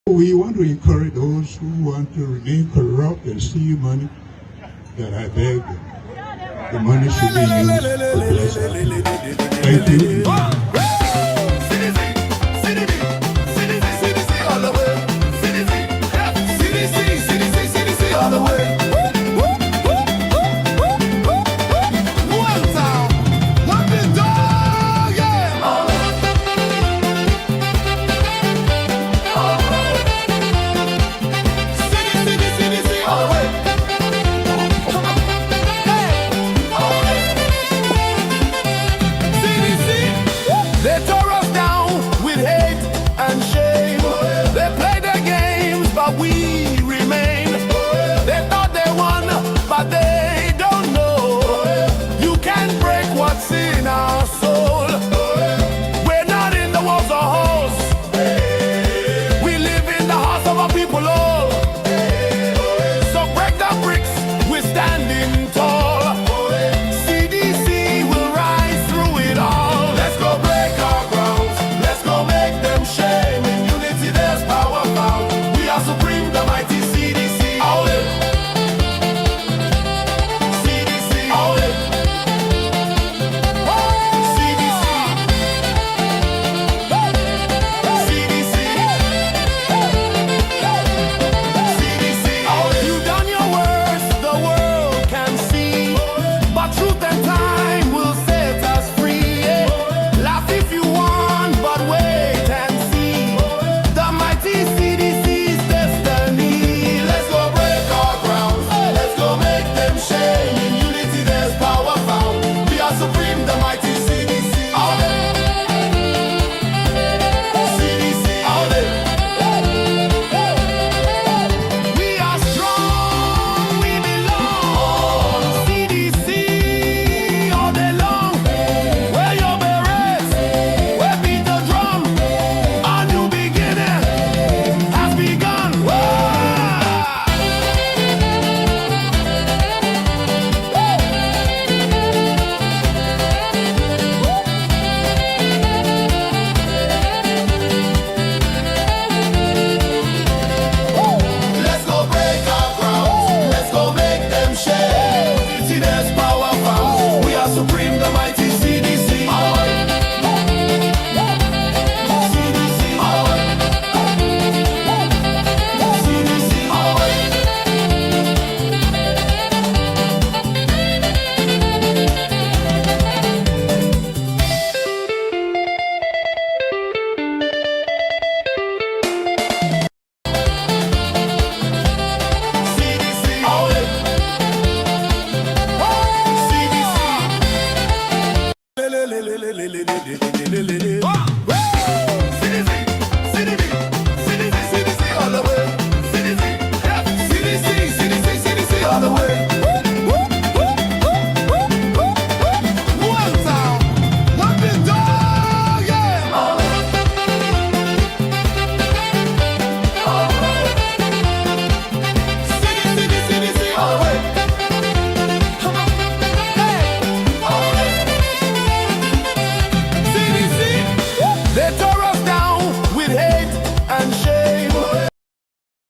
We want to encourage those who want to remain corrupt and steal money, that I beg the money should be used to bless our people. Thank you.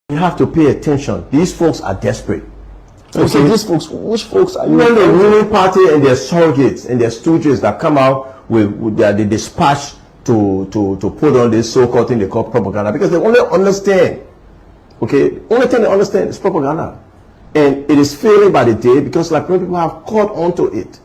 You have to pay attention. These folks are desperate. Okay. So these folks, which folks are you? When the ruling party and their surrogates and their stooges that come out with their the dispatch to put on this so-called thing they call propaganda, because they only understand. Okay, only thing they understand is propaganda, and it is failing by the day because like people have caught onto it.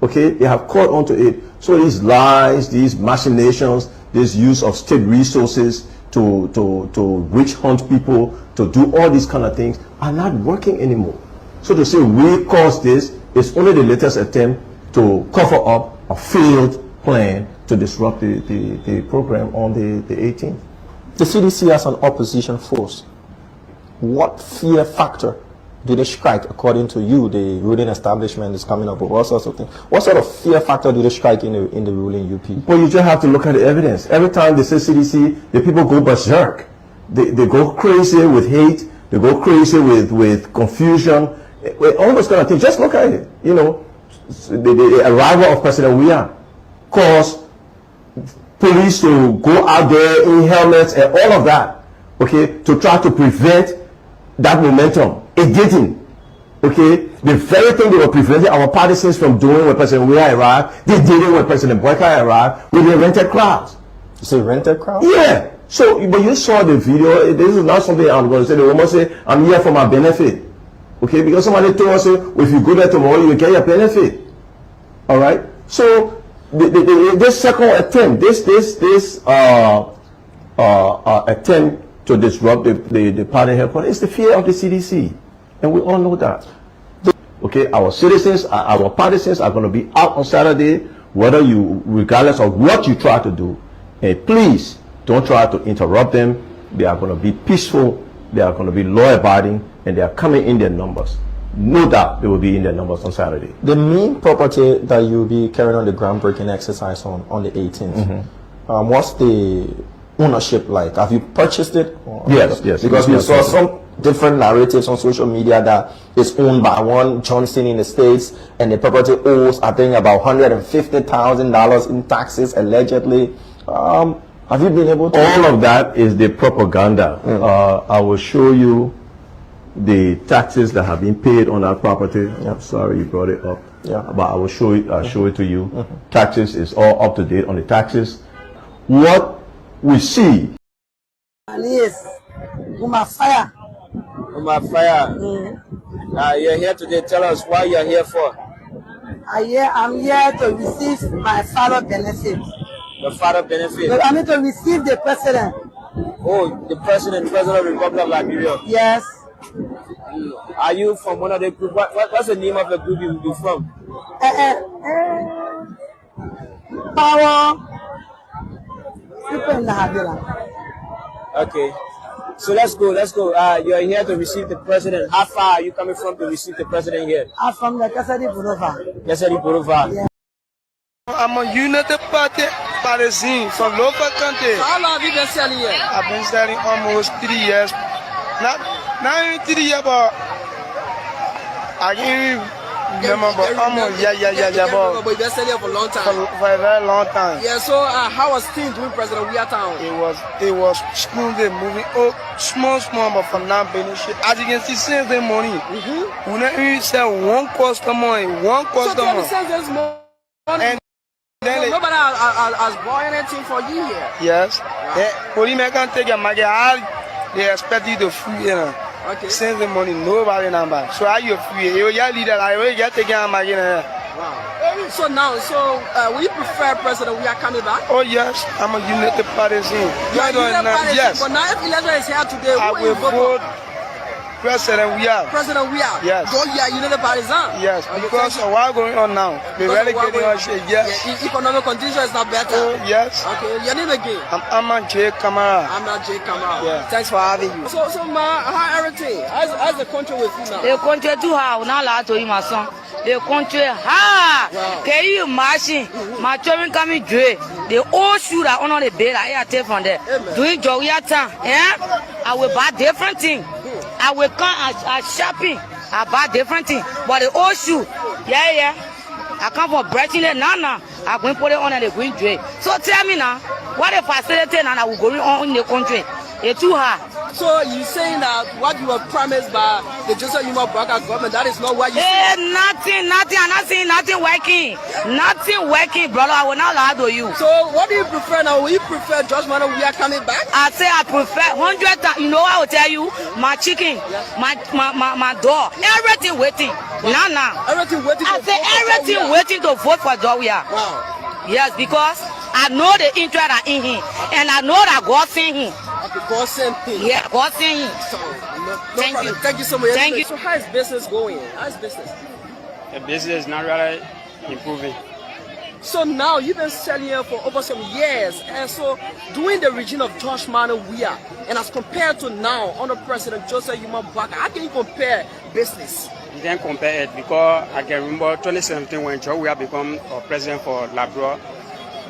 Okay, they have caught onto it. So these lies, these machinations, this use of state resources to witch hunt people, to do all these kind of things are not working anymore. So to say we caused this is only the latest attempt to cover up a failed plan to disrupt the program on the 18th. The CDC as an opposition force, what fear factor do they strike according to you? The ruling establishment is coming up with all sorts of things. What sort of fear factor do they strike in the ruling UP? Well, you just have to look at the evidence. Every time they say CDC, the people go berserk. They go crazy with hate. They go crazy with confusion. All those kind of things. Just look at it. You know, the arrival of President Weah caused police to go out there in helmets and all of that. okay, to try to prevent that momentum. It didn't. Okay, the very thing they were preventing our partisans from doing when President Weah arrived, they did it when President Boyka arrived with the rented crowds. You say rented crowd? Yeah. So, but you saw the video. This is not something I'm going to say. The woman say, I'm here for my benefit. Okay, because somebody told us, well, if you go there tomorrow, you will get your benefit. All right. So, this second attempt, this attempt to disrupt the party headquarters is the fear of the CDC. And we all know that. Okay, our citizens, our partisans are going to be out on Saturday, regardless of what you try to do. And please, don't try to interrupt them. They are going to be peaceful. They are going to be law-abiding, and they are coming in their numbers. No doubt they will be in their numbers on Saturday. The main property that you'll be carrying on the groundbreaking exercise on the 18th, what's the ownership like? Have you purchased it? Yes. Because we saw some different narratives on social media that it's owned by one Johnson in the States, and the property owes, I think, about $150,000 in taxes, allegedly. Have you been able to? All of that is the propaganda. I will show you the taxes that have been paid on that property. I'm sorry you brought it up. But I will show it to you. Taxes is all up to date on the taxes. What we see. Yes, Uma fire. You're here today. Tell us why you're here for. I'm here to receive my father benefit. The father benefit? I need to receive the president. Oh, the president of the Republic of Liberia? Yes. Are you from one of the group? What's the name of the group you're from? Power. Okay. So let's go. You're here to receive the president. How far are you coming from to receive the president here? I'm from the Kasadi Burova. Yeah. I'm a United Party partisan from local country. How long have you been selling here? I've been selling almost 3 years. Not even 3 years, but I can't remember. But almost, yeah. But you've been selling here for a long time. For a very long time. Yeah. So how was things doing President Weah town? It was smoothly moving. Oh, small, but from now benefit. As you can see, since the morning, we never even sell one customer. So since this morning. So nobody has bought anything for you here? Yes. Police can take your money. They expect you to free, you know. Okay. Since the morning, nobody number. So are you free? You leader, I get taking your money. Wow. So now, will you prefer President Weah coming back? Oh yes, I'm a United Partisan. Yes. But now if election is here today, I will vote President Weah. President Weah? Yes. So you are United Partisan? Yes, because of what's going on now. The relegating on shit, yes. Yeah, economic condition is not better. Oh, yes. Okay, your name again? I'm J. Kamara. I'm not J. Kamara. Yeah. Thanks for having you. So ma, how everything? How's the country with you now? The country too hard, not allowed to eat my son. The country hard. Wow. Can you imagine? My children coming dre. The old shoe that on the bed, I take from there. Doing Joya time. Yeah? I will buy different things. I will come at shopping. I buy different things. But the old shoe, yeah. I come from Breaching now. I'm going to put it on the green tray. So tell me now, what the facility now that will go on in the country? It's too hard. So you saying that what you were promised by the Joseph Yuma Baka government, that is not what you nothing. I'm not saying nothing working. Nothing working, brother. I will not lie to you. So what do you prefer now? Will you prefer George Manneh Weah coming back? I say I prefer 100 times. You know what I will tell you? My chicken, my dog, everything waiting. Now. Everything waiting. I say everything waiting to vote for George Weah. Wow. Yes, because I know the interest are in him, and I know that God sent him. Okay, God sent him. Yeah, God sent him. So, Thank you. Thank you so much. Thank you. So how is business going? How's business? The business is not really improving. So now you've been selling here for over some years, and so during the regime of George Manneh Weah, and as compared to now under President Joseph Yuma Baka, how can you compare business? You can't compare it because I can remember 2017 when George Weah became president for Liberia.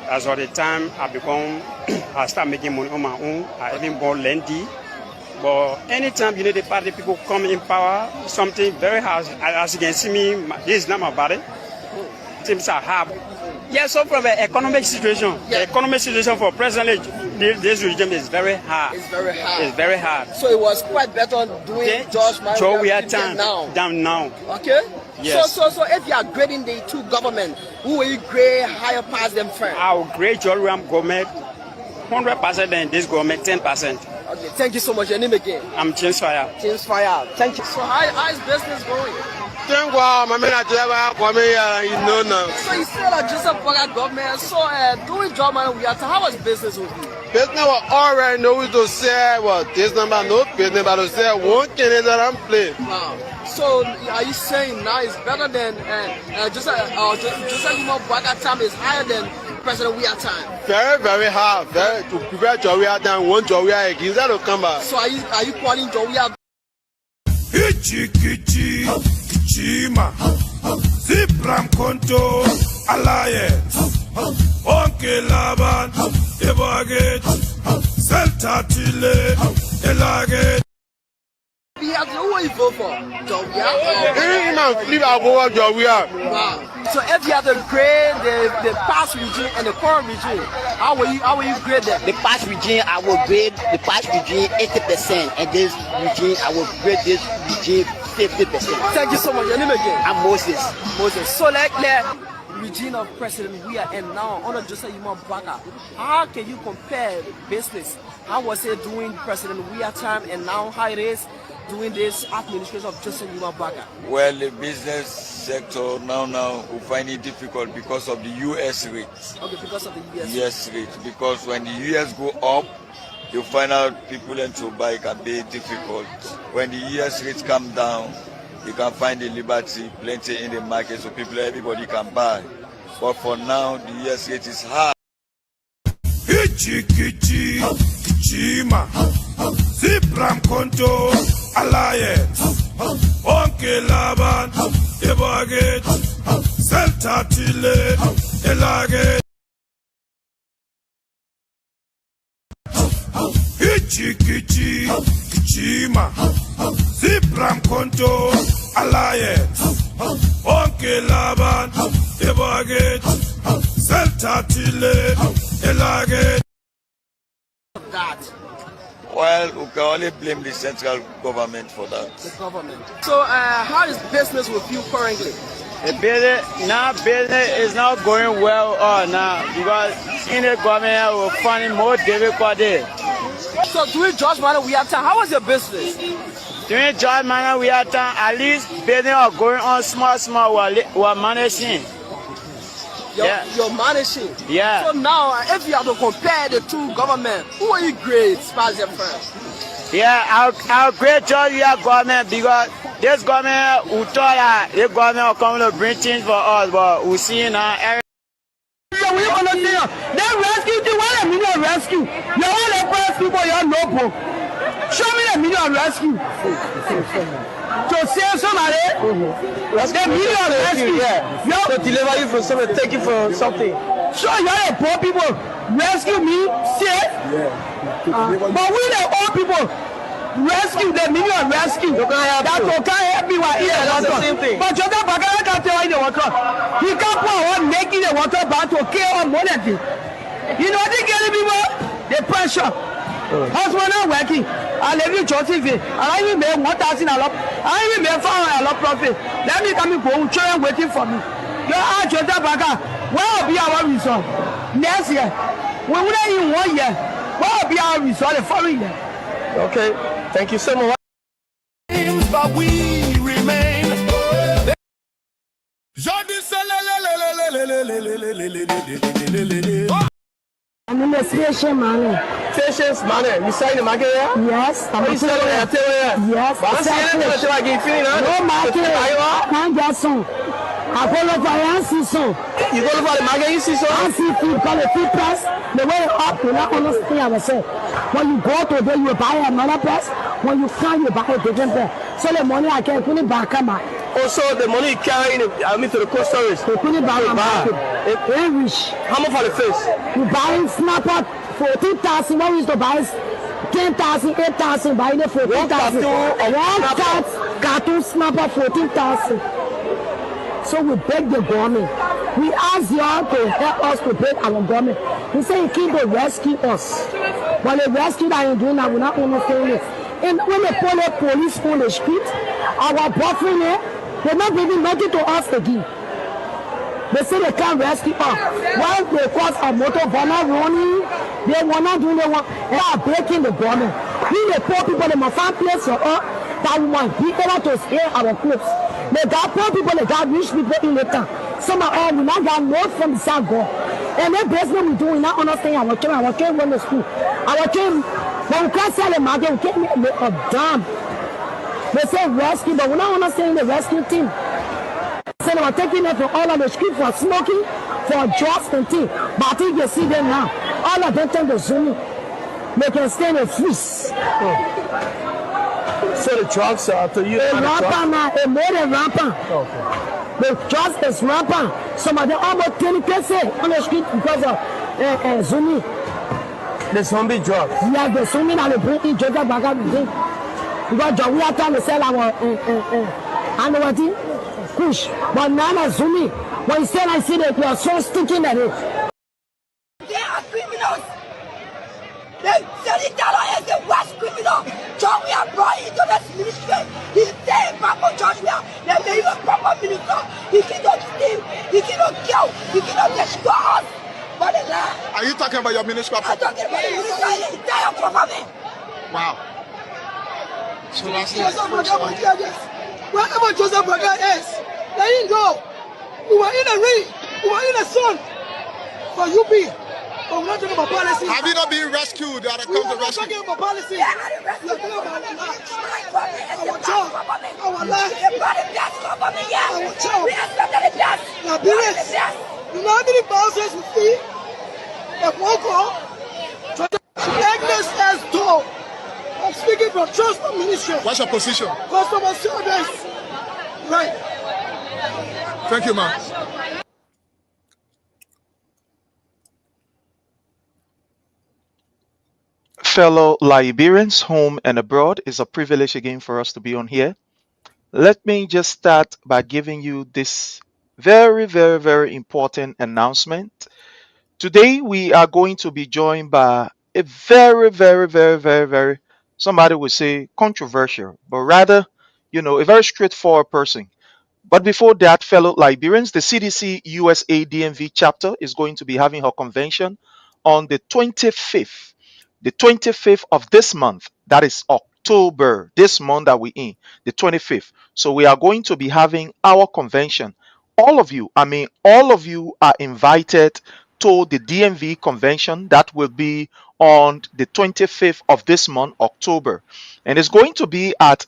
As of the time I start making money on my own. I even bought Lendy. But anytime you know the party people come in power, something very hard. As you can see me, this is not my body. Things are hard. Yes, so from the economic situation, the economic situation for presently, this regime is very hard. It's very hard. It's very hard. So it was quite better doing George Manneh Weah down now. Okay. Yes. So if you are grading the two government, who will you grade higher past them first? I will grade George Weah government 100% and this government 10%. Okay. Thank you so much. Your name again? I'm James Fire. James Fire. Thank you. So how is business going? Thank God, my man, you know now. So you still a Joseph Boga government. So doing George Manneh Weah, how was business with you? Business was already know to say what this number no business, but to say one thing that I'm playing. Wow. So are you saying now it's better than Joseph Boga time is higher than President Weah time? Very, very hard. Very to prepare George Weah time, one George Weah again that will come back. So are you calling George Weah? Chima, Zipram Konto, Alliance, Onke Laban, Ebaget, Seltatile, Elaget. Who will you vote for? George Weah? Wow. So if you have to grade the past regime and the current regime, how will you grade them? The past regime, I will grade the past regime 80%, and this regime, I will grade this regime 50%. Thank you so much. Your name again? I'm Moses. So like the regime of President Weah and now under Joseph Boga, how can you compare business? How was it doing President Weah time and now how it is doing this administration of Joseph Boga? Well, the business sector now will find it difficult because of the US rate. Okay, because of the US rate. Because when the US go up, you find out people and to buy can be difficult. When the US rates come down, you can find the liberty plenty in the market, so everybody can buy. But for now, the US rate is high. Chima, Zipram Konto, Alliance, Onke Laban, Ebaget, Seltatile, Elaget. Chima, Zipram Konto, Alliance, Onke Laban, Ebaget, Seltatile, Elaget. That. Well, we can only blame the central government for that. The government. So how is business with you currently? The business is not going well now because in the government we're finding more difficulty. So during George Manneh Weah time, how was your business? During George Manneh Weah time, at least business are going on small we're managing. You're managing. Yeah. So now, if you have to compare the two governments, who are you grade as your friend? Yeah, I'll grade George Weah government because this government will thought this government will come to bring things for us, but we see now. We understand. That rescue thing, what a million rescue. You want to press people, you have no book. Show me the million rescue. To save somebody, the million rescue. To deliver you from something, take you from something. So you are poor people, rescue me, save. But we the old people, rescue the million rescue. That will can't help me while in the water. But Joseph Boga can't tell you the water. He can't put on making the water back to kill on money. You know they get people, the pressure. Husband not working. I live in Joseph. I even made 1,000 a lot. I even made 400 a lot profit. Let me come and go. Children waiting for me. You are Joseph Boga. Where will be our result next year? We wouldn't even 1 year. Where will be our result the following year? Okay. Thank you so much. But we remain. Administration money. Patience Manneh. You selling the market here? Yes. How you selling it? Yes. No market. Can't get some. I follow for one season. You go for the market, you see so? I see food called the food price. The way up, you not understand what I say. When you go to there, you buy another price. When you come, you buy a different price. So the money I can put it back on my. Also, the money you carry in to the cold storage. They put it back on my. They rich. How much for the face? You buy snapper 14,000. What we used to buy 10,000, 8,000. Buying it 14,000. One cartoon snapper 14,000. So we beg the government, We asked y'all to help us to build our government. He said he came to rescue us. But the rescue that he's doing now, we're not understanding it. And when they pull the police on the street, our boyfriend there, they're not bringing nothing to us again. They say they can't rescue us. Why they cause a motor vulner running, they want not doing they want, they are breaking the government. We the poor people, they must find place for us that we must be able to steal our clothes. They got poor people, they got rich people in the town. Some of us, we not got notes from the South God. And that basically we do, we not understand our children run to school. Our children, when we can't sell the market, we can't make a damn. They say rescue, but we're not understanding the rescue team. So they were taking them from all of the street for smoking, for drugs and things. But I think you see them now. All of them turn to Zuni. They can stay in the freeze. So the drugs are to you? Rampant now, more than rampant. Okay. The drugs is rampant. Some of them almost 20% on the street because of Zuni. The zombie drugs? Yeah, the Zuni that they bring in Georgia back up with them. Because we are trying to sell our, I know what it is? Push, but now Zuni, when you say I see that you are so stinking at it. They are criminals. The Senator is the worst criminal. George Manneh brought into this ministry. He's saying Papa George Manneh, they made him a proper minister. He cannot steal, he cannot kill, he cannot destroy us. But are you talking about your ministry? I'm talking about the ministry and the entire government. Wow. So that's it. Wherever Joseph Braga is, let him go. We were in the rain, we were in the sun for UP. But we're not talking about policy. Have you not been rescued? They are we are not talking about policy. We are talking about our lives. Our job, our life, our job. Now, parents, you know how many bouncers we feed? If one call, Agnes has told. I'm speaking from Transport Ministry. What's your position? Customer service. Right. Thank you, ma'am. Fellow Liberians, home and abroad, it's a privilege again for us to be on here. Let me just start by giving you this very, very, very important announcement. Today, we are going to be joined by a very, very, very, very, very, somebody would say controversial, but rather, a very straightforward person. But before that, fellow Liberians, the CDC USA DMV chapter is going to be having her convention on the 25th. The 25th of this month, that is October, this month that we're in, the 25th. So we are going to be having our convention. All of you are invited to the DMV convention that will be on the 25th of this month, October. And it's going to be at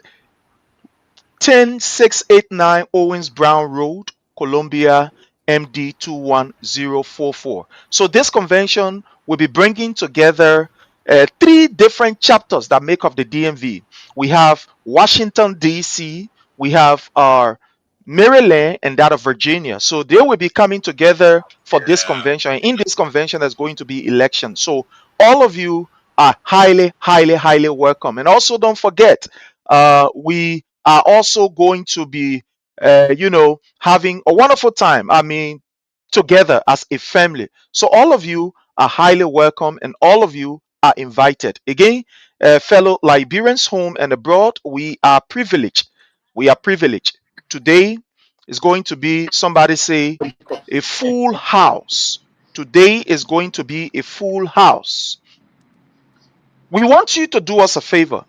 10689 Owens Brown Road, Columbia, MD 21044. So this convention will be bringing together three different chapters that make up the DMV. We have Washington, D.C., we have our Maryland, and that of Virginia. So they will be coming together for this convention. In this convention, there's going to be elections. So all of you are highly, highly, highly welcome. And also don't forget, we are also going to be, having a wonderful time. Together as a family. So all of you are highly welcome and all of you are invited. Again, fellow Liberians, home and abroad, we are privileged. We are privileged. Today is going to be, somebody say, a full house. Today is going to be a full house. We want you to do us a favor.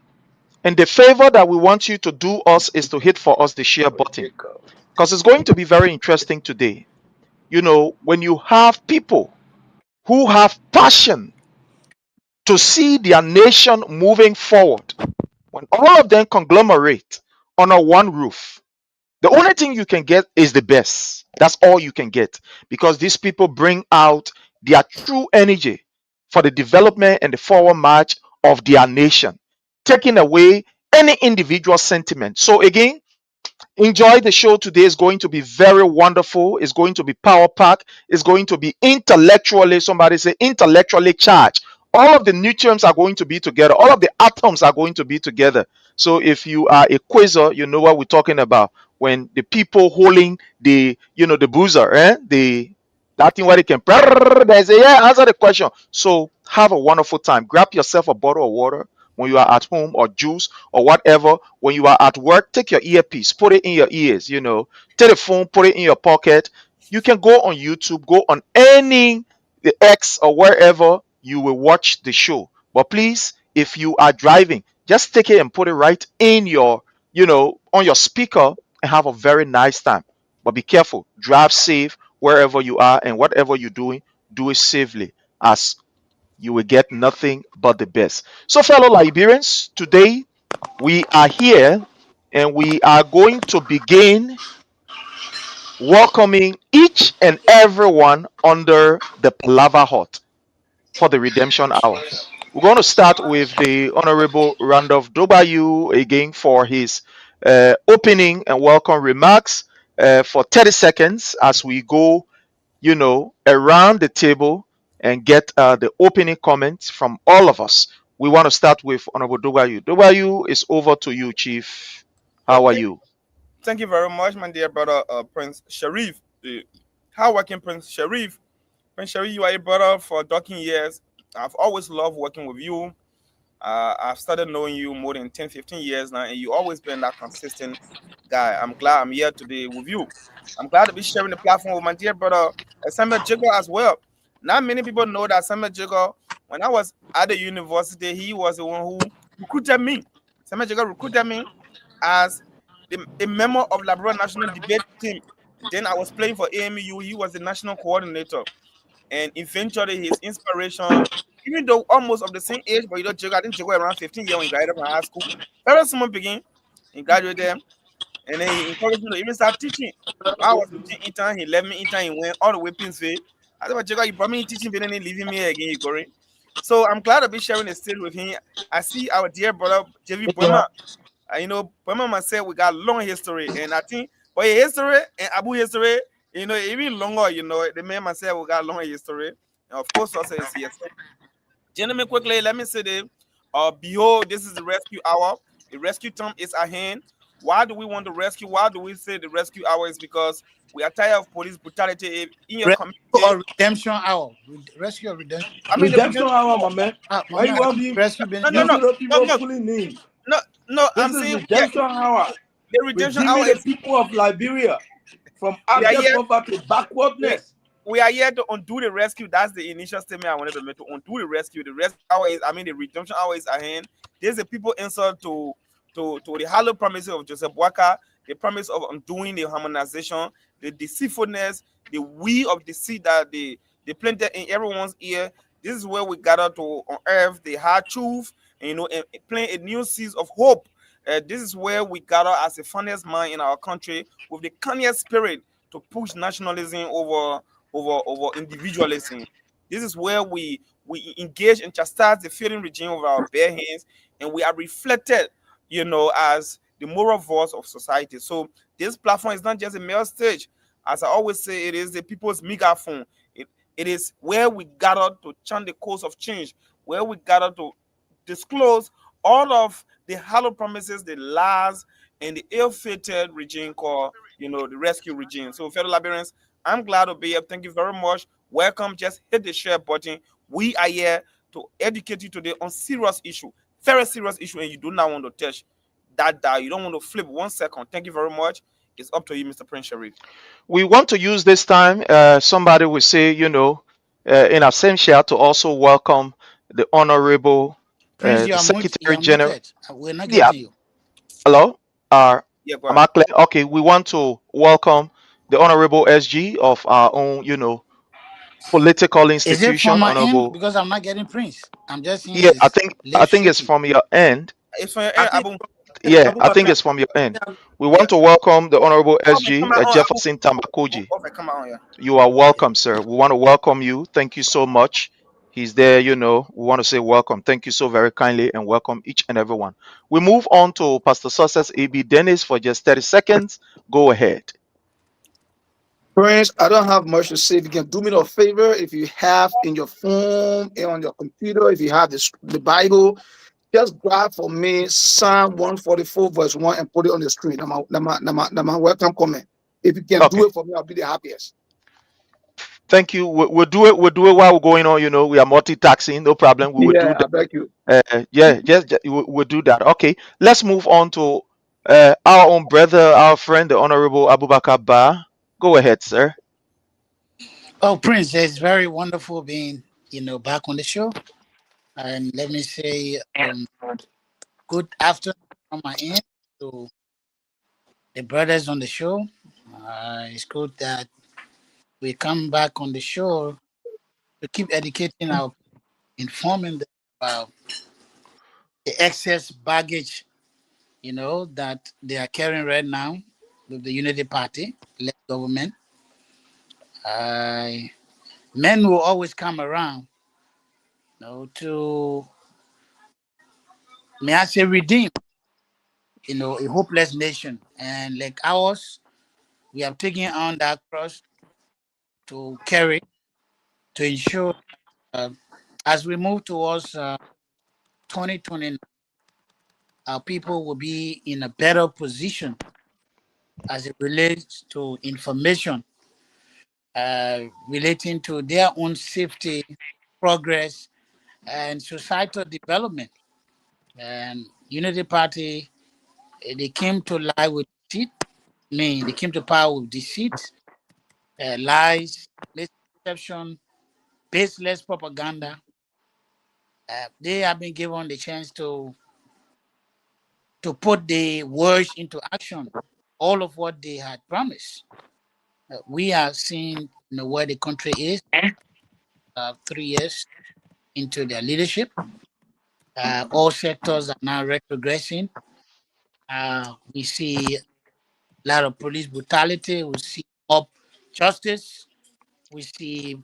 And the favor that we want you to do us is to hit for us the share button. Because it's going to be very interesting today. When you have people who have passion to see their nation moving forward, when all of them conglomerate under one roof, the only thing you can get is the best. That's all you can get, because these people bring out their true energy for the development and the forward march of their nation, taking away any individual sentiment. So again, enjoy the show today. Is going to be very wonderful. It's going to be power packed. It's going to be intellectually, somebody say intellectually charged. All of the nutrients are going to be together. All of the atoms are going to be together. So if you are a quizzer, you know what we're talking about. when the people holding the the buzzer, that thing where they can they say, yeah, answer the question. So have a wonderful time. Grab yourself a bottle of water when you are at home, or juice or whatever. When you are at work, take your earpiece, put it in your ears, take the phone, put it in your pocket. You can go on YouTube, go on any the X or wherever you will watch the show. But please, if you are driving, just take it and put it right in your, on your speaker, and have a very nice time. But be careful, drive safe wherever you are, and whatever you're doing, do it safely, as you will get nothing but the best. So, fellow Liberians, today we are here and we are going to begin welcoming each and everyone under the Palava Hut for the Redemption Hour. We're going to start with the Honorable Randolph Dobayu again for his opening and welcome remarks for 30 seconds as we go, around the table and get the opening comments from all of us. We want to start with Honorable Dobayu. Dobayu, is over to you, Chief. How are you? Thank you very much, my dear brother, Prince Sharif, the hardworking Prince Sharif. Prince Sharif, you are a brother for donkey years. I've always loved working with you. I've started knowing you more than 10, 15 years now, and you've always been that consistent guy. I'm glad I'm here today with you. I'm glad to be sharing the platform with my dear brother, Samuel Jacob, as well. Not many people know that Samuel Jacob, when I was at the university, he was the one who recruited me. Samuel Jacob recruited me as a member of Liberia national debate team. Then I was playing for AMU. He was the national coordinator. And eventually his inspiration, even though almost of the same age, but Jacob, I think Jacob around 15 years when he graduated from high school. Very small begin. He graduated, and then he encouraged me to even start teaching. I was teaching intern, he left me intern, he went all the way Pinsway. I said, Jacob, you brought me teaching, but then leaving me again, you going. So I'm glad to be sharing the stage with him. I see our dear brother, JV Boima. Boima myself, we got long history, and I think for his history and Abu history, even longer, the man myself, we got long history. And of course, also is here. So, gentlemen, quickly, let me say this. Behold, this is the rescue hour. The rescue time is at hand. Why do we want to rescue? Why do we say the rescue hour is because we are tired of police brutality in your community. Or redemption hour. Rescue or redemption. I mean, redemption hour, my man. Why you want to rescue? No, I'm saying redemption hour. The redemption hour is the people of Liberia from abject poverty to backwardness. We are here to undo the rescue. That's the initial statement I wanted to make, to undo the rescue. The rescue hour is, the redemption hour is at hand. There's a people answer to the hollow promises of Joseph Boakai, the promise of undoing the harmonization, the deceitfulness, the we of deceit that they planted in everyone's ear. This is where we gather to unearth the hard truth, and plant a new seeds of hope. This is where we gather as a funniest mind in our country with the kindest spirit to push nationalism over individualism. This is where we engage and chastise the failing regime with our bare hands, and we are reflected, as the moral voice of society. So this platform is not just a mere stage. As I always say, it is the people's megaphone. It is where we gather to chant the course of change, where we gather to disclose all of the hollow promises, the lies, and the ill-fated regime called, the rescue regime. So, fellow Liberians, I'm glad to be here. Thank you very much. Welcome. Just hit the share button. We are here to educate you today on serious issue, very serious issue, and you do not want to touch that dial. You don't want to flip 1 second. Thank you very much. It's up to you, Mr. Prince Sharif. We want to use this time, somebody will say, in absentia, to also welcome the Honorable Prince, the Secretary you General. We're not getting you. Hello? Yeah, go am I clear? Okay, we want to welcome the Honorable SG of our own, political institution. Is it from my Honorable. end? Because I'm not getting Prince. I'm just seeing I think it's from your end. It's from your end, Yeah, I think it's from your end. We want to welcome the Honorable SG Jefferson Tambakoji. You are welcome, sir. We want to welcome you. Thank you so much. He's there, we want to say welcome. Thank you so very kindly, and welcome each and everyone. We move on to Pastor Success A.B. Dennis for just 30 seconds. Go ahead. Friends, I don't have much to say. If you can do me a favor, if you have in your phone and on your computer, if you have the Bible, just grab for me Psalm 144 verse 1 and put it on the screen. My welcome comment. If you can do it for me, I'll be the happiest. Thank you. We'll do it. We'll do it while we're going on. We are multitasking. No problem. We will do Yeah, I that. beg you. Yeah, just we'll do that. Okay. Let's move on to our own brother, our friend, the Honorable Abubakar Ba. Go ahead, sir. Oh, Prince, it's very wonderful being, back on the show. And let me say, good afternoon from my end to the brothers on the show. It's good that we come back on the show to keep educating informing them about the excess baggage, that they are carrying right now with the Unity Party led government. Men will always come around, to, may I say, redeem, a hopeless nation. And like ours, we have taken on that cross to carry to ensure as we move towards 2020, our people will be in a better position as it relates to information relating to their own safety, progress, and societal development. And Unity Party, they came to lie with deceit. They came to power with deceit, lies, misconception, baseless propaganda. They have been given the chance to put the words into action, all of what they had promised. We are seeing where the country is 3 years into their leadership. All sectors are now retrogressing. We see a lot of police brutality. We see mob justice. We see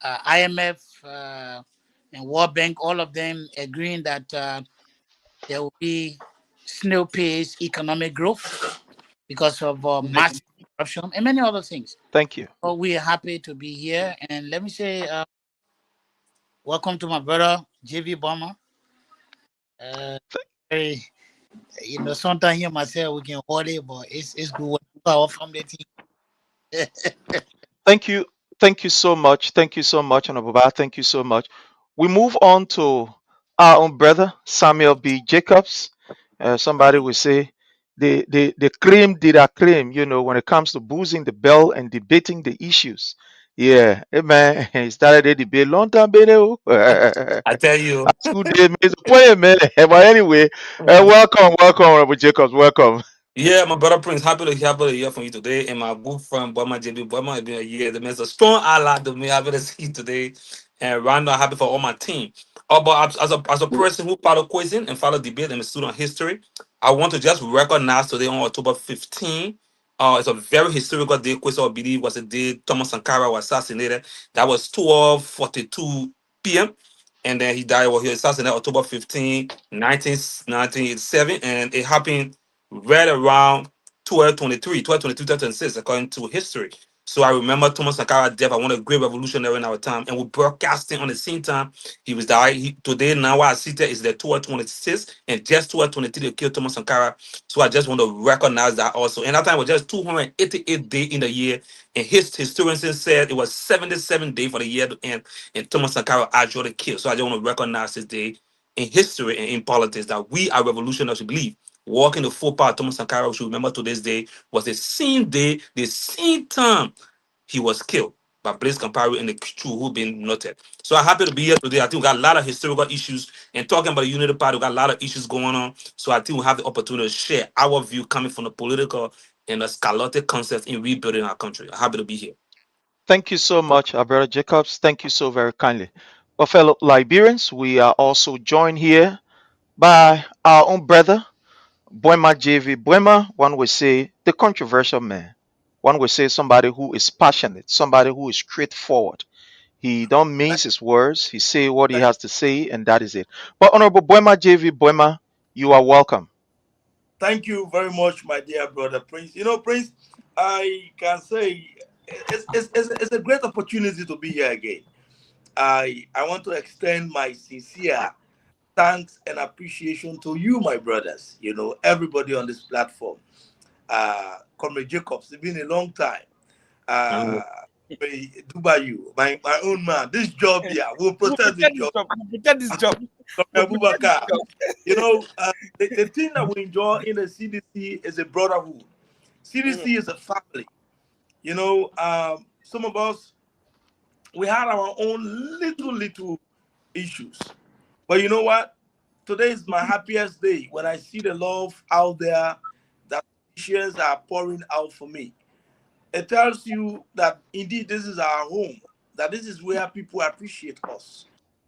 IMF and World Bank, all of them agreeing that there will be snail pace economic growth because of massive corruption and many other things. Thank you. So we are happy to be here. And let me say, welcome to my brother, JV Bomber. Very, sometimes here myself, we can hold it, but it's good when power from the team. Thank you. Thank you so much. Thank you so much, Honorable Ba. Thank you so much. We move on to our own brother, Samuel B. Jacobs. Somebody will say the cream did a cream, when it comes to boozing the bell and debating the issues. Yeah, hey man, he started a debate long time ago. I tell you. School day, man. It's a point, man. But anyway, welcome, Honorable Jacobs. Welcome. Yeah, my brother Prince, happy to hear from you today. And my good friend Bama JB Bama, it's been a year. The man's a strong ally to me. Happy to see you today. And right now, happy for all my team. But as a person who follow quizzing and follow debate and a student of history, I want to just recognize today on October 15. It's a very historical day. Quiz, I believe, was the day Thomas Sankara was assassinated. That was 12:42 p.m. And then he died. Well, he was assassinated October 15, 1987. And it happened right around 1226, according to history. So I remember Thomas Sankara's death. I want a great revolutionary in our time, and we're broadcasting on the same time he was died. Today, now I see that is the 1226, and just 1223 they killed Thomas Sankara. So I just want to recognize that also. And that time was just 288 days in the year, and his historians said it was 77 days for the year to end, and Thomas Sankara actually killed. So I just want to recognize this day in history and in politics that we are revolutionaries who believe walking the full power of Thomas Sankara, we should remember to this day, was the same day, the same time he was killed by Blaise Compaoré and the crew who been noted. So I'm happy to be here today. I think we got a lot of historical issues and talking about the Unity Party, we got a lot of issues going on. So I think we have the opportunity to share our view coming from the political and the scholastic concepts in rebuilding our country. I'm happy to be here. Thank you so much, our brother Jacobs. Thank you so very kindly. Well, fellow Liberians, we are also joined here by our own brother, Buema JV. Buema, one would say the controversial man. One would say somebody who is passionate, somebody who is straightforward. He don't mince his words. He say what he has to say, and that is it. But Honorable Buema JV, Buema, you are welcome. Thank you very much, my dear brother Prince. Prince, I can say it's a great opportunity to be here again. I want to extend my sincere thanks and appreciation to you, my brothers. Everybody on this platform. Comrade Jacobs, it's been a long time. Dubai, my own man. This job here, we'll protect this job. We'll protect this job. Comrade Abubakar. The thing that we enjoy in the CDC is a brotherhood. CDC is a family. Some of us, we had our own little issues. But you know what? Today is my happiest day when I see the love out there that Christians are pouring out for me. It tells you that indeed this is our home, that this is where people appreciate us.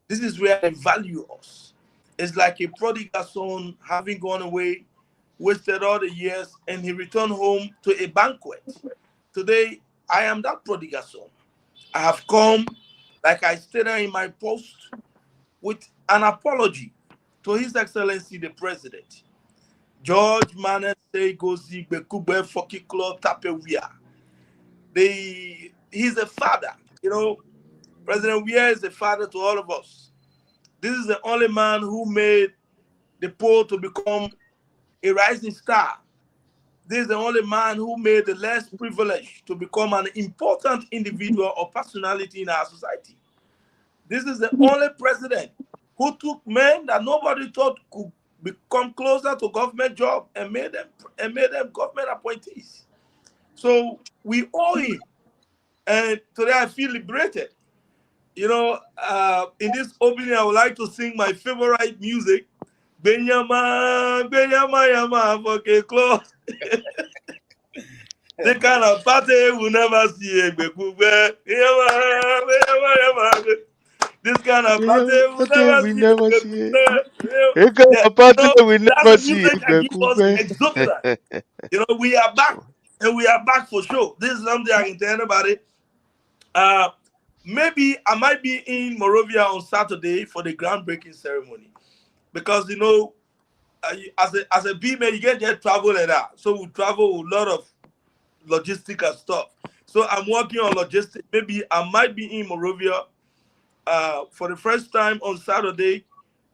This is where they value us. It's like a prodigal son having gone away, wasted all the years, and he returned home to a banquet. Today, I am that prodigal son. I have come, like I stated in my post, with an apology to His Excellency the President. George Manneh Weah. He's a father. President Weah is a father to all of us. This is the only man who made the poor to become a rising star. This is the only man who made the less privileged to become an important individual or personality in our society. This is the only president who took men that nobody thought could become closer to government job and made them government appointees. So we owe him. And today I feel liberated. In this opening, I would like to sing my favorite music, Benyama, Yama, for close. The kind of party we'll never see. This kind of party we'll never see. That's the music that gives us exuberance. We are back, and we are back for sure. This is something I can tell anybody. Maybe I might be in Morovia on Saturday for the groundbreaking ceremony, because as a B-man, you get there travel like that. So we travel with a lot of logistic and stuff. So I'm working on logistics. Maybe I might be in Morovia for the first time on Saturday.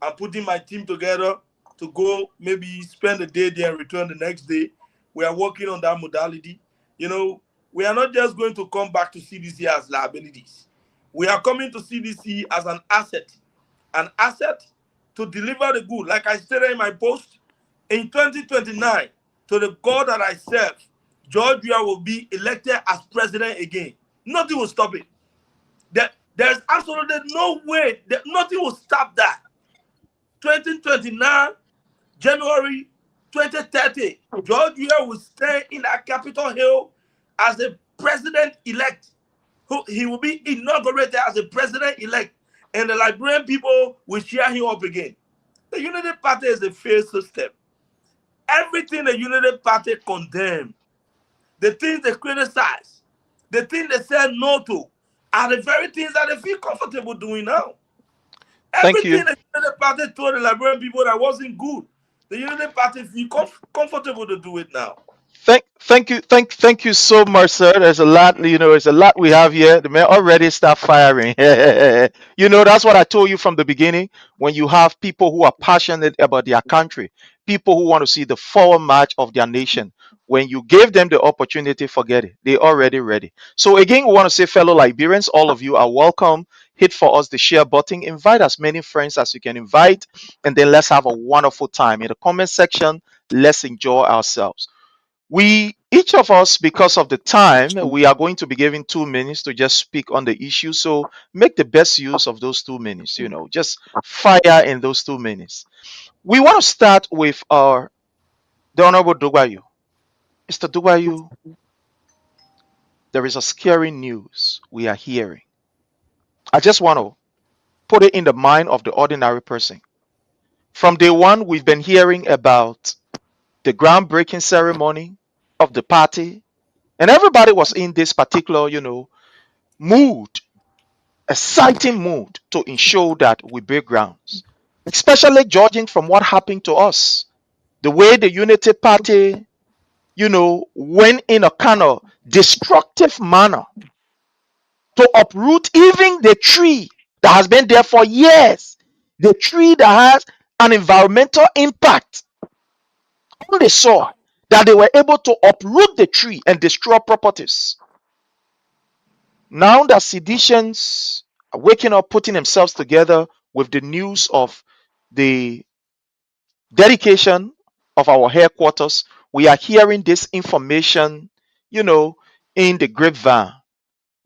I'm putting my team together to go maybe spend the day there and return the next day. We are working on that modality. We are not just going to come back to CDC as liabilities. We are coming to CDC as an asset to deliver the good. Like I stated in my post, in 2029, to the God that I serve, George Weah will be elected as president again. Nothing will stop it. There's absolutely no way that nothing will stop that. 2029, January 2030, George Weah will stay in that Capitol Hill as a president-elect. He will be inaugurated as a president-elect, and the Liberian people will cheer him up again. The Unity Party is a failed system. Everything the Unity Party condemns, the things they criticize, the things they say no to, are the very things that they feel comfortable doing now. Everything the Unity Party told the Liberian people that wasn't good, the Unity Party feel comfortable to do it now. Thank you so much, sir. There's a lot, there's a lot we have here. The men already start firing. That's what I told you from the beginning. When you have people who are passionate about their country, people who want to see the forward march of their nation, when you give them the opportunity, forget it. They're already ready. So again, we want to say, fellow Liberians, all of you are welcome. Hit for us the share button. Invite as many friends as you can invite, and then let's have a wonderful time in the comment section. Let's enjoy ourselves. Each of us, because of the time, we are going to be given 2 minutes to just speak on the issue. So make the best use of those 2 minutes, just fire in those 2 minutes. We want to start with the Honorable Dubayu. Mr. Dubayu, there is a scary news we are hearing. I just want to put it in the mind of the ordinary person. From day one, we've been hearing about the groundbreaking ceremony of the party, and everybody was in this particular, mood, exciting mood to ensure that we break grounds, especially judging from what happened to us. The way the Unity Party, went in a kind of destructive manner to uproot even the tree that has been there for years. The tree that has an environmental impact on the soil that they were able to uproot the tree and destroy properties. Now that seditions are waking up, putting themselves together with the news of the dedication of our headquarters, we are hearing this information, in the grapevine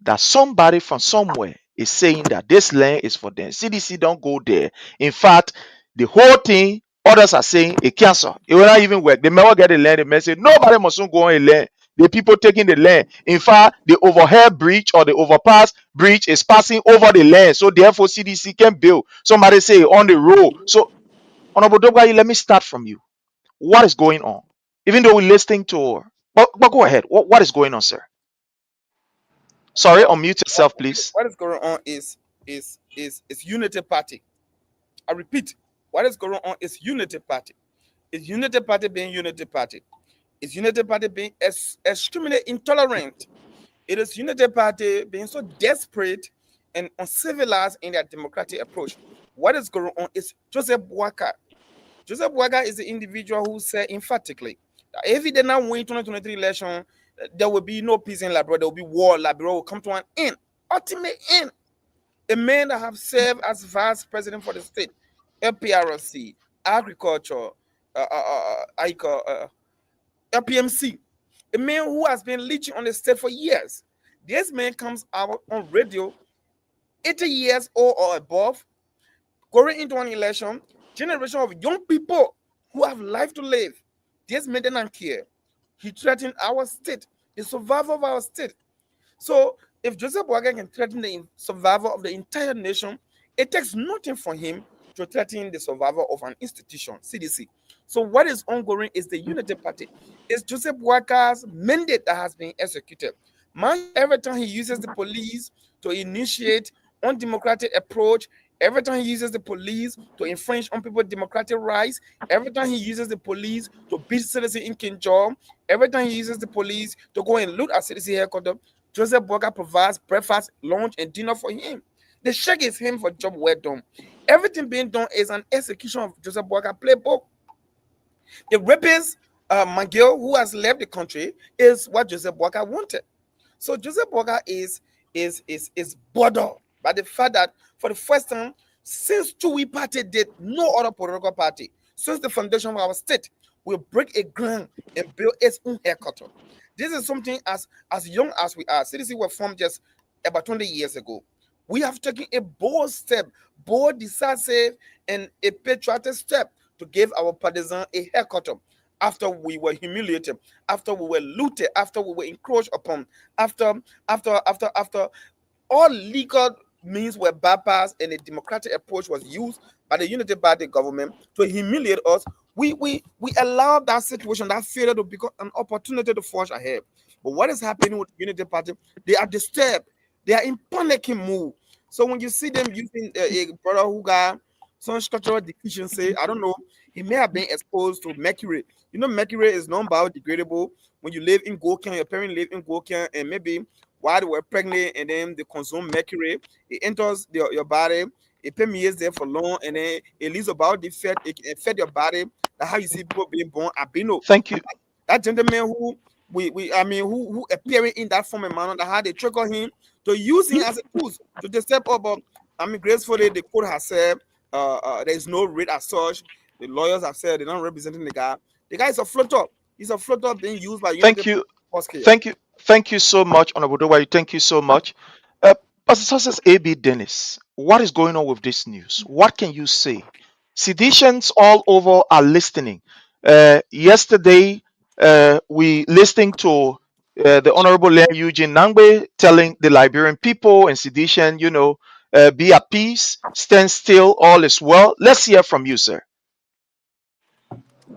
that somebody from somewhere is saying that this land is for them. CDC don't go there. In fact, the whole thing, others are saying it cancel. It will not even work. They never get the land. The man say nobody must go on a land. The people taking the land. In fact, the overhead bridge or the overpass bridge is passing over the land. So therefore, CDC can build. Somebody say on the road. So, Honorable Dogwayi, let me start from you. What is going on? Even though we're listening to, but go ahead. What is going on, sir? Sorry, unmute yourself, please. What is going on is Unity Party. I repeat, what is going on is Unity Party. Is Unity Party being Unity Party? Is Unity Party being extremely intolerant? It is Unity Party being so desperate and uncivilized in their democratic approach. What is going on is Joseph Boakai. Joseph Boakai is the individual who said emphatically that if he did not win 2023 election, there will be no peace in Liberia. There will be war. Liberia will come to an end, ultimate end. A man that have served as vice president for the state, LPRC, agriculture, LPMC, a man who has been leeching on the state for years. This man comes out on radio, 80 years old or above, going into an election, generation of young people who have life to live. This man didn't care. He threatened our state, the survival of our state. So if Joseph Boakai can threaten the survival of the entire nation, it takes nothing for him to threaten the survival of an institution, CDC. So what is ongoing is the Unity Party. It's Joseph Boakai's mandate that has been executed. Man, every time he uses the police to initiate undemocratic approach, every time he uses the police to infringe on people's democratic rights, every time he uses the police to beat citizens in Kinjal, every time he uses the police to go and loot at CDC headquarters, Joseph Boakai provides breakfast, lunch, and dinner for him. The check is him for job well done. Everything being done is an execution of Joseph Boakai playbook. The rapist, Mangel, who has left the country, is what Joseph Boakai wanted. So Joseph Boakai is bothered by the fact that for the first time since Chewi Party did, no other political party since the foundation of our state will break a ground and build its own headquarters. This is something as young as we are. CDC were formed just about 20 years ago. We have taken a bold step, bold, decisive, and a patriotic step to give our partisan a headquarters after we were humiliated, after we were looted, after we were encroached upon, after all legal means were bypassed and a democratic approach was used by the Unity Party government to humiliate us. We allowed that situation, that failure, to become an opportunity to forge ahead. But what is happening with the Unity Party? They are disturbed. They are in panicking mood. So when you see them using a brother who got some structural deficiency, I don't know, he may have been exposed to mercury. You know, mercury is non-biodegradable. When you live in Gokan, your parents live in Gokan, and maybe while they were pregnant and then they consume mercury, it enters your body, it permeates there for long, and then it leaves about the fat, it affect your body. That's how you see people being born albino. Thank you. That gentleman who who appearing in that form and manner, that how they trigger him to use him as a tool to step up. But gracefully the court has said there is no rate as such. The lawyers have said they're not representing the guy. The guy is a floater. He's a floater being used by Thank you. Thank you so much, Honorable Dogwayi. Thank you so much. Pastor Success A.B. Dennis, what is going on with this news? What can you say? Seditions all over are listening. Yesterday, we listening to the Honorable Len Eugene Nangbe telling the Liberian people and sedition, be at peace, stand still, all is well. Let's hear from you, sir.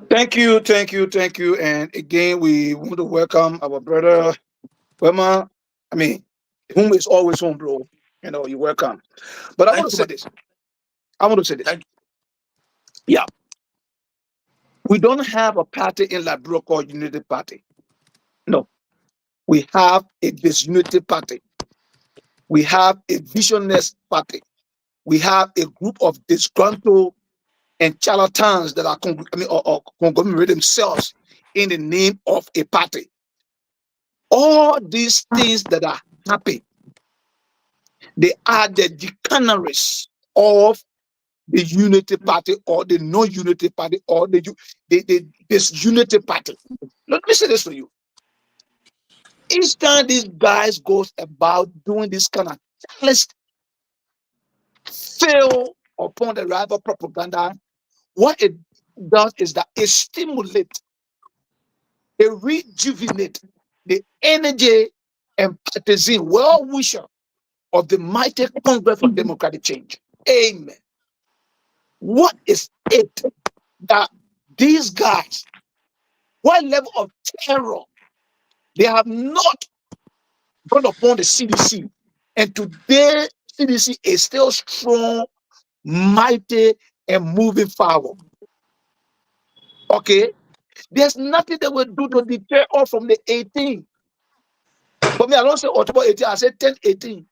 Thank you. And again, we want to welcome our brother, Wema. Whom is always home, bro. You're welcome. But I want to say this. Yeah. We don't have a party in Liberia called Unity Party. No. We have a disunity party. We have a visionless party. We have a group of disgruntled and charlatans that are or conglomerate themselves in the name of a party. All these things that are happening, they are the decanaries of the unity party or the non-unity party or the disunity party. Let me say this to you. Each time these guys goes about doing this kind of careless fail upon the rival propaganda, what it does is that it stimulates, it rejuvenates the energy and partisan well-wisher of the mighty Congress for Democratic Change. Amen. What is it that these guys, what level of terror they have not brought upon the CDC? And today, CDC is still strong, mighty, and moving forward. Okay? There's nothing they will do to deter us from the 18. For me, I don't say October 18, I say 10, 18.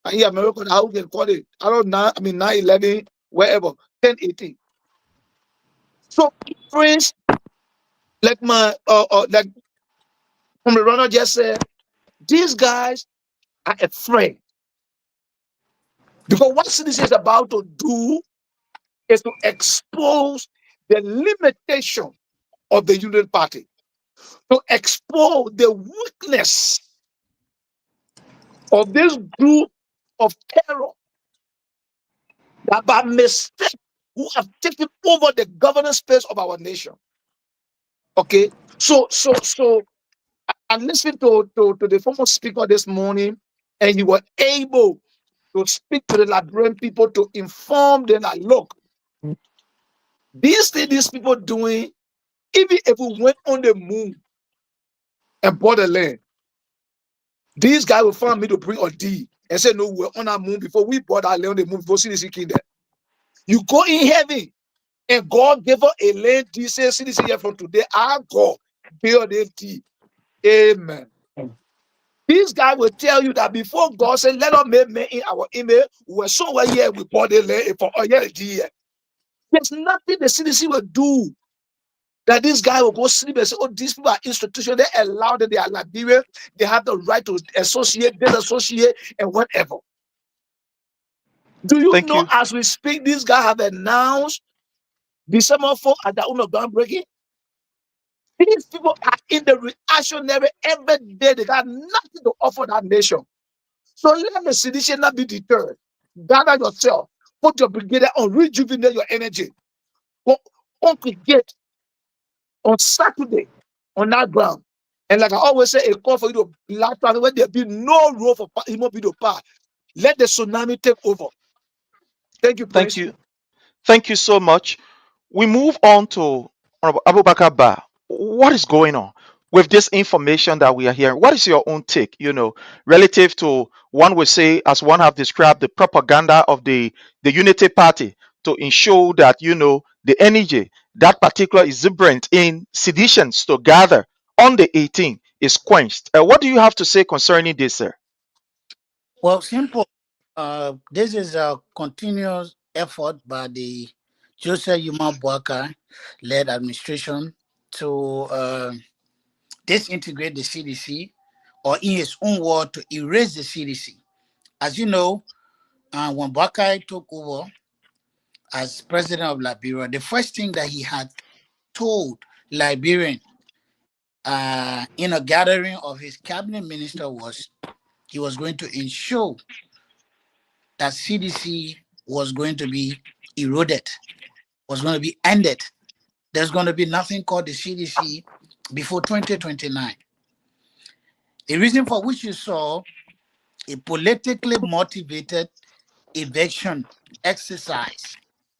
And here, American, how we can call it? I don't know, 9, 11, wherever, 10, 18. So, friends, like like from the runner just said, these guys are afraid. Because what CDC is about to do is to expose the limitation of the Union Party, to expose the weakness of this group of terror that by mistake who have taken over the governance space of our nation. Okay, so I listened to the former speaker this morning, and he was able to speak to the Liberian people to inform them that look, these things these people doing, even if we went on the moon and bought the land, these guys will find me to bring a deed and say, no, we're on our moon before we bought our land on the moon before CDC came there. You go in heaven and God gave us a land deed, say CDC here from today, our God build a deed. Amen. This guy will tell you that before God said, let us make man in our image, we were somewhere here, we bought the land for a year. There's nothing the CDC will do that this guy will go sleep and say, oh, these people are institutional, they allow that they are Liberian, they have the right to associate, disassociate, and whatever. Do you Thank know you. as we speak, these guys have announced December 4th at the groundbreaking? These people are in the reactionary every day. They got nothing to offer that nation. So let the sedition not be deterred. Gather yourself, put your brigade on, rejuvenate your energy. Go congregate on Saturday on that ground. And like I always say, a call for you to black out when there be no role for human being to pass. Let the tsunami take over. Thank you, Thank Prince. you. Thank you so much. We move on to Honorable Abubakar Ba. What is going on with this information that we are hearing? What is your own take, relative to one would say, as one have described, the propaganda of the Unity Party to ensure that, the energy, that particular exuberant in seditions to gather on the 18th is quenched. What do you have to say concerning this, sir? Well, simple. This is a continuous effort by the Joseph Yuma Boaka led administration to disintegrate the CDC, or in his own word, to erase the CDC. As you know, when Boaka took over as president of Liberia, the first thing that he had told Liberian in a gathering of his cabinet minister was he was going to ensure that CDC was going to be eroded, was going to be ended. There's going to be nothing called the CDC before 2029. The reason for which you saw a politically motivated eviction exercise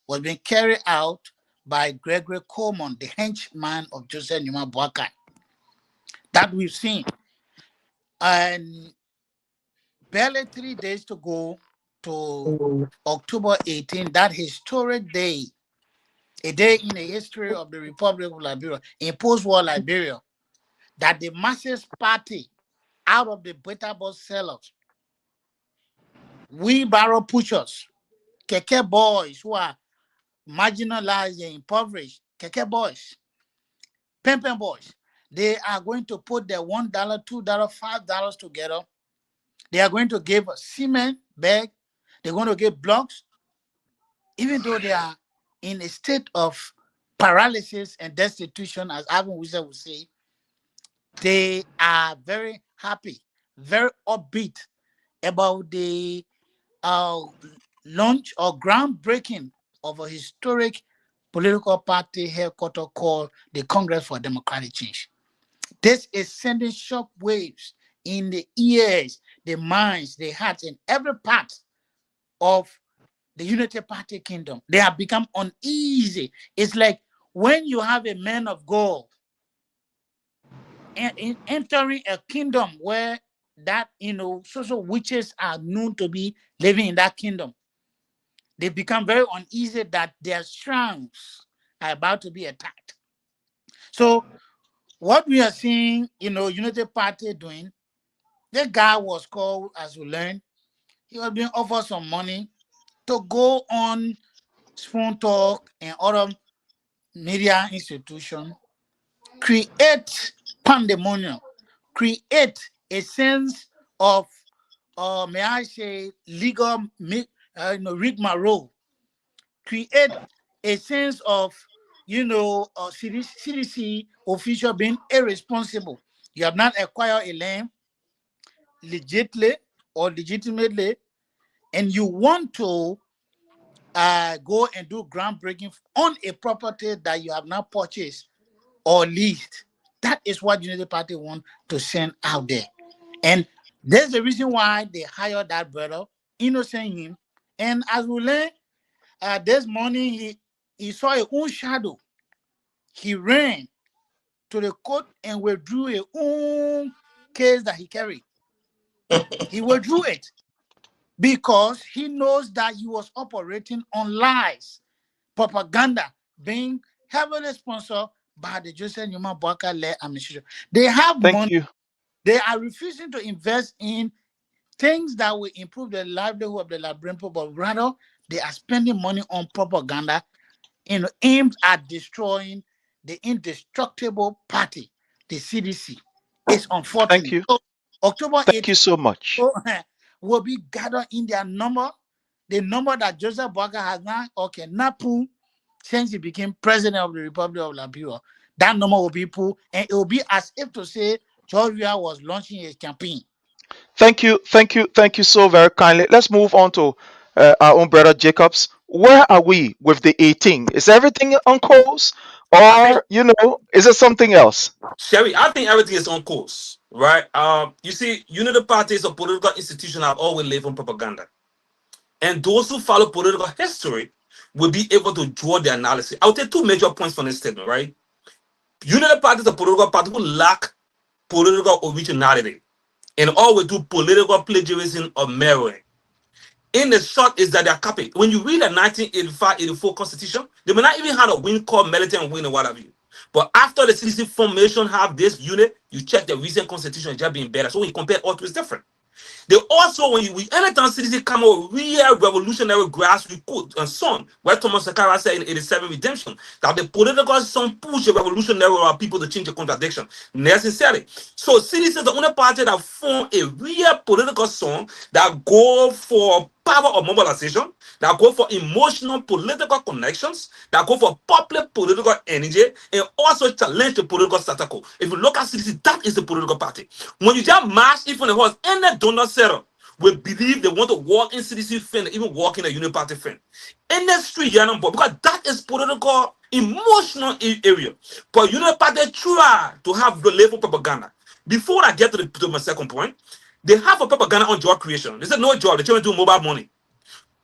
was being carried out by Gregory Coleman, the henchman of Joseph Numa Boakai, that we've seen. And barely 3 days to go to October 18, that historic day, a day in the history of the Republic of Liberia, in post-war Liberia, that the masses party out of the beta bus sellers, wheelbarrow pushers, keke boys who are marginalized and impoverished, keke boys, pimping boys, they are going to put their $1, $2, $5 together. They are going to give a cement bag. They're going to give blocks, even though they are in a state of paralysis and destitution, as Avon Wizard would say. They are very happy, very upbeat about the launch or groundbreaking of a historic political party headquarters called the Congress for Democratic Change. This is sending shock waves in the ears, the minds, the hearts, in every part of the Unity Party kingdom. They have become uneasy. It's like when you have a man of God and entering a kingdom where that, social witches are known to be living in that kingdom. They become very uneasy that their shrines are about to be attacked. So what we are seeing, Unity Party doing, the guy was called, as we learned, he was being offered some money to go on Spoon Talk and other media institution, create pandemonium, create a sense of, may I say, legal rigmarole, create a sense of, CDC official being irresponsible. You have not acquired a land legitimately, and you want to go and do groundbreaking on a property that you have not purchased or leased. That is what Unity Party want to send out there. And there's the reason why they hired that brother, innocent him. And as we learn, this morning he saw a own shadow. He ran to the court and withdrew a own case that he carried. He withdrew it because he knows that he was operating on lies, propaganda, being heavily sponsored by the Joseph Newman Boakai-led administration. They have Thank money. you. They are refusing to invest in things that will improve the livelihood of the Liberian people, but rather they are spending money on propaganda, aimed at destroying the indestructible party, the CDC. It's unfortunate. Thank you. So, October Thank 8th you so much. will be gathered in their number, the number that Joseph Boakai has now, Napu, since he became president of the Republic of Liberia. That number will be pulled, and it will be as if to say George Weah was launching his campaign. Thank you so very kindly. Let's move on to our own brother Jacobs. Where are we with the 18? Is everything on course, I think or is it something else? Sherry, I think everything is on course, right? You see, Unity Party is a political institution that always live on propaganda. And those who follow political history will be able to draw the analysis. I'll take two major points from this statement, right? Unity Party is a political party who lack political originality and always do political plagiarism or mirroring. In the short is that they are copied. When you read the 1985-84 Constitution, they may not even have a wing called militant wing or what have you. But after the CDC formation have this unit, you check the recent Constitution, it's just being better. So when you compare all two, it's different. They also, anytime CDC come out with real revolutionary grassroots quote and song, where Thomas Sankara said in 87 Redemption, that the political song push a revolutionary people to change the contradiction. Necessary. So CDC is the only party that form a real political song that go for power of mobilization, that go for emotional political connections, that go for public political energy, and also challenge the political status quo. If you look at CDC, that is the political party. When you just march even the horse, any donor setup will believe they want to walk in CDC fin, even walk in a Unity Party fin. In the street, because that is political, emotional area. But Unity Party try to have the level propaganda. Before I get to my second point, they have a propaganda on job creation. They said no job, they're trying to do mobile money.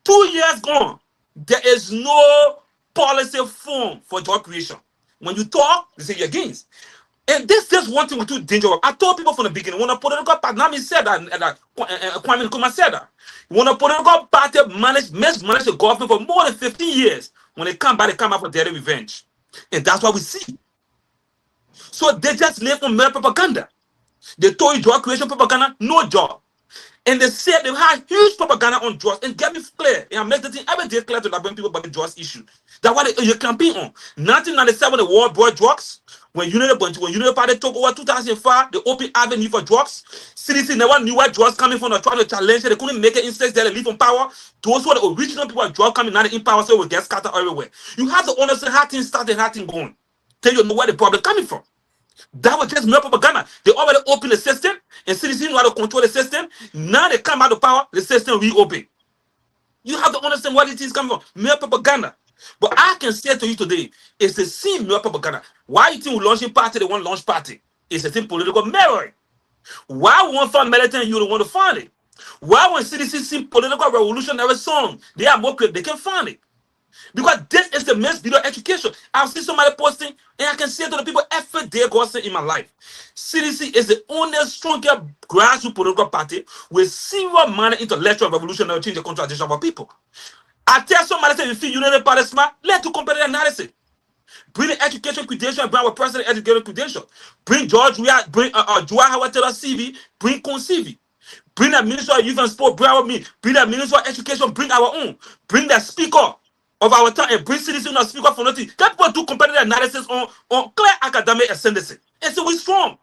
2 years gone, there is no policy form for job creation. When you talk, they say you're against. And this is one thing we do dangerous. I told people from the beginning, when a political party, Nami said that, Kwame Nkrumah said that, when a political party mismanage the government for more than 15 years, when they come back for their revenge. And that's what we see. So they just live on mere propaganda. They told you job creation propaganda, no job. And they said they had huge propaganda on drugs. And get me clear, and I make the thing every day clear to the people about the drugs issue. That's what you campaign on. 1997, the war brought drugs. When Unity Party took over 2005, the open avenue for drugs. CDC never knew where drugs coming from or trying to challenge it. They couldn't make it instead there. They leave on power. Those were the original people of drug coming, not in power, so it will get scattered everywhere. You have to understand how things started and how things going. Tell you know where the problem coming from. That was just mere propaganda. They already opened the system, and citizens know how to control the system. Now they come out of power, the system reopen. You have to understand where it is coming from. Mere propaganda. But I can say to you today, it's the same mere propaganda. Why you think we launching party, they want launch party? It's the same political mirroring. Why we want fund militant, you don't want to fund it? Why when citizens see political revolutionary song, they are more quick, they can fund it. Because this is the mass video education. I've seen somebody posting, and I can say to the people every day God said in my life, CDC is the only stronger grassroots political party with zero minor intellectual revolutionary change the contradiction of our people. I tell somebody, say, you feel United Party smart, let's do competitive analysis. Bring the education credential, bring our president education credential. Bring George Weah, bring Joa Howard Taylor CV, bring Con CV. Bring the Minister of Youth and Sport, bring our me. Bring the Minister of Education, bring our own. Bring the speaker of our time and bring citizens and speaker for nothing. That people do competitive analysis on clear academic ascendancy. And so we're strong.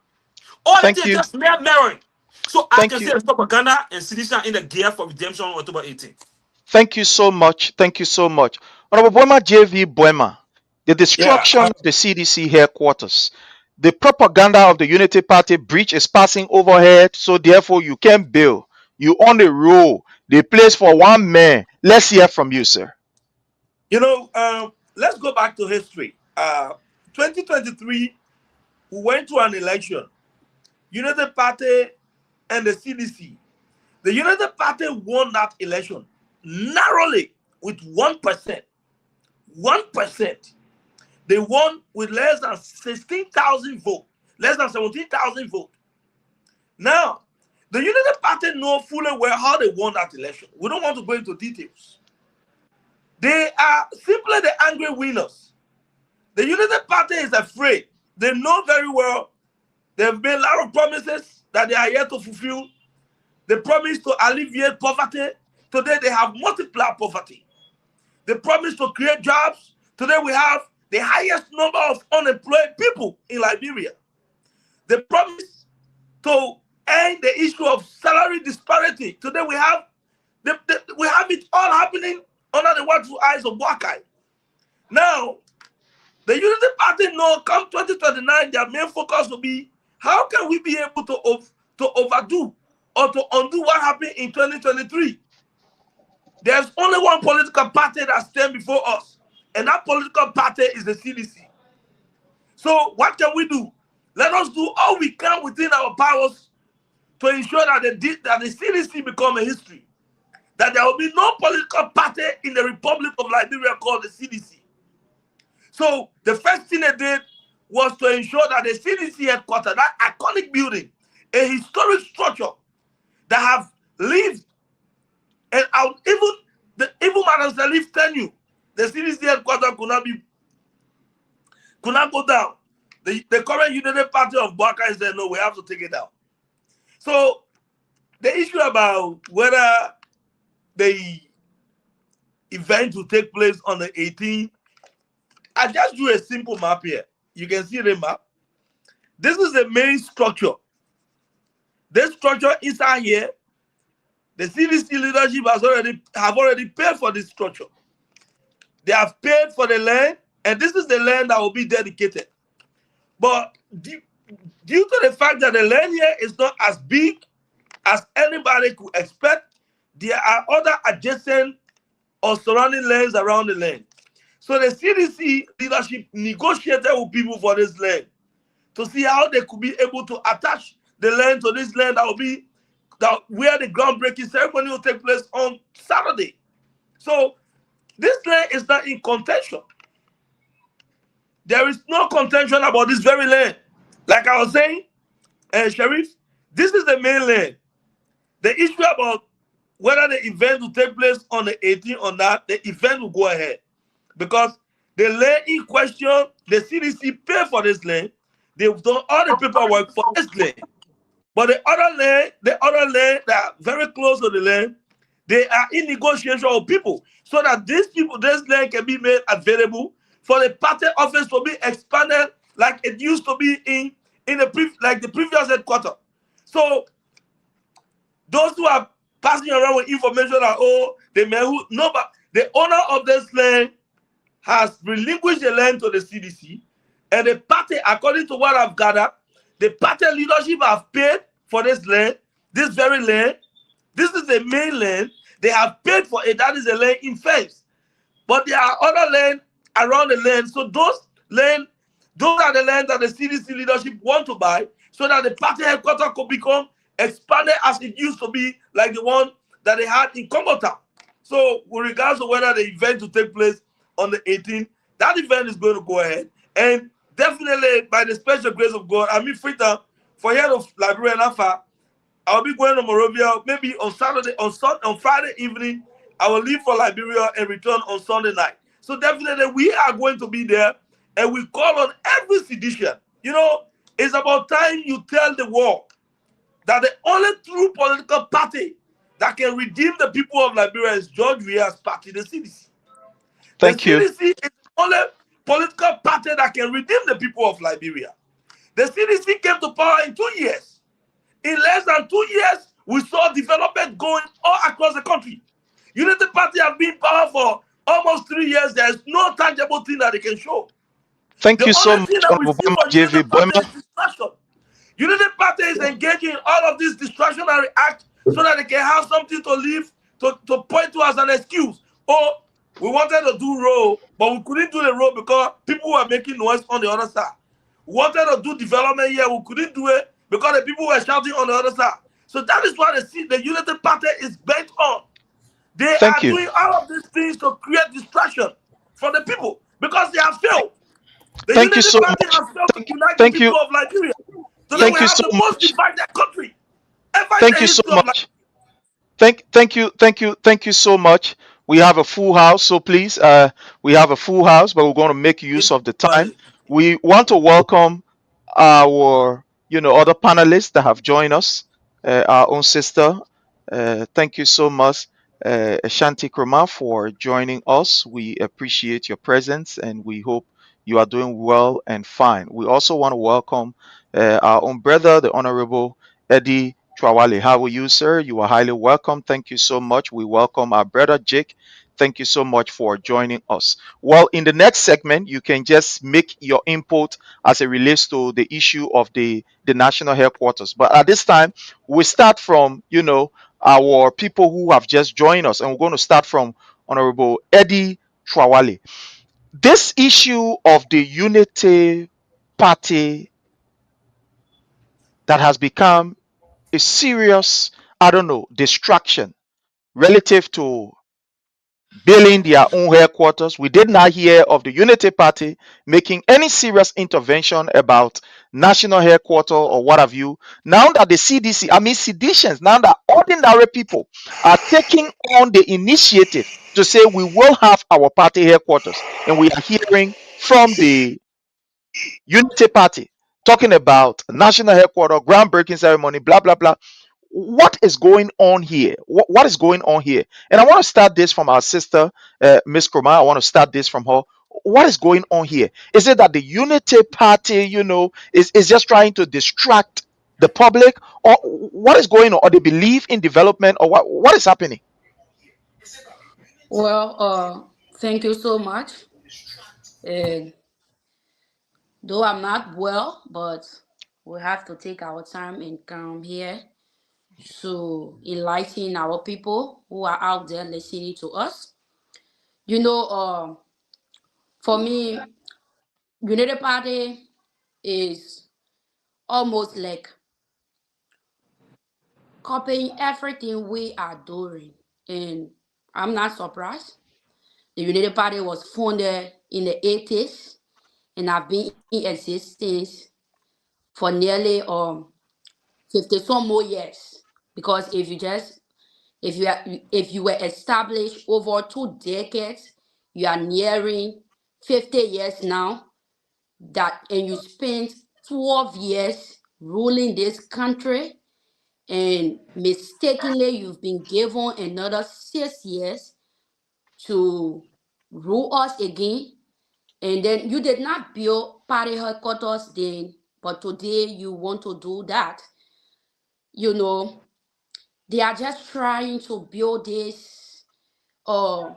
All the things just mirroring. So I can say it's propaganda and citizens in the gear for redemption on October 18th. Thank you so much. Thank you so much. Honorable Boema JV Boema, the destruction of the CDC headquarters, the propaganda of the Unity Party breach is passing overhead, so therefore you can't build. You on the roll. The place for one man. Let's hear from you, sir. You know, let's go back to history. 2023, we went to an election. United Party and the CDC. The United Party won that election narrowly with 1%. 1%. They won with less than 16,000 votes, less than 17,000 votes. Now, the United Party know fully well how they won that election. We don't want to go into details. They are simply the angry winners. The United Party is afraid. They know very well they've made a lot of promises that they are yet to fulfill. They promised to alleviate poverty. Today they have multiplied poverty. They promised to create jobs. Today we have the highest number of unemployed people in Liberia. They promised to end the issue of salary disparity. Today we have it all happening under the watchful eyes of Wakai. Now, the Unity Party know come 2029, their main focus will be how can we be able to overdo or to undo what happened in 2023. There's only one political party that stands before us, and that political party is the CDC. So what can we do? Let us do all we can within our powers to ensure that the CDC become a history. That there will be no political party in the Republic of Liberia called the CDC. So the first thing they did was to ensure that the CDC headquarters, that iconic building, a historic structure that have lived, and even the evil madams that live tenure, the CDC headquarters could not go down. The current United Party of Baka said, no, we have to take it down. So the issue about whether the event will take place on the 18th, I just drew a simple map here. You can see the map. This is the main structure. This structure inside here, the CDC leadership have already paid for this structure. They have paid for the land, and this is the land that will be dedicated. But due to the fact that the land here is not as big as anybody could expect, there are other adjacent or surrounding lands around the land. So the CDC leadership negotiated with people for this land to see how they could be able to attach the land to this land that will be where the groundbreaking ceremony will take place on Saturday. So this land is not in contention. There is no contention about this very land. Like I was saying, Sheriff, this is the main land. The issue about whether the event will take place on the 18th or not, the event will go ahead. Because the land in question, the CDC paid for this land. They've done all the paperwork for this land. But the other land that are very close to the land, they are in negotiation with people so that this land can be made available for the party office to be expanded like it used to be in the previous headquarters. So those who are passing around with information that but the owner of this land has relinquished the land to the CDC, and the party, according to what I've gathered, the party leadership have paid for this land, this very land. This is the main land. They have paid for it. That is the land in Fence. But there are other land around the land. So those are the land that the CDC leadership want to buy so that the party headquarters could become expanded as it used to be, like the one that they had in Congo Town. So with regards to whether the event to take place on the 18th, that event is going to go ahead. And definitely by the special grace of God, I mean Freetown, for here of Liberia and Alpha, I'll be going to Monrovia maybe on Friday evening. I will leave for Liberia and return on Sunday night. So definitely we are going to be there, and we call on every sedition. You know, it's about time you tell the world that the only true political party that can redeem the people of Liberia is George Weah's party, the CDC. Thank you. The CDC is the only political party that can redeem the people of Liberia. The CDC came to power in 2 years. In less than 2 years, we saw development going all across the country. Unity Party have been in power for almost 3 years. There is no tangible thing that they can show. Thank The you so only much, thing that we Honorable see Bama for JV Unity Party Boyma. is distraction. Unity Party is engaging in all of this distractionary act so that they can have something to live, to point to as an excuse. Oh, we wanted to do road, but we couldn't do the road because people were making noise on the other side. We wanted to do development here, we couldn't do it because the people were shouting on the other side. So that is what the Unity Party is bent on. They Thank are you. doing all of these things to create distraction for the people because they have failed. The Thank you Unity so Party much. has failed to unite the Thank people you. of Liberia. Today we Thank you have so the most much. divided country ever in Thank the you so history of Liberia. much. Thank you so much. We have a full house, so please, we have a full house, but we're going to make use of the time. We want to welcome our, other panelists that have joined us. Our own sister, thank you so much, Ashanti Kroma, for joining us. We appreciate your presence, and we hope you are doing well and fine. We also want to welcome our own brother, the Honorable Eddie Trawale. How are you, sir? You are highly welcome. Thank you so much. We welcome our brother Jake. Thank you so much for joining us. Well, in the next segment, you can just make your input as it relates to the issue of the national headquarters. But at this time, we start from, our people who have just joined us, and we're going to start from Honorable Eddie Trawale. This issue of the Unity Party that has become a serious, distraction relative to building their own headquarters. We did not hear of the Unity Party making any serious intervention about national headquarters or what have you. Now that the CDC, seditions, now that ordinary people are taking on the initiative to say we will have our party headquarters, and we are hearing from the Unity Party talking about national headquarters, groundbreaking ceremony, blah, blah, blah. What is going on here? What is going on here? And I want to start this from our sister, Miss Kroma. I want to start this from her. What is going on here? Is it that the Unity Party, is just trying to distract the public, or what is going on? Or they believe in development, or what is happening? Well, thank you so much. Uh, though I'm not well, but we have to take our time and come here to enlighten our people who are out there listening to us. You know, for me, Unity Party is almost like copying everything we are doing. And I'm not surprised. The Unity Party was founded in the 80s and have been in existence for nearly 50 some more years. Because if you were established over 2 decades, you are nearing 50 years now, and you spent 12 years ruling this country, and mistakenly you've been given another 6 years to rule us again, and then you did not build party headquarters then, but today you want to do that. You know, they are just trying to build this, uh,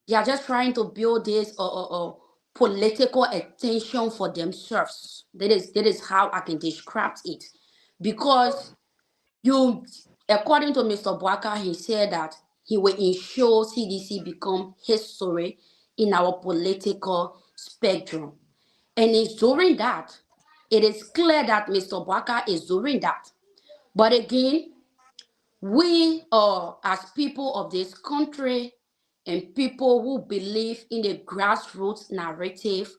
they are just trying to build this political attention for themselves. That is how I can describe it. Because you, according to Mr. Bwaka, he said that he will ensure CDC become history in our political spectrum. And it's doing that. It is clear that Mr. Bwaka is doing that. But again, we are, as people of this country and people who believe in the grassroots narrative,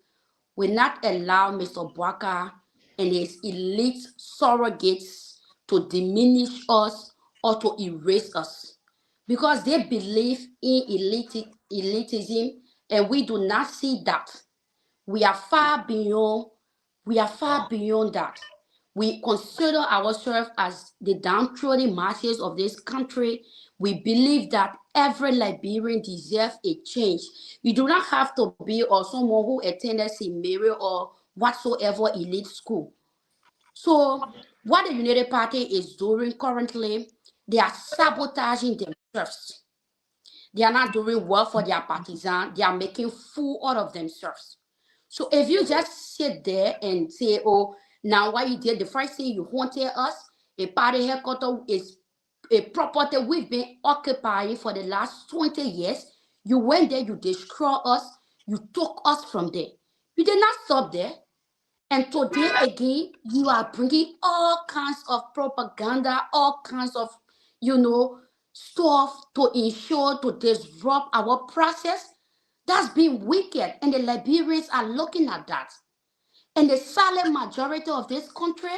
will not allow Mr. Bwaka and his elite surrogates to diminish us or to erase us, because they believe in elitism, and we do not see that. We are far beyond, we are far beyond that. We consider ourselves as the downtrodden masses of this country. We believe that every Liberian deserves a change. You do not have to be or someone who attended St. Mary or whatsoever elite school. So what the United Party is doing currently, they are sabotaging themselves. They are not doing well for their partisans. They are making fool out of themselves. So if you just sit there and say, oh, now what you did, the first thing you wanted us, a party headquarters is a property we've been occupying for the last 20 years. You went there, you destroyed us, you took us from there. You did not stop there. And today again, you are bringing all kinds of propaganda, all kinds of, stuff to ensure to disrupt our process. That's being wicked, and the Liberians are looking at that. And the silent majority of this country,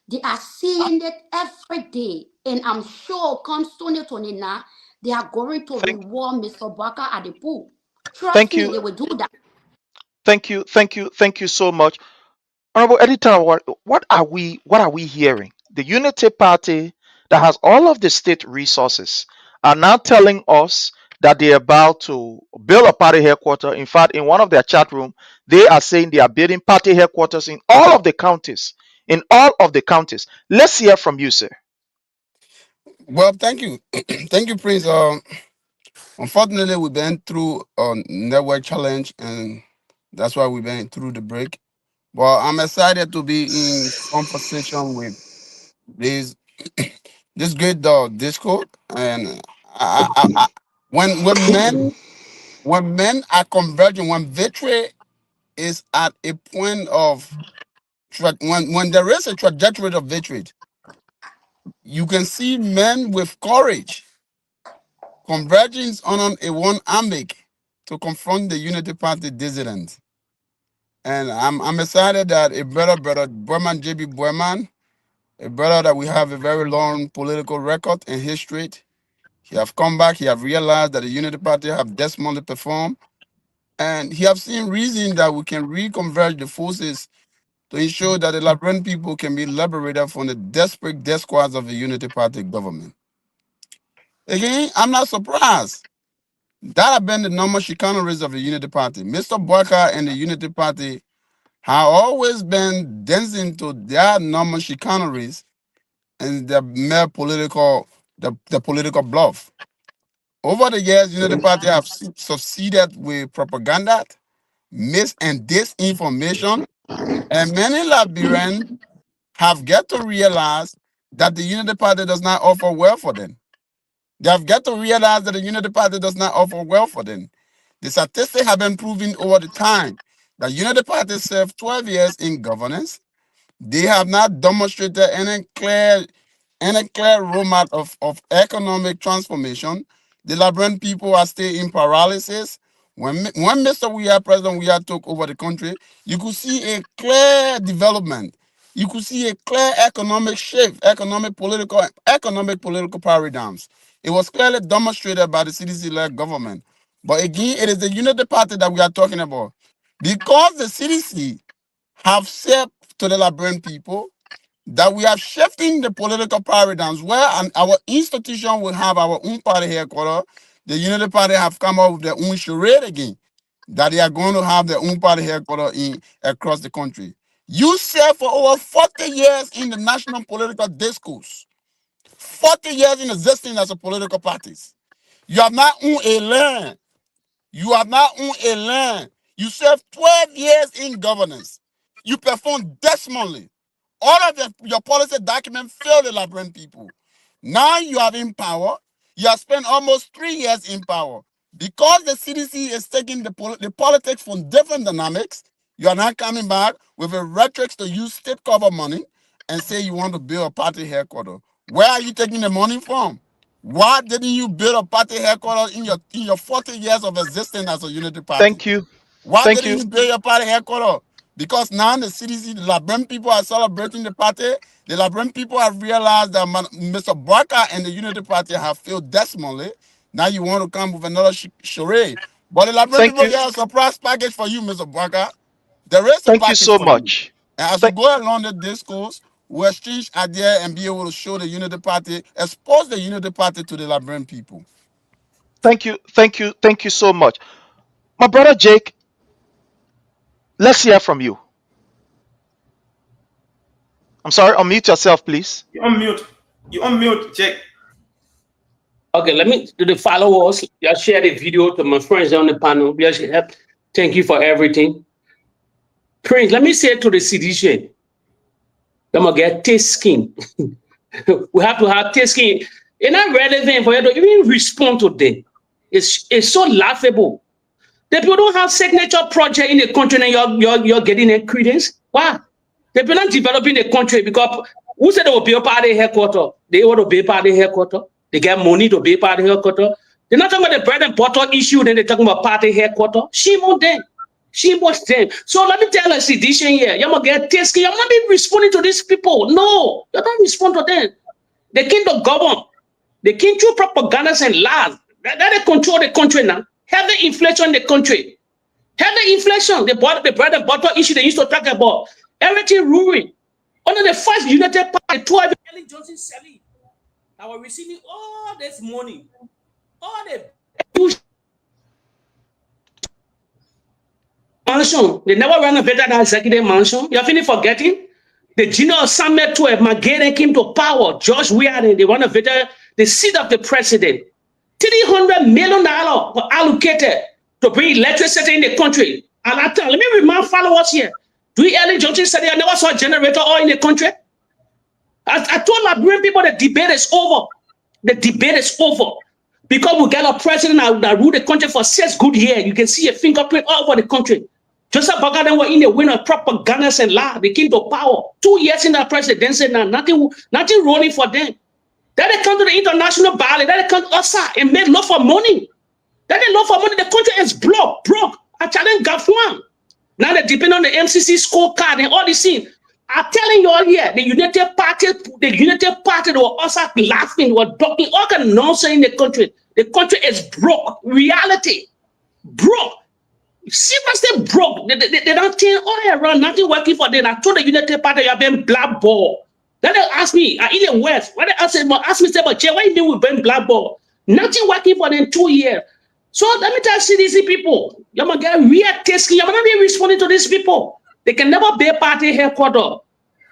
they are seeing it every day. And I'm sure comes 2029, they are going to Thank, reward Mr. Baka at the pool. Trust thank me, you, they will do that. thank you so much. Honorable Editor, what are we hearing? The Unity Party that has all of the state resources are now telling us that they're about to build a party headquarters. In fact, in one of their chat room, they are saying they are building party headquarters in all of the counties. In all of the counties. Let's hear from you, sir. Well, thank you. Thank you, Prince. Unfortunately, we've been through a network challenge, and that's why we've been through the break. Well, I'm excited to be in conversation with this this great Discord, and I when men are converging, when victory is at a point of when there is a trajectory of victory, you can see men with courage converging on a one ambik to confront the Unity Party dissident. And I'm excited that a brother Burman JB Burman, a brother that we have a very long political record and history. He have come back, he have realized that the Unity Party have desperately performed, and he have seen reason that we can reconverge the forces to ensure that the Liberian people can be liberated from the desperate death squads of the Unity Party government. Again, I'm not surprised. That have been the normal chicaneries of the Unity Party. Mr. Boyka and the Unity Party have always been dancing to their normal chicaneries and the mere political, the political bluff. Over the years, Unity Party have succeeded with propaganda, mis and disinformation, and many Liberians have got to realize that the Unity Party does not offer well for them. They have got to realize that the Unity Party does not offer well for them. The statistics have been proving over the time that Unity Party served 12 years in governance. They have not demonstrated any clear roadmap of economic transformation. The Liberian people are still in paralysis. When Mr. Weah, President Weah, took over the country, you could see a clear development. You could see a clear economic shift, economic political paradigms. It was clearly demonstrated by the CDC-led government. But again, it is the Unity Party that we are talking about. Because the CDC have said to the Liberian people that we are shifting the political paradigms where our institution will have our own party headquarters. The Unity Party have come up with their own charade again, that they are going to have their own party headquarters across the country. You served for over 40 years in the national political discourse, 40 years in existing as a political parties. You have not owned a land. You have not owned a land. You served 12 years in governance. You performed dismally. All of your policy documents fail the Liberian people. Now you are in power. You have spent almost 3 years in power. Because the CDC is taking the politics from different dynamics, you are not coming back with a rhetoric to use state cover money and say you want to build a party headquarters. Where are you taking the money from? Why didn't you build a party headquarters in your 40 years of existence as a unity party? Thank you. Why Thank didn't you. you build your party headquarters? Because now the CDC, the Liberian people are celebrating the party. The Liberian people have realized that Mr. Barker and the Unity Party have failed dismally. Now you want to come with another charade. But the Liberian Thank people you. get a surprise package for you, Mr. Barker. There is a Thank you package so for you. much. And as we go along the discourse, we'll exchange ideas and be able to show the Unity Party, expose the Unity Party to the Liberian people. Thank you. Thank you. Thank you so much. My brother Jake, let's hear from you. I'm sorry, unmute yourself, please. You unmute. You unmute, Jake. Okay, let me do the followers. I'll share the video to my friends on the panel. Thank you for everything. Prince, let me say to the CDC, I'm going to get thick skin. We have to have thick skin. It's not relevant for you to even respond to them. It's so laughable. The people don't have signature project in the country and you're getting a credence. Why? The people not developing the country because who said they will be a party headquarters? They want to be a party headquarters. They get money to be a party headquarters. They're not talking about the bread and butter issue, then they're talking about party headquarters. Shame on them. Shame on them. So let me tell a sedition here. You're going to get tasky. You're not even responding to these people. No, you're not responding to them. They came to govern. They came through propagandas and lies. That they control the country now. Heavy inflation in the country. Heavy inflation. The bread and butter issue they used to talk about. Everything ruined. Under the first United Party, 12 Ellen Johnson selling. I was receiving all this money. All the mansion. They never renovated that executive mansion. You're finally forgetting? The General Summit 12, Magere came to power. George Manneh, they renovated the seat of the president. $300 million were allocated to bring electricity in the country. And I tell, let me remind followers here. Ellen Johnson said I never saw a generator oil in the country. I told Liberian people the debate is over. The debate is over. Because we got a president that ruled the country for 6 good years. You can see a fingerprint all over the country. Joseph Bagadan were in the winner of propaganda and lie. They came to power. 2 years in the presidency now, nothing rolling for them. Then they come to the international ballot. Then they come outside and make love for money. Then they love for money. The country is broke. I challenge Gafwan. Now they depend on the MCC scorecard and all these things. I'm telling you all here, the United Party, they were also laughing, they were talking all kind of nonsense in the country. The country is broke. Reality. Broke. Seriously broke. They don't turn all around, nothing working for them. I told the United Party you have been blackballed. Then they ask me, in the West, when they ask me, say, but Jay, why you mean we've been blackballed? Nothing working for them 2 years. So let me tell CDC people, you're going to get real tasky. You're not be responding to these people. They can never be a party headquarters.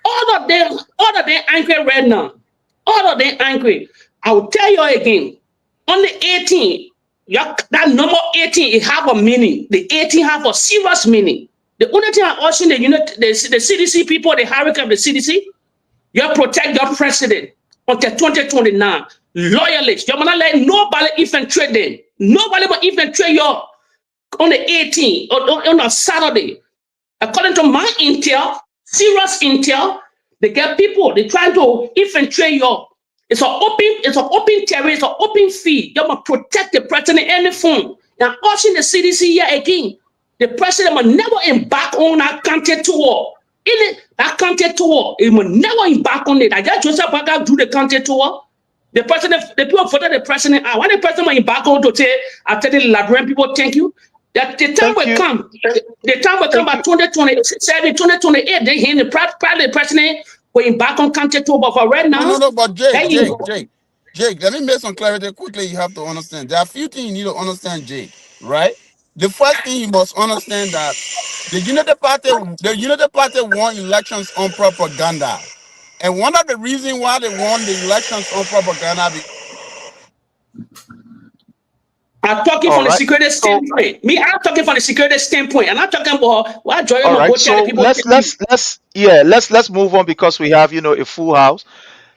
All of them angry right now. All of them angry. I will tell you again, on the 18, that number 18, it have a meaning. The 18 have a serious meaning. The only thing I'm asking the CDC people, the hierarchy of the CDC, you protect your president until 2029. Loyalists, you're not let nobody infiltrate them. Nobody will infiltrate you on the 18th or on a Saturday. According to my intel, serious intel, they get people, they try to infiltrate you. It's an open terrace, it's an open field. You must protect the president in any form. And also the CDC here again, the president must never embark on that country tour. That country tour, he must never embark on it. I just Joseph Baga do the country tour. The president, the people voted the president out. When the president will embark on to say, I tell the Liberian people, thank you. That the time will come. The time will come by 2027, 2028. They hear the president going back on County Toba for right No, now. but There you go. Jake, let me make some clarity quickly. You have to understand. There are a few things you need to understand, Jake, right? The first thing you must understand that the Unity Party won elections on propaganda. And one of the reasons why they won the elections on propaganda. I'm talking All from the right. security So standpoint. Me, I'm talking from the security standpoint. I'm not talking about why Joy all my right. go tell the So people. let's move on because we have a full house.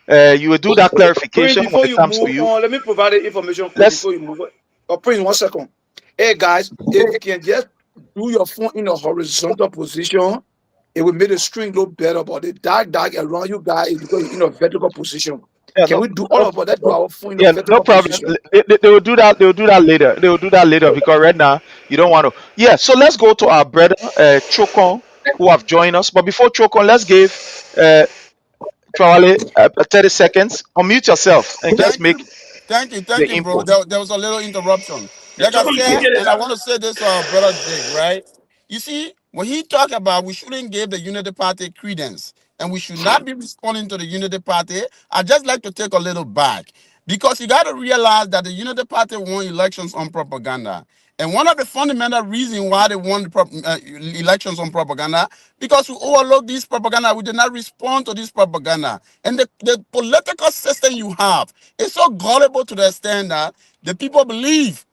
You will do that Prince, clarification when before it you comes to move you. on, let me provide the information quick Let's before you move on. Oh, Prince, 1 second. Hey guys, if you can just do your phone in a horizontal position, it will make the screen look better. But the dark around you guys is because you're in a vertical position. yeah, Can no, we do all of that? Do our phone in a yeah, no vertical problem. position? They will do that. They will do that later. They will do that later because right now you don't want to. Yeah. So let's go to our brother Chokon who have joined us. But before Chokon, let's give uh, Charlie 30 seconds. Unmute yourself and just Thank make you. the Thank you, bro. input. There was a little interruption. Like I said, and I want to say this, brother Jake, right? You see, when he talked about we shouldn't give the Unity Party credence and we should not be responding to the Unity Party, I just like to take a little back because you got to realize that the Unity Party won elections on propaganda. And one of the fundamental reasons why they won elections on propaganda, because we overlooked this propaganda, we did not respond to this propaganda. And the political system you have is so gullible to the extent that the people believe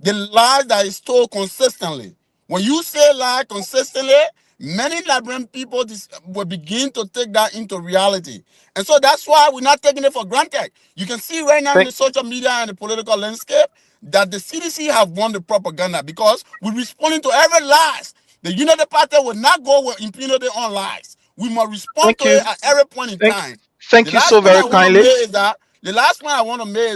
the lies that is told consistently. When you say lie consistently, many Liberian people will begin to take that into reality. And so that's why we're not taking it for granted. You can see right now in Thank, the social media and the political landscape that the CDC have won the propaganda because we're responding to every lies. The Unity Party will not go with impunity on lies. We must respond thank to it you. at every point in Thank, time. The thank you so last point very I want to kindly. make is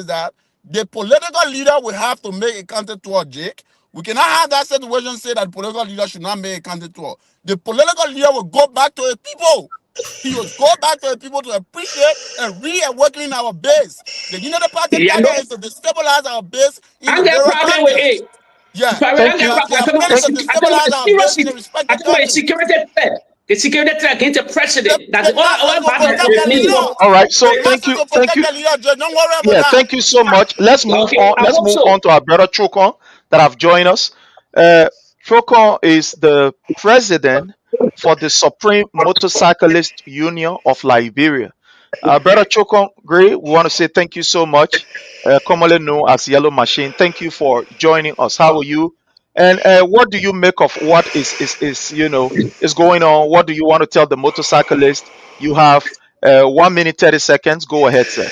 that the political leader will have to make a counter tour, Jake. We cannot have that situation say that the political leader should not make a counter tour. The political leader will go back to the people. He will go back to the people to appreciate and reawakening our base. The Unity Party Yeah, target no, is to destabilize our base in I the get various problem with countries. it. Yeah, Sorry, I Thank get you. problem. they are planning to I talk about destabilize the our base in the serious. I respective talk about the countries. security threat. The security threat against the president. That's That's all to bad protect with the me. leader. All right. So The message to thank protect you. the leader, Jake. Don't worry about Yeah, that. thank you so much. Let's move Okay, on. I Let's hope move so. on to our brother Chokon that have joined us. Chokon is the president for the Supreme Motorcyclist Union of Liberia. Brother Chokon, great. We want to say thank you so much. Commonly known as Yellow Machine. Thank you for joining us. How are you? And what do you make of what is going on? What do you want to tell the motorcyclist? You have 1 minute 30 seconds. Go ahead, sir.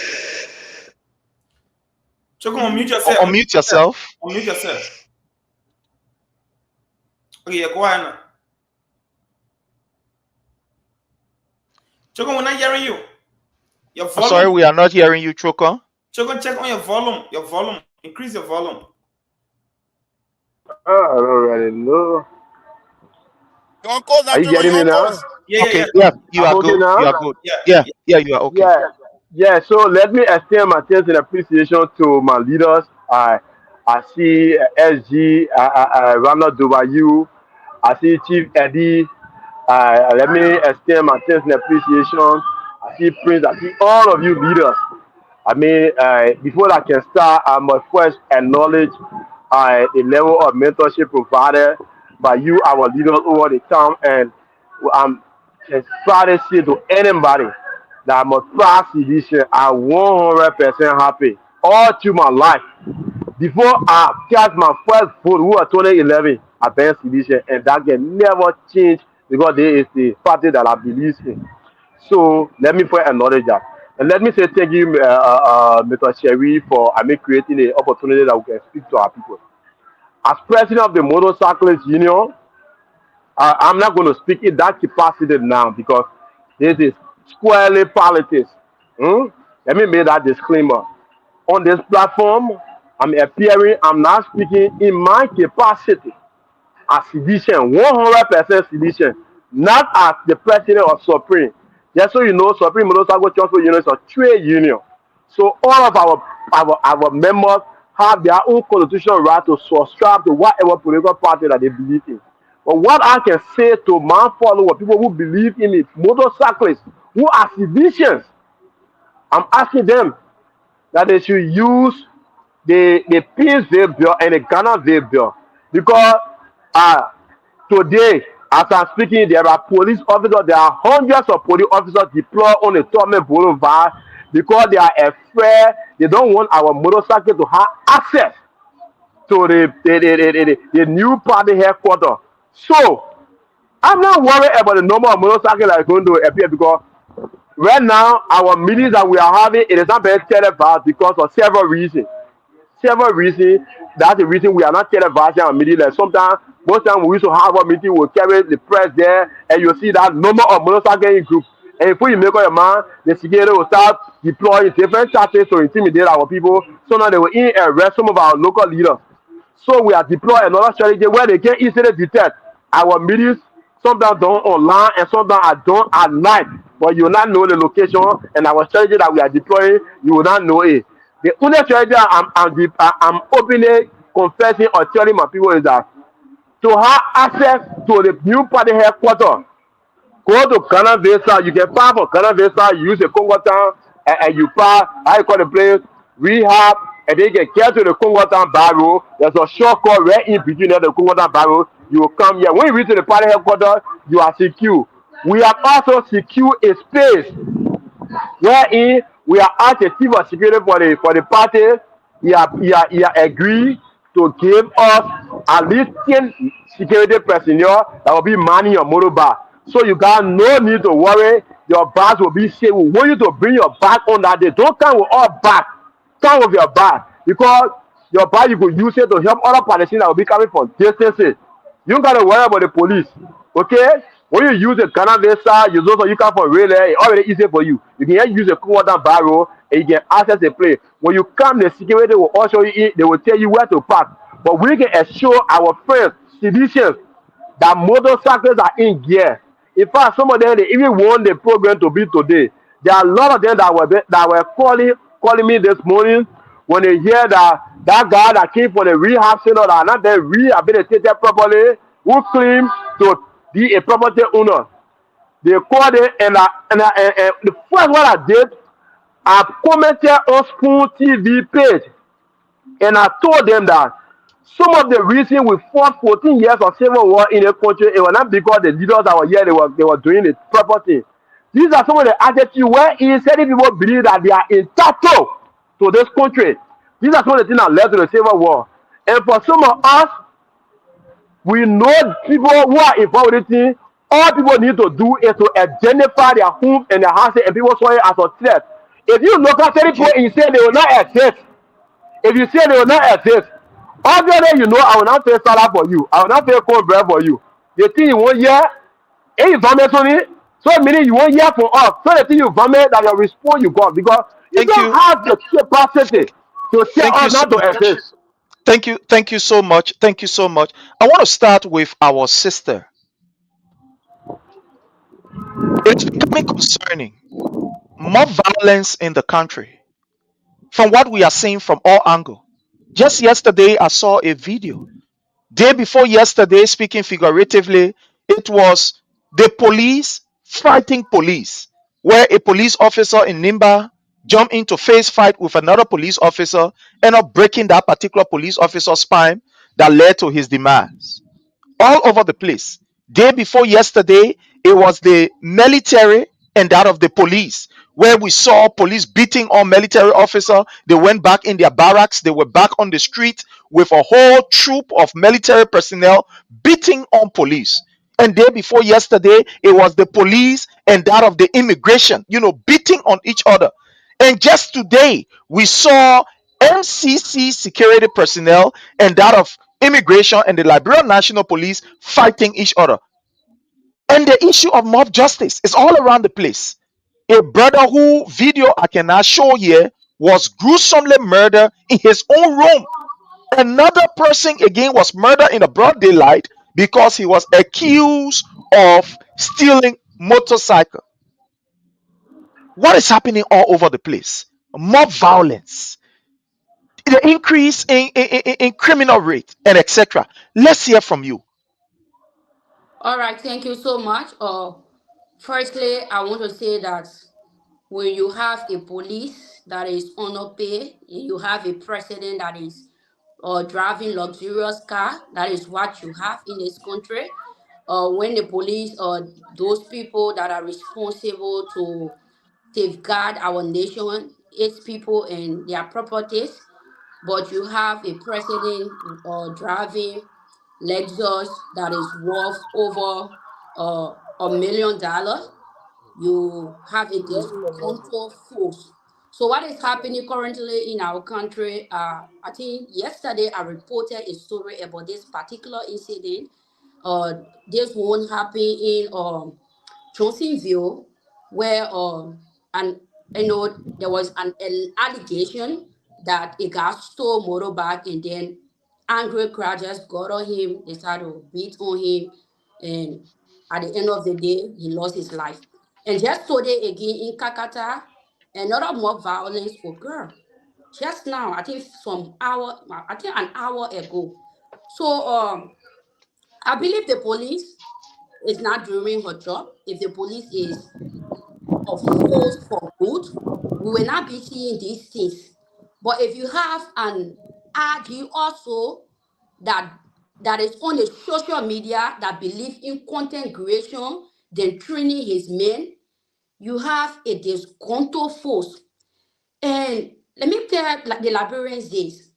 Choko, unmute yourself. Unmute yourself. Unmute yourself. Okay, yeah, go ahead now. Choko, we're not hearing you. Your I'm sorry, volume. we are not hearing you, Choko. Choko, check on your volume. Your volume. Increase your volume. I don't really know. Uncles Are are you doing getting me now? uncles. Okay, yeah, you I'm are okay good. now? You are good. Yeah. Yeah, yeah, you are okay. Yeah. Yeah, so let me extend my thanks and appreciation to my leaders. I see SG, Ronald Dubayu. I see Chief Eddie. Let me extend my thanks and appreciation. I see Prince. I see all of you leaders. I mean, before I can start, I must first acknowledge the level of mentorship provided by you, our leaders over the time. And I'm inspired to say to anybody that I'm a proud citizen. I'm 100% happy all through my life. Before I cast my first vote, who was 2011, I been citizen, and that can never change because there is the party that I believe in. So let me first acknowledge that. And let me say thank you, Mr. Sherry, for creating the opportunity that we can speak to our people. As president of the Motorcyclist Union, I'm not going to speak in that capacity now because this is squarely politics. Hmm? Let me make that disclaimer. On this platform, I'm appearing, I'm not speaking in my capacity as sedition, 100% sedition, not as the president of Supreme. Just so you know, Supreme Motorcycle Transport Union is a trade union. So all of our members have their own constitutional right to subscribe to whatever political party that they believe in. But what I can say to my followers, people who believe in it, motorcyclists, who are civilians. I'm asking them that they should use the Peace Bill and the Ghana Bill because uh, today, as I'm speaking, there are police officers, there are hundreds of police officers deployed on the Tubman Boulevard because they are afraid, they don't want our motorcycle to have access to the new party headquarters. So, I'm not worried about the number of motorcycles that are going to appear because right now, our meetings that we are having, it is not being televised because of several reasons. Several reasons. That's the reason we are not televising our meeting. Like sometimes, most times we used to have a meeting, we'll carry the press there, and you'll see that number of motorcycle in group. And before you make up your mind, the security will start deploying different tactics to intimidate our people. So now they will arrest some of our local leaders. So we are deploying another strategy where they can easily detect our meetings, sometimes done online and sometimes are done at night. But you will not know the location and our strategy that we are deploying, you will not know it. The only strategy I'm openly confessing or telling my people is that to have access to the new party headquarters, go to Ghana Vista. You can pass for Ghana Vista, use the Congo Town, and you pass, how you call the place, rehab, and then you can get to the Congo Town barrel. There's a shortcut right in between there, the Congo Town barrel. You will come here. When you reach to the party headquarters, you are secure. We have also secured a space wherein we are asked the chief of security for the party. He agreed to give us at least 10 security personnel that will be manning your motorbike. So you got no need to worry. Your bags will be safe. We want you to bring your bag on that day. Don't come with all bag. Come with your bag because your bag you could use it to help other Palestinians that will be coming from distances. You don't gotta worry about the police. Okay? When you use a Ghana Visa, you know so you come from rail, it's already easy for you. You can just use a cool down barrel and you can access the place. When you come, the security will also they will tell you where to park. But we can assure our friends, citizens, that motorcycles are in gear. In fact, some of them they even want the program to be today. There are a lot of them that were calling me this morning when they hear that guy that came from the rehab center that are not been rehabilitated properly, who claims to be a property owner. They called it and the first one I did, I commented on Spoon TV page and I told them that some of the reason we fought 14 years of civil war in a country, it was not because the leaders that were here, they were doing the proper thing. These are some of the attitudes where certain people believe that they are entitled to this country. These are some of the things that led to the civil war. And for some of us, we know people who are involved with this thing. All people need to do is to identify their homes and their houses and people saw it as a threat. If you look at certain people and you say they will not exist, if you say they will not exist, obviously you know I will not pay salary for you. I will not pay cold bread for you. The thing you won't hear, if vomit on it, so meaning you won't hear from us. So the thing you vomit that your response you got because you don't have the capacity to tell us not to exist. Thank you so much. Thank you so much. I want to start with our sister. It's becoming concerning. More violence in the country from what we are seeing from all angles. Just yesterday, I saw a video. Day before yesterday, speaking figuratively, it was the police fighting police, where a police officer in Nimba jumped into face fight with another police officer, ended up breaking that particular police officer's spine that led to his demise all over the place. Day before yesterday, it was the military and that of the police, where we saw police beating on military officer. They went back in their barracks. They were back on the street with a whole troop of military personnel beating on police. And day before yesterday, it was the police and that of the immigration, beating on each other. And just today, we saw MCC security personnel and that of immigration and the Liberian National Police fighting each other. And the issue of mob justice is all around the place. A brother who video I cannot show here was gruesomely murdered in his own room. Another person again was murdered in the broad daylight because he was accused of stealing motorcycle. What is happening all over the place? Mob violence, the increase in criminal rate, and etc. Let's hear from you. All right, thank you so much Firstly, I want to say that when you have a police that is underpaid, and you have a president that is driving luxurious car, that is what you have in this country. When the police or those people that are responsible to safeguard our nation, its people and their properties, but you have a president driving Lexus that is worth over $1 million, you have a disgruntled force. So what is happening currently in our country? I think yesterday I reported a story about this particular incident. Uh, this one happened in Johnsonville, where and there was an allegation that a guy stole motorbike, and then angry crowd just got on him. They started to beat on him, and at the end of the day, he lost his life. And just today again in Kakata, another mob violence occurred. Just now, I think an hour ago. So I believe the police is not doing her job. If the police is a force for good, we will not be seeing these things. But if you have an RG also that is on the social media that believe in content creation, then training his men, you have a disgruntled force. And let me tell the Liberians this.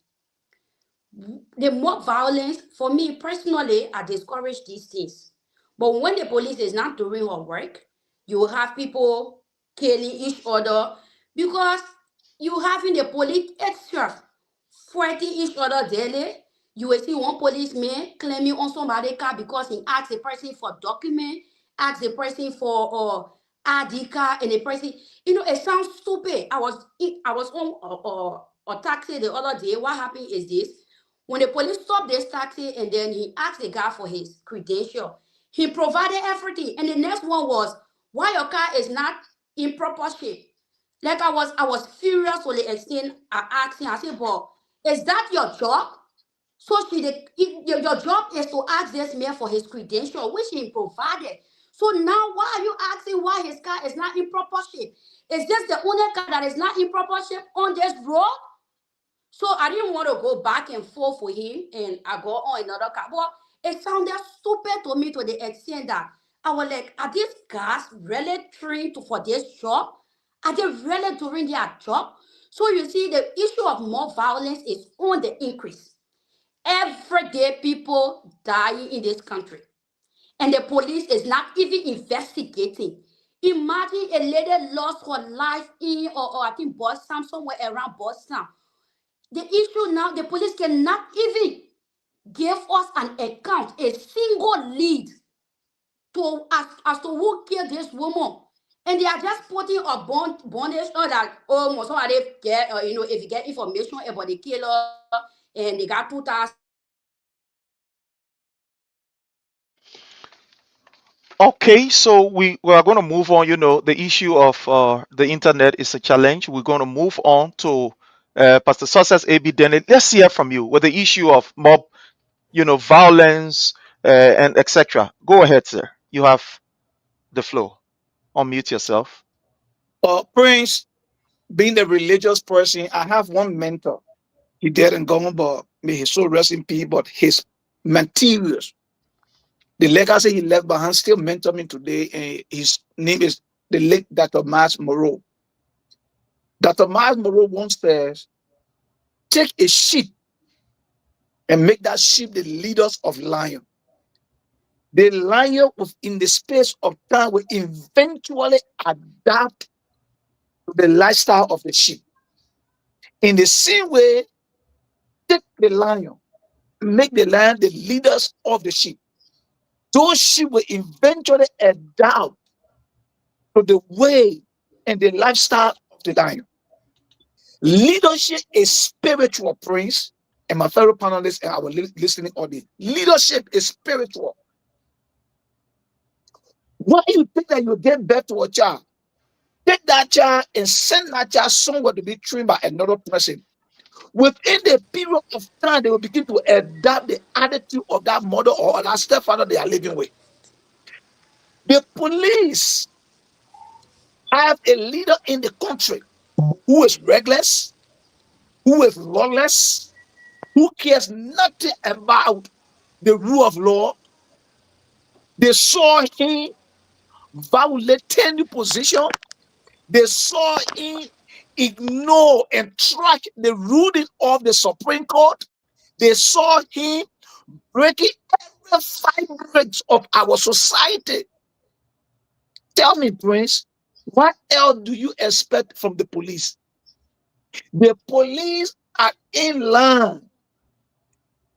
The more violence, for me personally, I discourage these things. But when the police is not doing her work, you will have people killing each other because you having the police itself fighting each other daily. You will see one policeman claiming on somebody's car because he asked the person for document, asked the person for ID card, and the person, it sounds stupid. I was on a taxi the other day. What happened is this: when the police stopped this taxi and then he asked the guy for his credential, he provided everything. And the next one was, why your car is not in proper shape? Like I was furious to the extent I asked him, I said, but is that your job? So your job is to ask this man for his credential, which he provided. So now why are you asking why his car is not in proper shape? Is this the only car that is not in proper shape on this road? So I didn't want to go back and forth with him, and I go on another car. But it sounded stupid to me to the extent that I was like, are these guys really trained for this job? Are they really doing their job? So you see, the issue of mob violence is on the increase. Every day, people dying in this country, and the police is not even investigating. Imagine a lady lost her life in, or I think Boston, somewhere around Boston. The issue now, the police cannot even give us an account, a single lead to as to who killed this woman. And they are just putting a bondage on that. Oh, most somebody get, if you get information about the killer, and they got 2,000. Okay, so we are going to move on. The issue of the internet is a challenge. We're going to move on to Pastor Success AB Dennett. Let's hear from you with the issue of mob, violence, and etc. Go ahead, sir. You have the floor. Unmute yourself. Prince, being a religious person, I have one mentor. He dead and gone, but may his soul rest in peace. But his materials, the legacy he left behind, still mentor me today. And his name is the late Dr. Miles Moreau. Dr. Miles Moreau once says, take a sheep and make that sheep the leaders of lion. The lion in the space of time will eventually adapt to the lifestyle of the sheep. In the same way, take the lion, make the lion the leaders of the sheep. Those sheep will eventually adapt to the way and the lifestyle of the lion. Leadership is spiritual, Prince, and my fellow panelists and our listening audience. Leadership is spiritual. Why you think that you get birth to a child? Take that child and send that child somewhere to be trained by another person. Within the period of time, they will begin to adapt the attitude of that mother or that stepfather they are living with. The police have a leader in the country who is reckless, who is lawless, who cares nothing about the rule of law. They saw him violating the position. They saw him ignore and track the ruling of the Supreme Court. They saw him breaking every fabric of our society. Tell me, Prince, what else do you expect from the police? The police are in line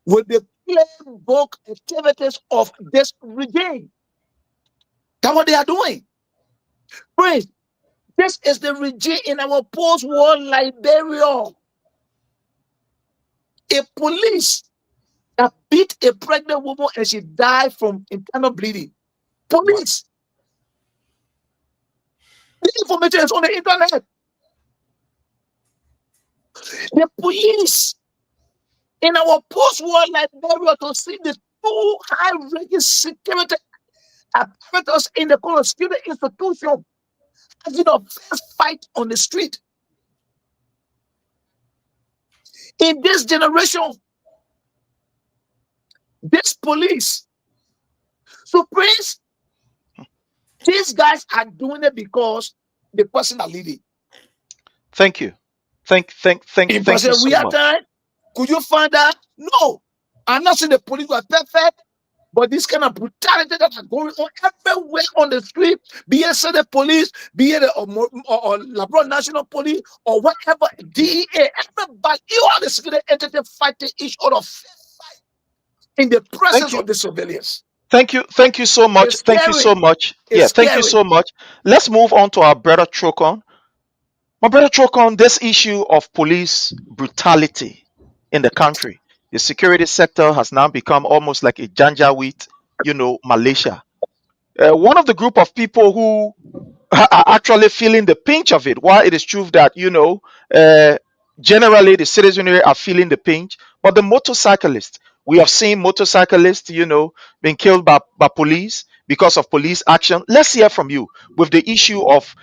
with the playbook activities of this regime. That's what they are doing. Prince, this is the regime in our post-war Liberia. A police that beat a pregnant woman and she died from internal bleeding. Police. The information is on the internet. The police in our post-war Liberia to see the two high-ranking security apparatus in the security institution having a first fight on the street. In this generation, this police. So, Prince, these guys are doing it because the person are leading. Thank you. Thank you President so Weah much. time, could you find that? No. I'm not saying the police were perfect, but this kind of brutality that are going on everywhere on the street, be it the police, be it or Liberia National Police, or whatever, DEA, everybody, all the security entities fighting each other in the presence of the civilians. Thank you so much. Thank you so much. Yeah, thank you so much. Let's move on to our brother Trokon. My brother Trokon, this issue of police brutality in the country, the security sector has now become almost like a Janjaweed, Malaysia. One of the group of people who are actually feeling the pinch of it, while it is true that, generally the citizenry are feeling the pinch, but the motorcyclists, we have seen motorcyclists, being killed by police because of police action. Let's hear from you with the issue of,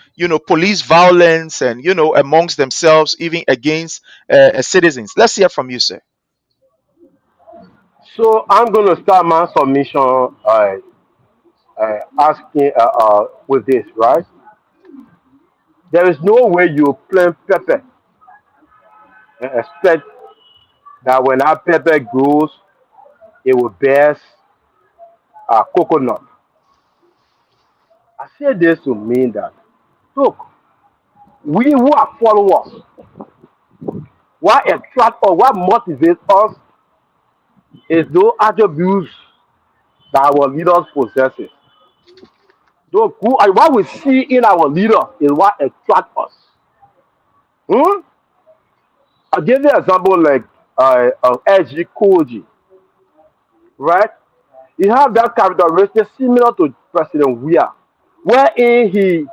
police violence and, amongst themselves, even against citizens. Let's hear from you, sir. So I'm going to start my submission asking with this, right? There is no way you plant pepper and expect that when that pepper grows, it will bear coconut. I say this to mean that, look, we who are followers, what attracts or what motivates us is those attributes that our leaders possess. What we see in our leader is what attracts us. I'll give you an example like of SG Koji, right? He have that characteristic similar to President Weah, wherein he's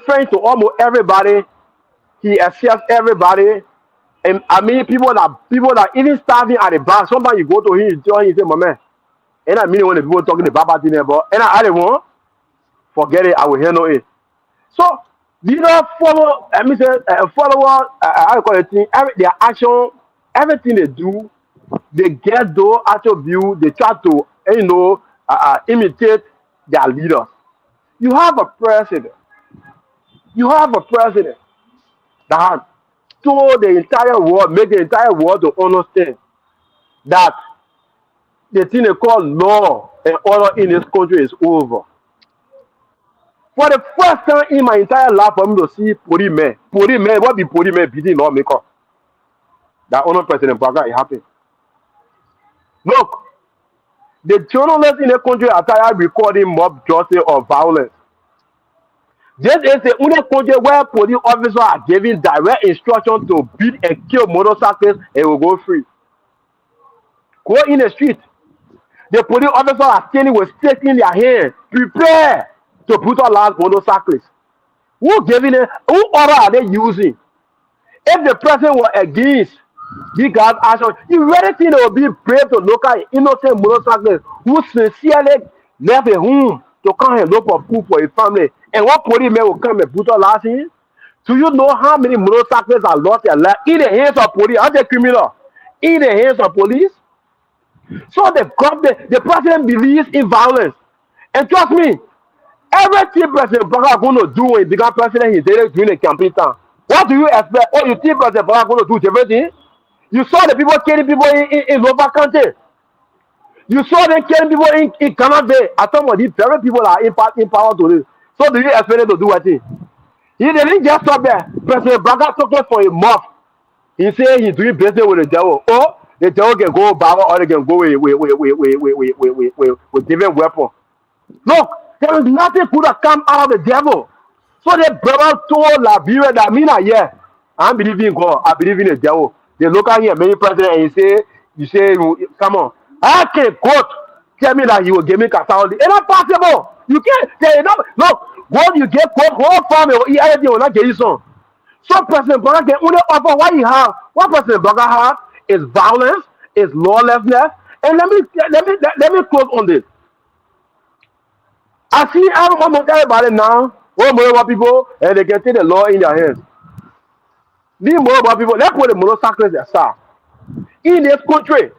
friends to almost everybody. He accepts everybody, and people that even starving at the back. Sometimes you go to him, you tell him, you say, "My man," and I mean when the people talking about thing about, and I don't want forget it. I will handle it. So leaders follow. Follower. How you call it? Their action, everything they do, they get those attributes. They try to imitate their leaders. You have a president. You have a president that told the entire world, make the entire world to understand that the thing they call law and order in this country is over. For the first time in my entire life, for me to see police men, what be police men beating lawmaker? That honor President Baga, it happened. Look, the journalists in the country are tired recording mob justice or violence. This is the only country where police officers are giving direct instruction to beat and kill motorcyclists and will go free. Go in the street. The police officers are standing with sticks in their hands, prepare to brutalize motorcyclists. Who giving it? Who order are they using? If the president were against these guys' action, you really think they will be brave to look at innocent motorcyclists who sincerely left a home to come and look for food for his family. And one police man will come and put on last in. Do you know how many motorcyclists have lost their life in the hands of police? Are they criminal? In the hands of police? So the president believes in violence. And trust me, everything President Barack is going to do when he becomes president, he's during the campaign time. What do you expect? Oh, you think President Barack is going to do everything? You saw the people killing people in local country. You saw them killing people in Canada. I thought about these very people are in power today. So do you expect them to do what thing? He didn't just stop there. President Barack took it for a month. He said he's doing business with the devil. Oh, the devil can go battle or they can go with different weapons. Look, there is nothing could have come out of the devil. So the brother told Liberia that me not yeah. I believe in God. I believe in the devil. They look at him, many president, and you say, come on. I can quote. Tell me that he will give me Catholic. It's not possible. You can't. They don't. Look, what you get quote, what family or everything will not get you some. So President Barack can only offer what he have. What President Barack have is violence, is lawlessness. And let me close on this. I see almost everybody now. What more about people and they can take the law in their hands. These more about people, let's put the motorcyclists aside. In this country,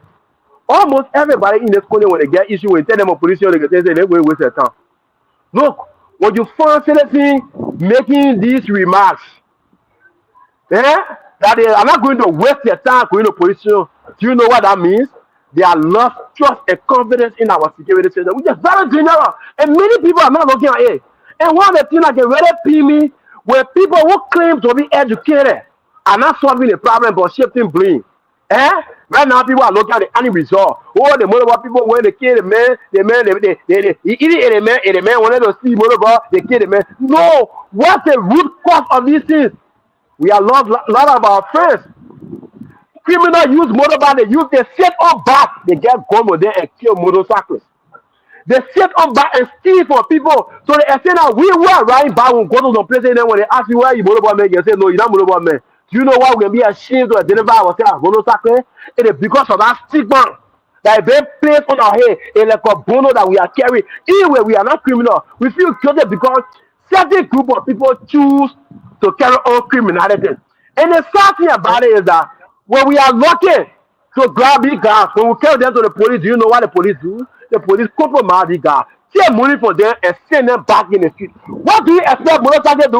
almost everybody in this country when they get issue when they tell them a police they can say they will waste their time. Look, when you find citizens making these remarks, that they are not going to waste their time going to police station. Do you know what that means? They are lost trust and confidence in our security system, which is very general. And many people are not looking at it. And one of the things that can really pee me when people who claim to be educated are not solving the problem but shifting blame. Right now people are looking at the end result. Oh, the motorball people when they kill the man, the man wanted to see motorball, they kill the man. No, what's the root cause of these things? We are lost a lot of our friends. Criminals use motorbike, they set up back, they get gun with them and kill motorcyclists. They set up back and steal from people. So they say that we were riding back when go to some place and then when they ask you where you motorbike man, you say no, you're not motorbike man. Do you know why we can be ashamed to identify ourselves as motorcyclists? It is because of that stigma that is being placed on our head. It's like a bono that we are carrying. Anyway, we are not criminal. We feel guilty because certain group of people choose to carry on criminality. And the sad thing about it is that when we are lucky to grab these guys, when we carry them to the police, do you know what the police do? The police compromise these guys, take money from them and send them back in the street. What do you expect motorcyclists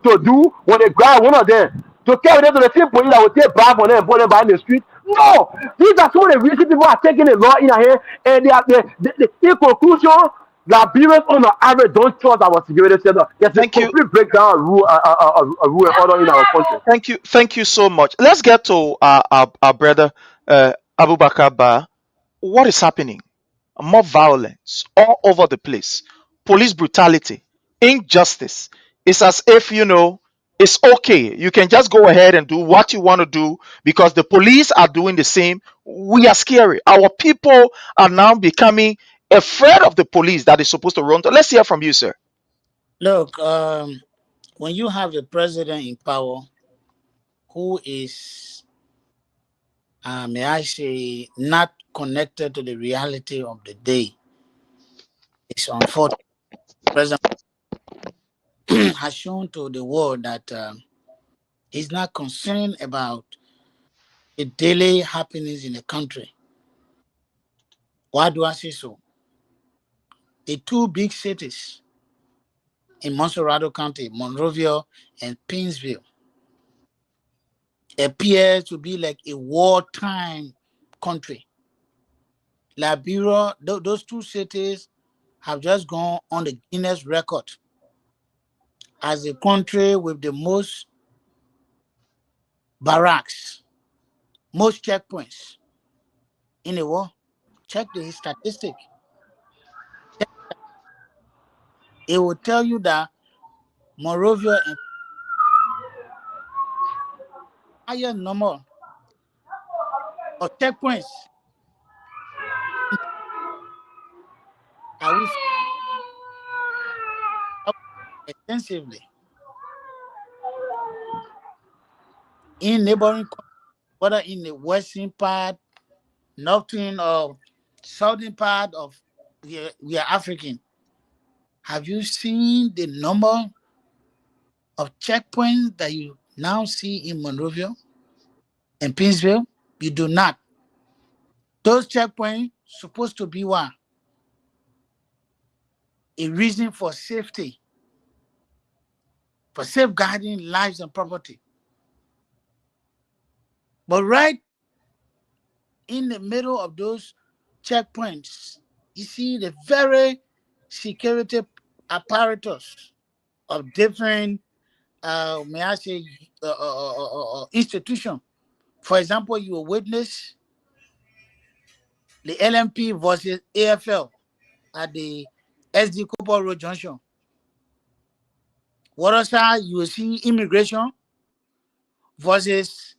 to do when they grab one of them? To carry them to the same police that will take back from them and put them back in the street? No! These are some of the reasons people are taking the law in their hand and in conclusion, Liberians on the average don't trust our security system. There's a complete breakdown of rule and order in our country. Thank you so much. Let's get to our brother Abubakar Ba. What is happening? More violence all over the place, police brutality, injustice. It's as if it's okay. You can just go ahead and do what you want to do because the police are doing the same. We are scary. Our people are now becoming afraid of the police that is supposed to run. Let's hear from you, sir. Look, when you have the president in power who is, may I say, not connected to the reality of the day, it's unfortunate. The president has shown to the world that he's not concerned about the daily happenings in the country. Why do I say so? The two big cities in Monserrado County, Monrovia and Painesville, appear to be like a wartime country. Liberia, those two cities have just gone on the Guinness record as a country with the most barracks, most checkpoints in the world. Check the statistic. It will tell you that Monrovia and higher number of checkpoints are we extensively in neighboring countries, whether in the western part, northern or southern part of we are African. Have you seen the number of checkpoints that you now see in Monrovia and Pittsville? You do not. Those checkpoints supposed to be what? A reason for safety, for safeguarding lives and property. But right in the middle of those checkpoints, you see the very security apparatus of different, may I say, institution. For example, you will witness the LMP versus AFL at the SD Cooper Road Junction. Waterside, you will see immigration versus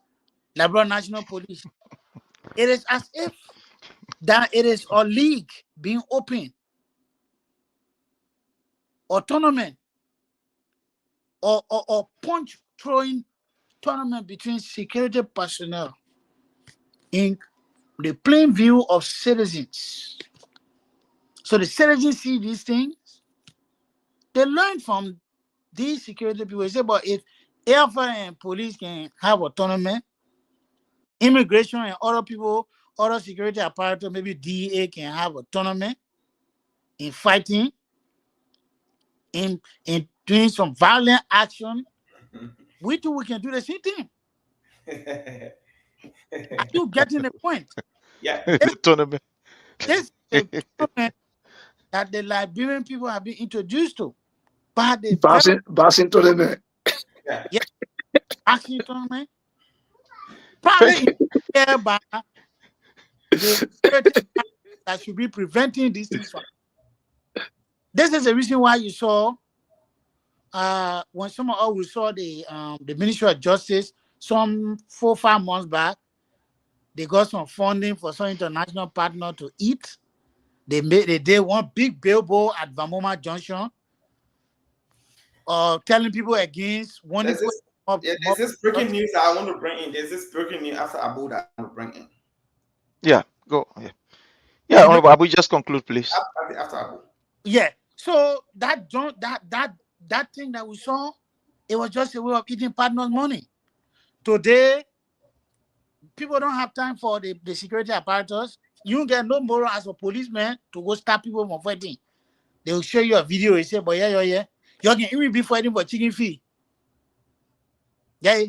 Liberia National Police. It is as if that it is a league being open, or tournament, or punch throwing tournament between security personnel in the plain view of citizens. So the citizens see these things, they learn from these security people. They say, but if air force and police can have a tournament, immigration and other people, other security apparatus, maybe DEA can have a tournament in fighting, in doing some violent action, we too, we can do the same thing. Are you getting the point? Yeah. This Tournament. is a tournament that the Liberian people have been introduced to. But the Boxing tournament. yeah, boxing tournament, probably inspired by the security that should be preventing these things from. This is the reason why you saw when some of us we saw the Ministry of Justice some 4 or 5 months back, they got some funding for some international partner to eat. They did one big billboard at Vamoma Junction, telling people against wanting there's this breaking news I want to bring in. There's this breaking news after Abu that I want to bring in. Yeah, go. Yeah, Honorable Abu, just conclude, please. After Abu. Yeah. So that thing that we saw, it was just a way of eating partners' money. Today, people don't have time for the security apparatus. You get no moral as a policeman to go stop people from fighting. They will show you a video. They say, "But yeah, you can even be fighting for chicken feed." Yeah.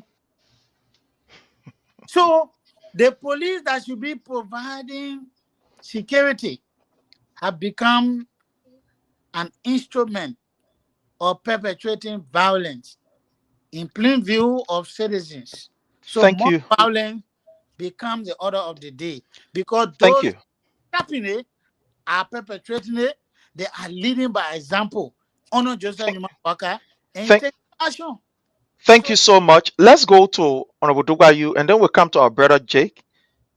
So the police that should be providing security have become an instrument of perpetrating violence in plain view of citizens. So Thank more you. violence becomes the order of the day because Thank those you. stopping it are perpetrating it. They are leading by example. Honor Joseph Walker and Thank- take action. Thank you so much. Let's go to Honorable Dugayu, and then we'll come to our brother Jake,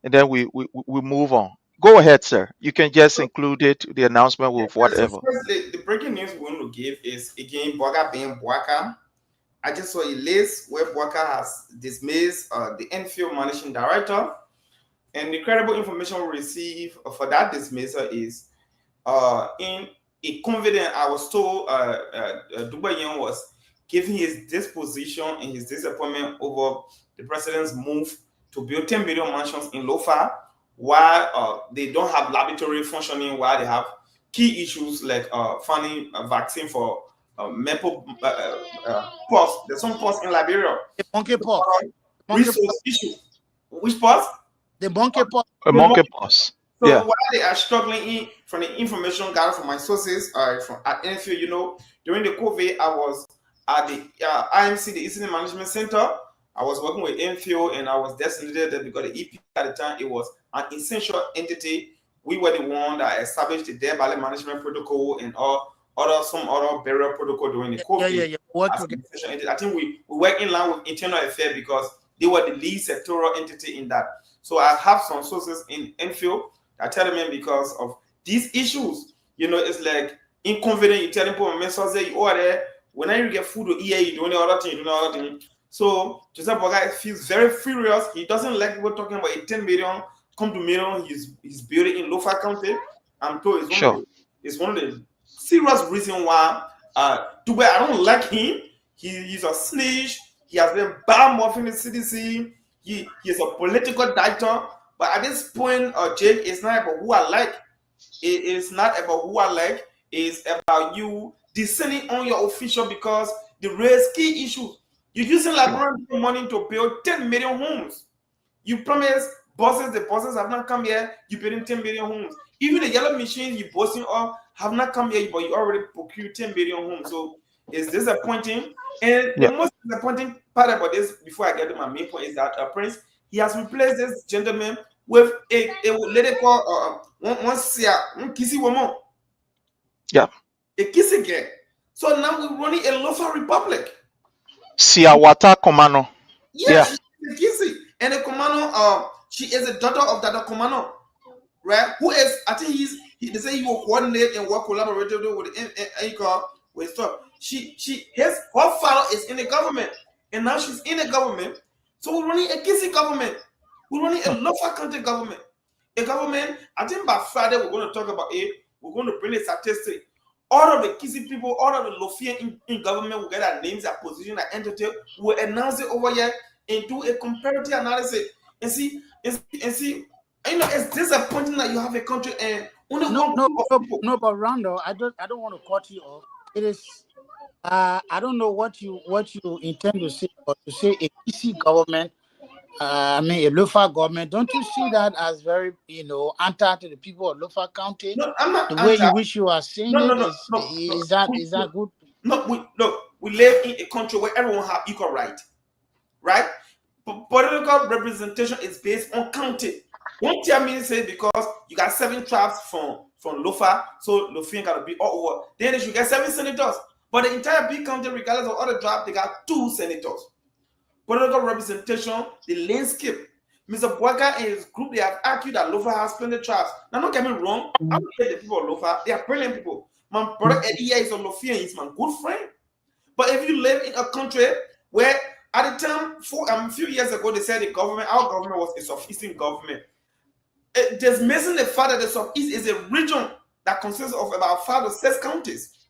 and then we move on. Go ahead, sir. You can just include it, the announcement with whatever. So first, the breaking news we want to give is again Boga being Boaka. I just saw a list where Boaka has dismissed the Enfield managing director, and the credible information we receive for that dismissal is in a confident. I was told Dubayan was giving his disposition and his disappointment over the president's move to build 10 billion mansions in Lofa, while they don't have laboratory functioning, while they have key issues like finding a vaccine for maple pox. There's some pox in Liberia. The monkey pox. Resource issue. Which pox? The monkey pox. A monkey pox. So Yeah. while they are struggling from the information gathered from my sources, from at Enfield, during the COVID, I was at the IMC, the Incident Management Center. I was working with Enfield, and I was designated there because the EP at the time, it was an essential entity. We were the one that established the debt balance management protocol and some other burial protocol during the COVID. I think we work in line with internal affairs because they were the lead sectoral entity in that. So I have some sources in Enfield that tell me because of these issues, it's like inconvenient. You tell people, you are there. When you get food to eat, you doing the other thing, So Joseph Boga feels very furious. He doesn't like people talking about a 10 million, come to million. He's building in Lofa County. I'm told it's one of the serious reason why to where I don't like him. He's a snitch. He has been bad morphing the CDC. He's a political dictator. But at this point, Jake, it's not about who I like. It is not about who I like. It's about you descending on your official because the raise key issue. You're using Liberian money to build 10 million homes. You promise bosses, the bosses have not come here. You building 10 million homes. Even the yellow machines you boasting of have not come here, but you already procured 10 million homes. So it's disappointing. And the most disappointing part about this, before I get to my main point, is that Prince, he has replaced this gentleman with a lady called one kissy woman. Yeah. A kissy girl. So now we're running a local republic. Siawata Komano. Yes, she's a kissy. And the Komano, she is a daughter of Dada Komano, right? Who is, I think they say he will coordinate and work collaboratively with Anchor with stuff. Her father is in the government, and now she's in the government. So we're running a kissy government. We're running a local country government. A government, I think by Friday we're going to talk about it. We're going to bring a statistic. All of the kissy people, all of the Lofian in government will get their names, their position, their entity. We'll announce it over here and do a comparative analysis and see, you know, it's disappointing that you have a country and only one group of people. No, but Randall, I don't want to cut you off. It is, I don't know what you intend to say, but to say a PC government, I mean a local government, don't you see that as very, anti to the people of Lofa County? No, I'm not the way anti. in which you are saying is that good? No, we live in a country where everyone have equal right? Political representation is based on county. One tier means say because you got 7 tribes from Lofa, so Lofian gotta be all over. Then they should get 7 senators. But the entire big county, regardless of other tribes, they got 2 senators. Political representation, the landscape. Mr. Bwaka and his group, they have argued that Lofa has plenty of tribes. Now, don't get me wrong, I don't hate the people of Lofa. They are brilliant people. My brother Eddie here is a Lofian, he's my good friend. But if you live in a country where at the time, a few years ago, they said our government was a Southeastern government. There's missing the fact that the Southeast is a region that consists of about 5 or 6 counties.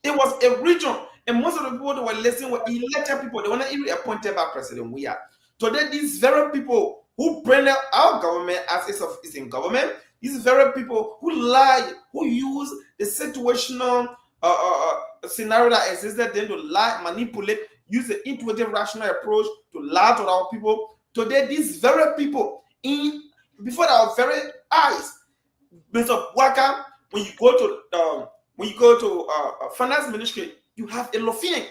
It was a region, and most of the people that were listening were elected people. They were not even appointed by President Weah. Today, these very people who branded our government as a Southeastern government, these very people who lie, who use the situational scenario that existed, then to lie, manipulate, use the intuitive, rational approach to lie to our people. Today, these very people, before our very eyes, Mr. Bwaka, when you go to finance ministry, you have a Lofian.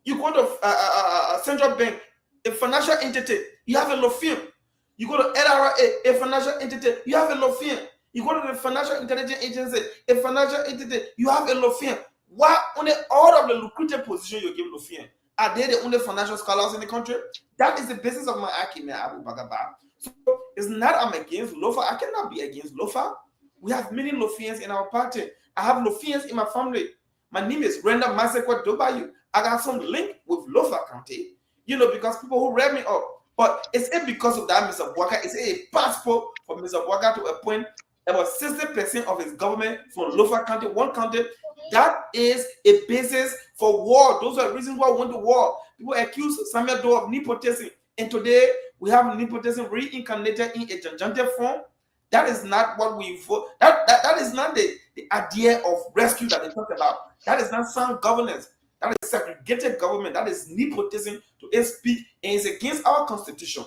You go to central bank, a financial entity, you have a Lofian. You go to LRA, a financial entity, you have a Lofian. You go to the financial intelligence agency, a financial entity, you have a Lofian. Why only all of the lucrative position you give Lofian? Are they the only financial scholars in the country? That is the basis of my argument, Abu Bagaba. So it's not I'm against Lofa. I cannot be against Lofa. We have many Lofians in our party. I have Lofians in my family. My name is Brenda Masekwa Dobayu. I got some link with Lofa County, because people who read me up. But it's because of that, Mr. Bwaka. It's a passport for Mr. Bwaka to appoint about 60% of his government from Lofa County, one county. That is a basis for war. Those are the reasons why we went to war. People accuse Samuel Doe of nepotism. And today, we have nepotism reincarnated in a gigantic form. That is not what we vote. That is not the idea of rescue that they talk about. That is not sound governance. That is segregated government. That is nepotism to speak, and it's against our constitution.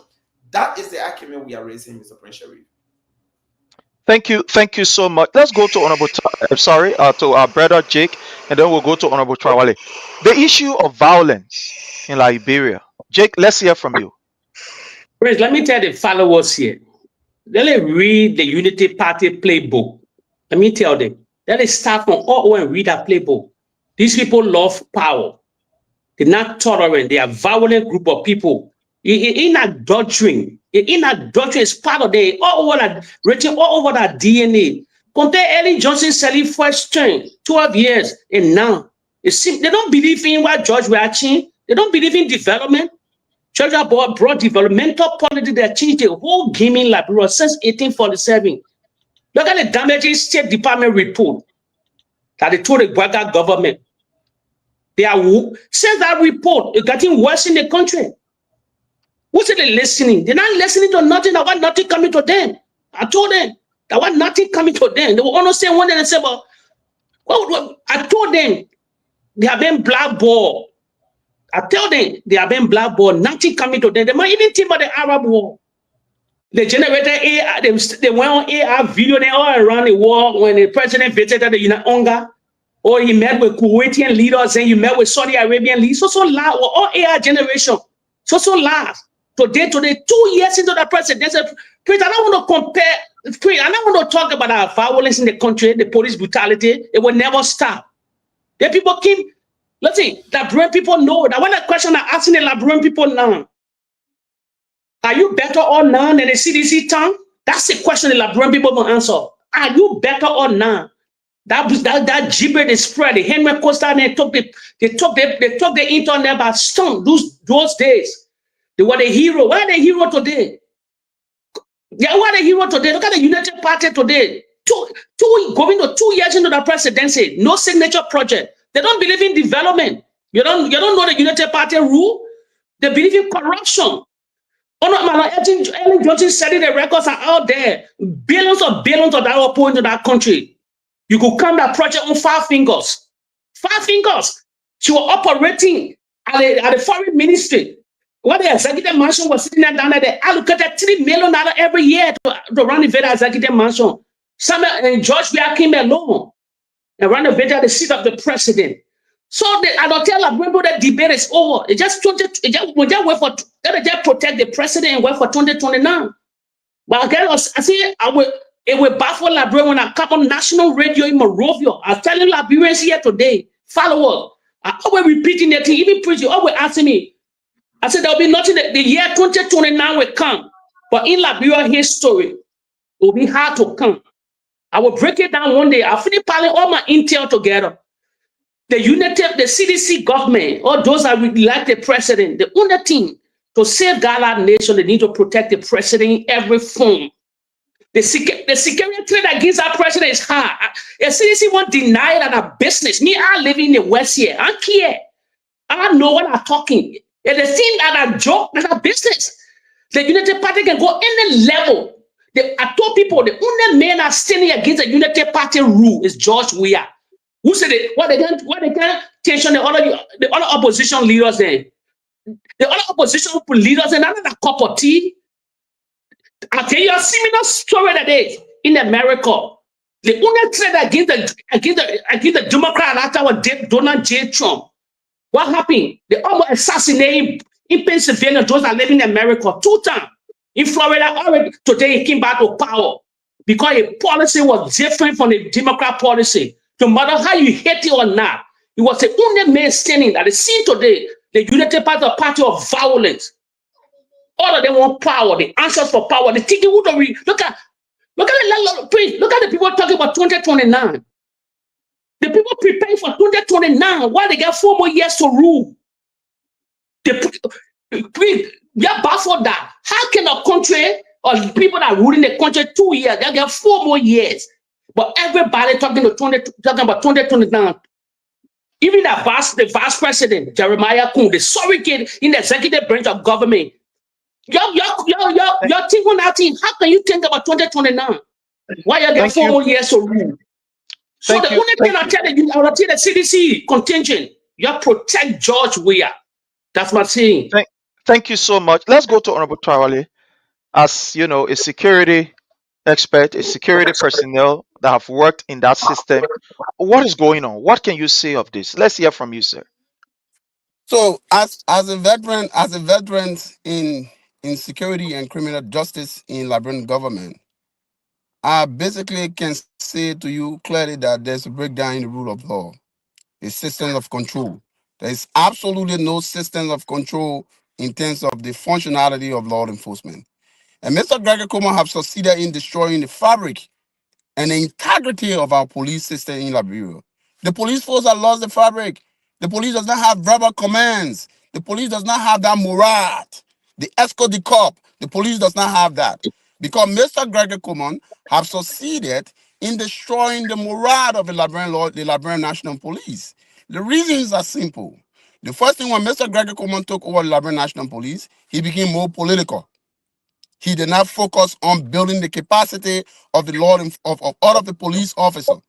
That is the argument we are raising, Mr. Prince Sharif. Thank you so much. Let's go to to our brother Jake, and then we'll go to Honorable Trawale. The issue of violence in Liberia. Jake, let's hear from you. Prince, let me tell the followers here. Let me read the Unity Party playbook. Let me tell them. Let me start from all and read that playbook. These people love power. They're not tolerant. They are a violent group of people. In adultery is part of the written all over that DNA. Compare Ellie Johnson selling first term, 12 years, and now it seems they don't believe in what George Weah achieved. They don't believe in development. George Weah brought developmental policy that changed the whole game in Liberia since 1847. Look at the damaging State Department report. that they told the Braga government. They are since that report, it's getting worse in the country. Who's they listening? They're not listening to nothing. I want nothing coming to them. I told them I want nothing coming to them. They will only say one day and say, well, I told them they have been blackballed. I tell them they have been blackballed, nothing coming to them. They might even think about the Arab war. They generated AI, they went on AI video they all around the world when the president visited the United Hunger, or he met with Kuwaitian leaders and he met with Saudi Arabian leaders. So loud, all AI generation. So loud. Today, 2 years into the presidency, I don't want to compare, I don't want to talk about our violence in the country, the police brutality. It will never stop. The people keep, let's see, Liberian people know that. One of the questions I'm asking the Liberian people now, are you better or none than the CDC town? That's the question the Liberian people will answer. Are you better or none? That gibber they spread. The Henry Costa they took the internet by storm those days. They were the hero. Why are they hero today? They are the hero today. Look at the United Party today. Going to 2 years into the presidency, no signature project. They don't believe in development. You don't know the United Party rule. They believe in corruption. Ellen Johnson said it, the records are out there. Billions of dollars poured into that country. You could count that project on 5 fingers. 5 fingers. She was operating at the foreign ministry. What the executive mansion was sitting there down there, they allocated $3 million every year to renovate the executive mansion. And George Manneh came alone and renovated the seat of the president. So I don't tell people that debate is over. It just wait for just protect the president and wait for 2029. But again, I say it will baffle Liberia when I come on national radio in Monrovia. I'm telling Liberians here today, follow up. I always repeating that thing, even preaching, always asking me. I said there'll be nothing. The year 2029 will come, but in Liberia history, it will be hard to come. I will break it down one day. I'll finish piling all my intel together. The CDC government, or those that would like the president, the only thing to safeguard our nation, they need to protect the president in every form. The security threat against our president is hard. The CDC won't deny that our business. Me, I live in the West here. I care. I know what I'm talking. And the thing that I joke, that's our business. The United Party can go any level. I told people the only man that's standing against the United Party rule is George Weah. Who said it? What they can't tension the other opposition leaders then? The other opposition leaders and another cup of tea. I'll tell you a similar story today in America. The only threat against the Democrat after Donald J. Trump. What happened? They almost assassinated in Pennsylvania those that live in America 2 times. In Florida, already today he came back to power because his policy was different from the Democrat policy. No matter how you hate it or not, he was the only man standing that is seen today, the United Party of violence. All of them want power, the answers for power. The thinking who don't read. Look at the people talking about 2029. The people preparing for 2029 while they got 4 more years to rule. We are baffled that. How can a country or people that are ruling the country 2 years, they get 4 more years? But everybody talking about 2029. Even the vice president, Jeremiah Kuhn, the surrogate in the executive branch of government. You're thinking that thing. How can you think about 2029? Why you get 4 more years to rule? So the only thing I tell you, I will tell the CDC contingent, you protect George Weah. That's my saying. Thank you so much. Let's go to Honorable Trawale. As you know, a security expert, a security personnel that have worked in that system. What is going on? What can you say of this? Let's hear from you, sir. So, as a veteran in security and criminal justice in Liberian government, I basically can say to you clearly that there's a breakdown in the rule of law, a system of control. There is absolutely no system of control in terms of the functionality of law enforcement. And Mr. Gregory Kuma have succeeded in destroying the fabric and the integrity of our police system in Liberia. The police force has lost the fabric. The police does not have verbal commands. The police does not have that morale. The escort the cop. The police does not have that. Because Mr. Gregory Coleman have succeeded in destroying the morale of the Liberian National Police. The reasons are simple. The first thing, when Mr. Gregory Coleman took over the Liberian National Police, he became more political. He did not focus on building the capacity of the of all of the police officers.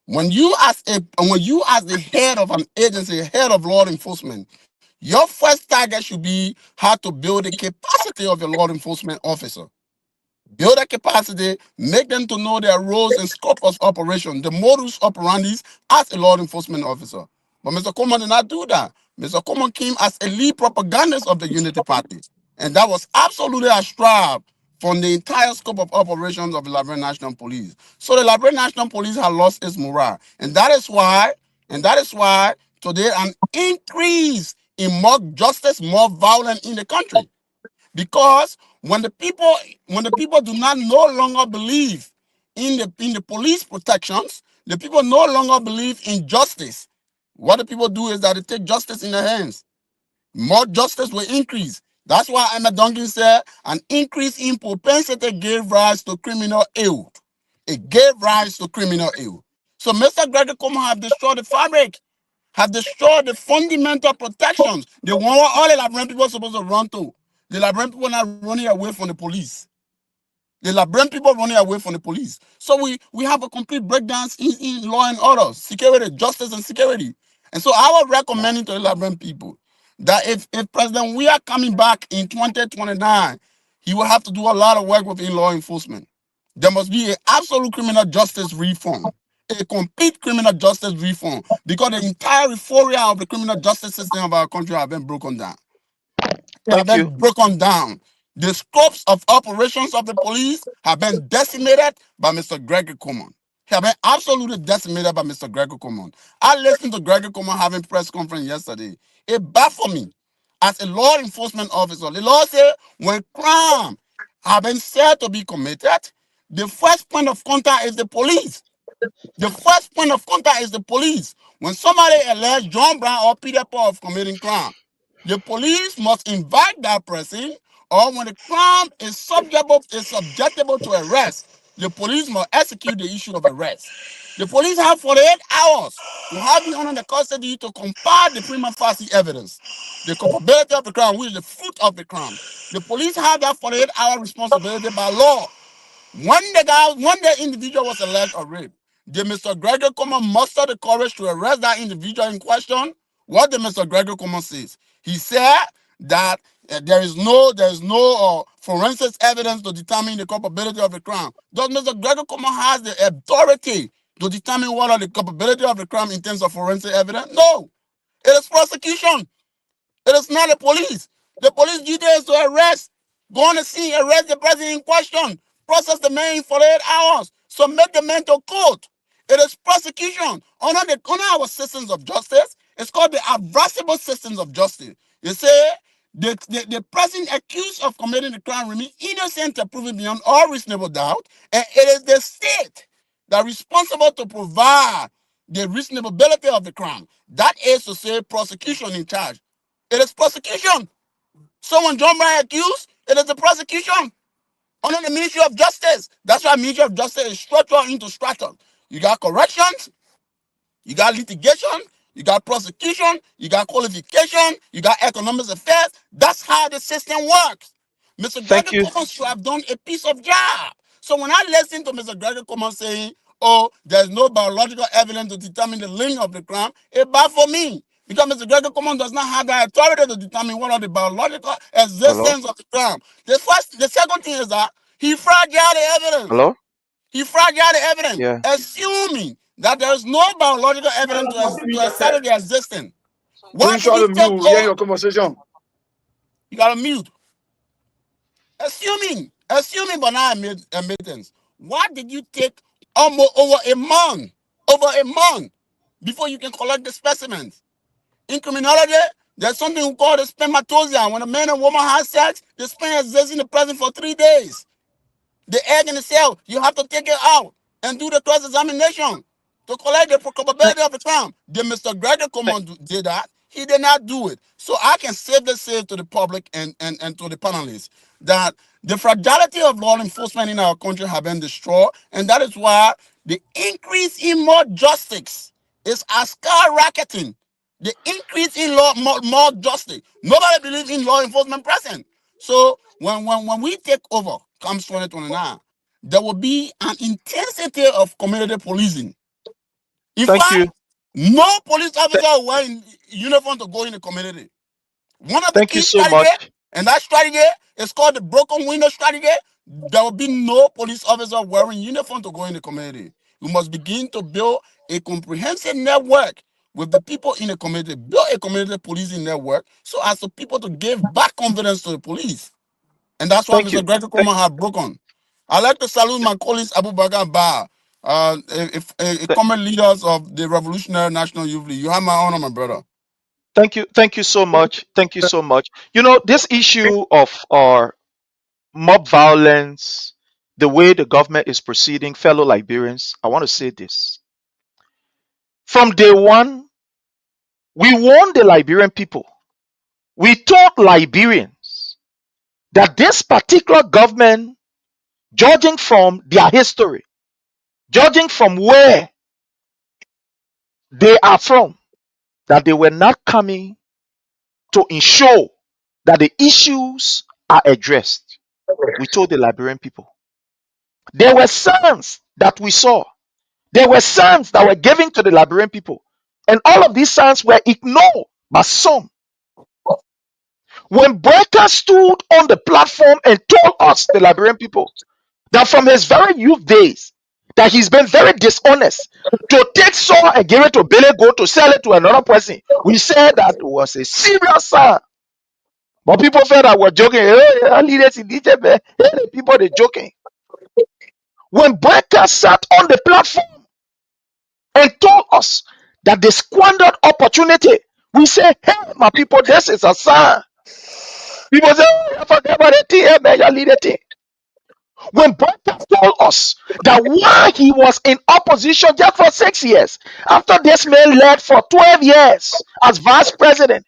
When you as the head of an agency, head of law enforcement, your first target should be how to build the capacity of your law enforcement officer. Build that capacity, make them to know their roles and scope of operation, the modus operandi as a law enforcement officer. But Mr. Coleman did not do that. Mr. Coleman came as a lead propagandist of the Unity Party. And that was absolutely a strap from the entire scope of operations of the Liberian National Police. So the Liberian National Police has lost its morale. And that is why today an increase in more justice, more violence in the country. Because when the people do not no longer believe in the police protections, the people no longer believe in justice. What the people do is that they take justice in their hands. More justice will increase. That's why Emma Duncan said an increase in propensity gave rise to criminal ill. It gave rise to criminal ill. So Mr. Gregory Coleman have destroyed the fabric, have destroyed the fundamental protections. The one where all the Liberian people are supposed to run to. The Liberian people are not running away from the police. The Liberian people running away from the police. So we have a complete breakdown in law and order, security, justice and security. And so I was recommending to the Liberian people that if President Weah coming back in 2029, he will have to do a lot of work within law enforcement. There must be an absolute criminal justice reform, a complete criminal justice reform, because the entire euphoria of the criminal justice system of our country have been broken down. Have been broken down. The scopes of operations of the police have been decimated by Mr. Gregory Coleman. Have been absolutely decimated by Mr. Gregory Coleman. I listened to Gregory Coleman having press conference yesterday. It baffled me. As a law enforcement officer, the law said when crime have been said to be committed, the first point of contact is the police. The first point of contact is the police. When somebody alleges John Brown or Peter Paul of committing crime, the police must invite that person, or when the crime is subjectable to arrest, the police must execute the issue of arrest. The police have 48 hours to have you under the custody to compile the prima facie evidence, the culpability of the crime, which is the fruit of the crime. The police have that 48-hour responsibility by law. When the individual was alleged of rape, did Mr. Gregory Coleman muster the courage to arrest that individual in question? What did Mr. Gregory Coleman say? He said that there is no forensic evidence to determine the culpability of the crime. Does Mr. Gregory Coleman has the authority to determine what are the culpability of the crime in terms of forensic evidence? No. It is prosecution. It is not the police. The police duty is to arrest, go on the scene, arrest the person in question, process the man in 48 hours, submit the man to court. It is prosecution. Under our systems of justice, it's called the adversible systems of justice. You say the person accused of committing the crime remains innocent and proven beyond all reasonable doubt, and it is the state that is responsible to provide the reasonability of the crime. That is to say, prosecution in charge. It is prosecution. Someone John Brown accused, it is the prosecution under the Ministry of Justice. That's why Ministry of Justice is structured into structure. You got corrections, you got litigation, you got prosecution, you got qualification, you got economic affairs. That's how the system works. Mr. Gregory Coleman should have done a piece of job. So when I listen to Mr. Gregory Coleman saying, oh, there's no biological evidence to determine the link of the crime, it bad for me. Because Mr. Gregory Coleman does not have the authority to determine what are the biological existence of the crime. The second thing is that he fragile the evidence. He fragile the evidence, assuming that there is no biological evidence to establish the existence. Why did he take over? Your conversation. You gotta mute. Assuming, but not admittance. Why did you take almost over a month before you can collect the specimens? In criminology, there's something we call the spermatozoa. When a man and woman have sex, the sperm exists in the present for 3 days. The egg in the cell, you have to take it out and do the cross-examination to collect the probability of the crime. Did Mr. Gregory Coleman did that? He did not do it. So I can say to the public and to the panelists that The fragility of law enforcement in our country have been destroyed, and that is why the increase in more justice is skyrocketing. The increase in more justice. Nobody believes in law enforcement present. So when we take over, comes 2029, there will be an intensity of community policing. In Thank you. fact, no police officer will wear in uniform to go in the community. One of the Thank you key so strategy, much. and that strategy is called the broken window strategy. There will be no police officer wearing uniform to go in the community. We must begin to build a comprehensive network with the people in the community, build a community policing network so as the people to give back confidence to the police. And that's why Thank you. Mr. Gregory Coleman have broken. I'd like to salute my colleagues Abu Bakar Ba, common leaders of the Revolutionary National Youth League. You have my honor, my brother. Thank you. Thank you so much. Thank you so much. You know, this issue of our mob violence, the way the government is proceeding, fellow Liberians, I want to say this. From day one, we warned the Liberian people. We told Liberians that this particular government, judging from their history, judging from where they are from, that they were not coming to ensure that the issues are addressed. We told the Liberian people. There were signs that we saw. There were signs that were given to the Liberian people. And all of these signs were ignored by some. When Breaker stood on the platform and told us, the Liberian people, that from his very youth days, that he's been very dishonest to take Saul and give it to Billy Goat to sell it to another person, we said that was a serious sign. But people felt that we're joking. Hey, leaders in DJ, hey, the people they're joking. When Breaker sat on the platform and told us that they squandered opportunity, we say, hey, my people, this is a sign. People say, oh, I forget about it, hey, man, you lead it. When Breaker told us that while he was in opposition just for 6 years, after this man led for 12 years as vice president,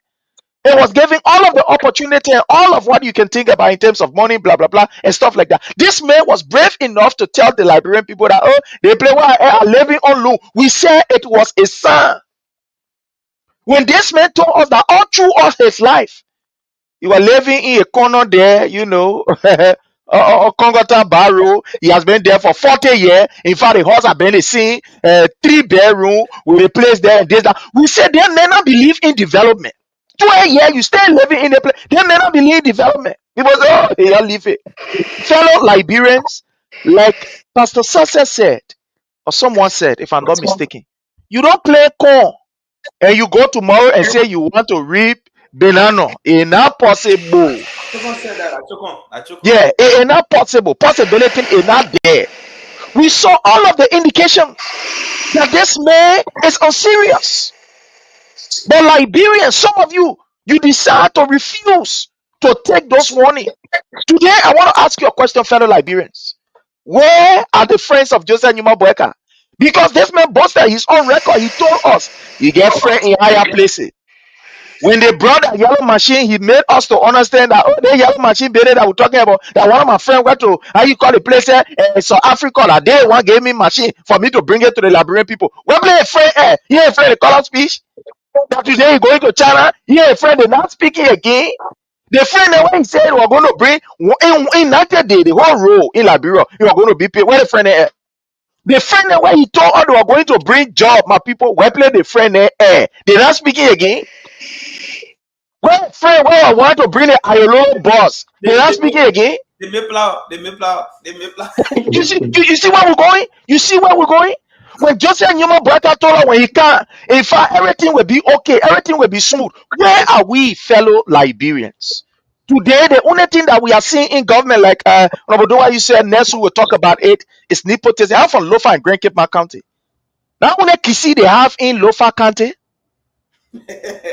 he was giving all of the opportunity and all of what you can think about in terms of money, blah, blah, blah, and stuff like that. This man was brave enough to tell the Liberian people that, oh, they play what are living on loan. We said it was a sign. When this man told us that all throughout his life, he was living in a corner there, you know, Congota Barrow. He has been there for 40 years. In fact, the house has been seen, 3-bedroom with a place there and this, that. We said they may not believe in development. 12 years, you stay living in a place. They may not believe in development. It was, oh, they all leave it. Fellow Liberians, like Pastor Sasa said, or someone said, if I'm not mistaken, you don't play corn and you go tomorrow and say you want to reap banana. It's not possible. Yeah, it's not possible. Possibility is not there. We saw all of the indications that this man is unserious. But Liberians, some of you, you decide to refuse to take those warnings. Today, I want to ask you a question, fellow Liberians. Where are the friends of Joseph Numa Boeka? Because this man busted his own record. He told us he get friends in higher places. When they brought that yellow machine, he made us to understand that, oh, the yellow machine baby that we're talking about, that one of my friends went to, how you call the place there, South Africa, that day one gave me machine for me to bring it to the Liberian people. We're playing a friend, he ain't afraid of color speech. That today he going to China, he ain't afraid of not speaking again. The friend that when he said we're going to bring, in 90 days, the whole role in Liberia, you are going to be paid. Where the friend at? The friend that when he told us they were going to bring job, my people, we're playing the friend there, they're not speaking again. Well, friend, where I want to bring the ILO boss, they're not speaking again. They may plow. You see where we're going? You see where we're going? When Joseph Newman Brother told her when he can, in fact, everything will be okay, everything will be smooth. Where are we, fellow Liberians? Today, the only thing that we are seeing in government, like Robodowa, you said, Nelson will talk about it, is nepotism. I'm from Lofa and Grand Cape County. Now, only Kisi they have in Lofa County.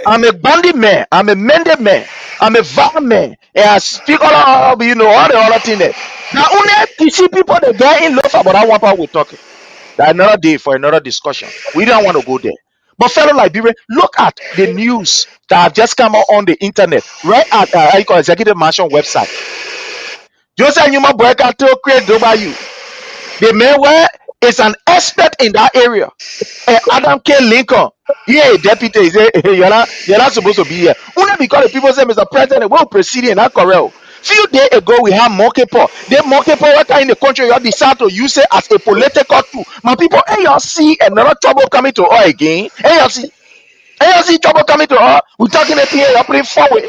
I'm a bandit man. I'm a mended man. I'm a VAR man. And I speak all of, you know, all the other thing there. Now, only you see people that get in love about that one part we're talking. That's another day for another discussion. We don't want to go there. But fellow Liberian, look at the news that have just come out on the internet, right at Executive Mansion website. Joseph Numa Boyka to create over you. The man where is an expert in that area. Adam K. Lincoln. Yeah, deputy is you're not supposed to be here. Only because the people say, Mr. President, we're proceeding in that corral. Few days ago, we have monkey paw. The monkey paw worker in the country, you decide to use it as a political tool. My people, hey, you see another trouble coming to us again. Hey, you see trouble coming to us. We're talking about here, you're putting forward.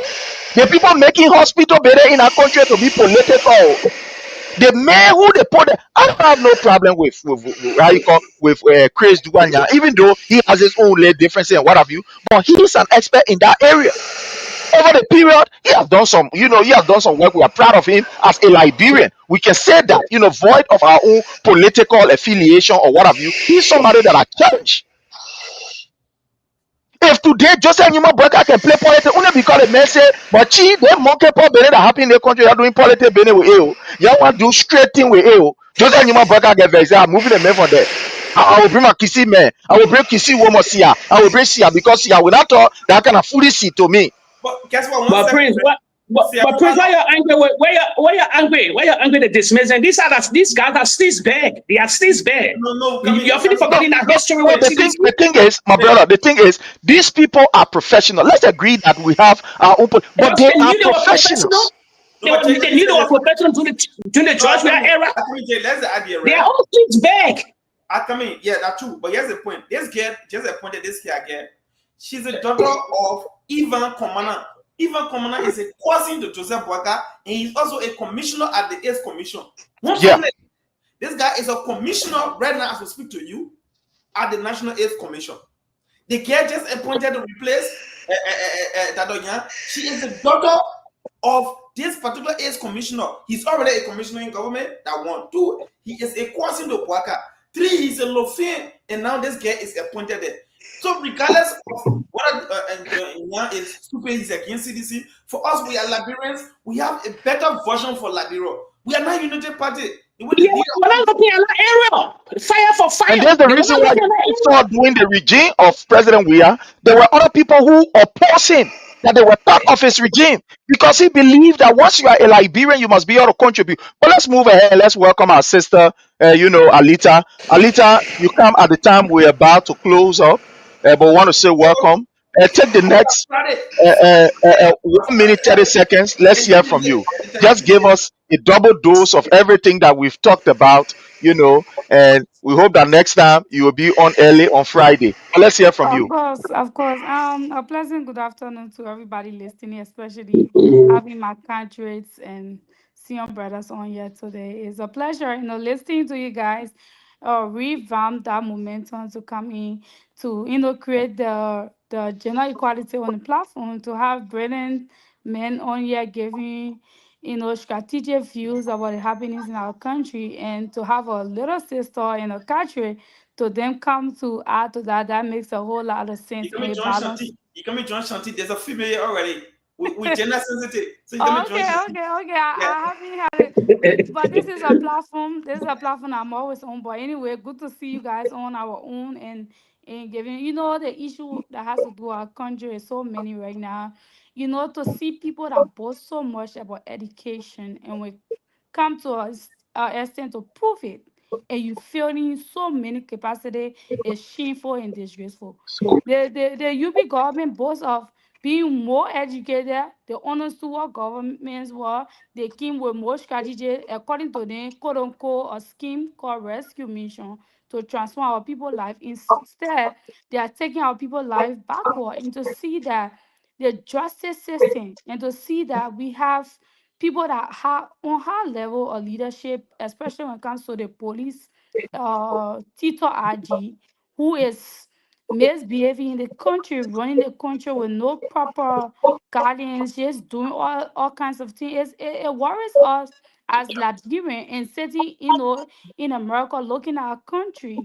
The people making hospital better in our country to be political. The man who they put, I don't have no problem with how you call with Chris Duanya, even though he has his own little differences and what have you. But he is an expert in that area. Over the period, he has done some, he has done some work. We are proud of him as a Liberian. We can say that, void of our own political affiliation or what have you. He's somebody that I cherish. If today Joseph Numa Boyka can play politics, only because the men say, but they monkey pop that happen in the country, you're doing politics with you. You want to do straight thing with you. Joseph Numa Boyka get very I'm moving the men from there. I will bring my Kissy man. I will bring Kissy woman Sia. I will bring Sia because Sia will not talk that kind of foolish shit to me. But guess what? But Prince, but Prince, why you're angry? Why you're angry? Why you're angry? The dismissing these guys are still bad. They are still bad. You're forgetting that history. The thing is, my brother. The thing is, these people are professional. Let's agree that we have our own, but they are professionals. They knew they were professional during the George Weah era. Let's add here, right? They are all things back. Yeah, that's true. But here's the point. This girl, just a point that this girl, she's a daughter of Ivan Komana. Ivan Komana is a cousin to Joseph Boyka, and he's also a commissioner at the AIDS Commission. This guy is a commissioner right now as we speak to you at the National AIDS Commission. The girl just appointed to replace Dadonya. She is the daughter of this particular AIDS commissioner. He's already a commissioner in government. That one. 2, he is a cousin to Boyka. 3, he's a Lofin, and now this girl is appointed there. So regardless of what is stupid is against CDC, for us, we are Liberians. We have a better version for Liberia. We are not United Party. We're not looking at that area. Fire for fire. And there's the reason why you saw during the regime of President Weah, there were other people who opposed him, that they were part of his regime, because he believed that once you are a Liberian, you must be able to contribute. But let's move ahead and let's welcome our sister, Alita. Alita, you come at the time we're about to close up, but we want to say welcome. Take the next 1 minute 30 seconds. Let's hear from you. Just give us a double dose of everything that we've talked about, and we hope that next time you will be on early on Friday. But let's hear from you. Of course. A pleasant good afternoon to everybody listening, especially having my countries and seeing brothers on here today. It's a pleasure, listening to you guys. Revamp that momentum to come in to create the gender equality on the platform, to have brilliant men on here giving strategic views about the happenings in our country, and to have a little sister in a country to then come to add to that. That makes a whole lot of sense and a balance. You can be John Shanti. There's a female already with gender sensitive. So you Okay. I haven't had it, but this is a platform. This is a platform I'm always on. But anyway, good to see you guys on our own and giving. The issue that has to do with our country is so many right now. To see people that boast so much about education and we come to a extent to prove it, and you failing so many capacity is shameful and disgraceful. The UP government boasts of being more educated. They understood what governments were. They came with more strategy, according to them, quote unquote, a scheme called Rescue Mission to transform our people's life. Instead, they are taking our people's life backward, and to see that the justice system, and to see that we have people that have on high level of leadership, especially when it comes to the police, Tito Aji, who is misbehaving in the country, running the country with no proper guidance, just doing all kinds of things. It worries us as Liberian and sitting, in America, looking at our country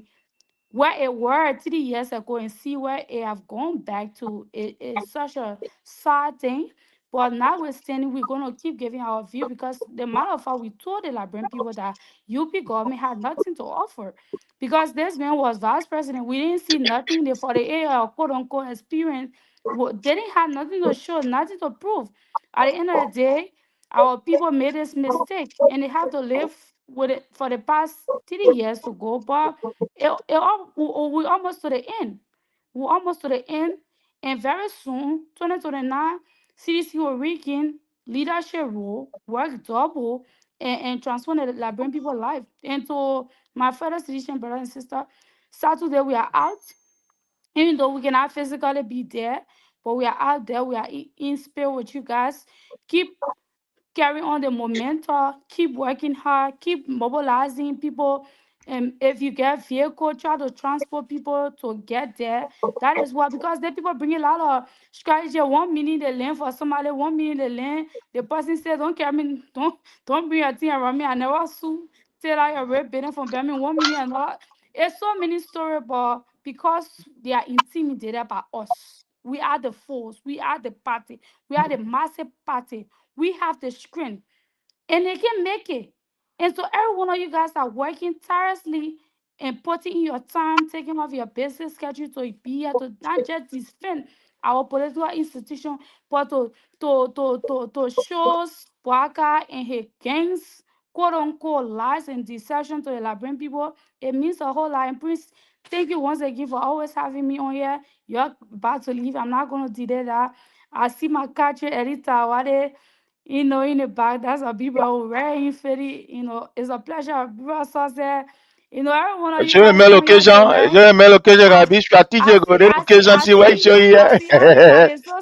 where it were 3 years ago and see where it have gone back to. It is such a sad thing. But notwithstanding, we're going to keep giving our view, because the matter of fact, we told the Liberian people that UP government had nothing to offer. Because this man was vice president, we didn't see nothing there for the area of quote unquote experience. They didn't have nothing to show, nothing to prove. At the end of the day, Our people made this mistake and they have to live with it for the past 3 years to go. But we almost to the end. We're almost to the end. And very soon, 2029, CDC will regain leadership role, work double, and transform the Liberian people's life. And to my fellow citizen brothers and sisters, Saturday we are out. Even though we cannot physically be there, but we are out there. We are in spirit with you guys. Keep carry on the momentum, keep working hard, keep mobilizing people. And if you get vehicle, try to transport people to get there. That is what, because the people bring a lot of strategy. 1 minute they land for somebody, 1 minute they land. The person said, "Don't carry me, don't bring your thing around me. I never sue. Say that you're red bidding for Birmingham 1 minute and all." It's so many stories, but because they are intimidated by us, we are the force, we are the party, we are the massive party. We have the strength and they can make it. And so every one of you guys are working tirelessly and putting in your time, taking off your business schedule to be here to not just defend our political institution, but to show Boaka and his gangs, quote unquote, lies and deception to the Liberian people. It means a whole lot. And Prince, thank you once again for always having me on here. You're about to leave. I'm not going to delay that. I see my catcher, Erita Wade, in the back. That's a people very fitty. It's a pleasure. People said, every one of you Show a guys mail come here location. to learn. Show a mail location. I I be I strategic. Go see, the I see, location. I See what you see, show I here. see everybody. So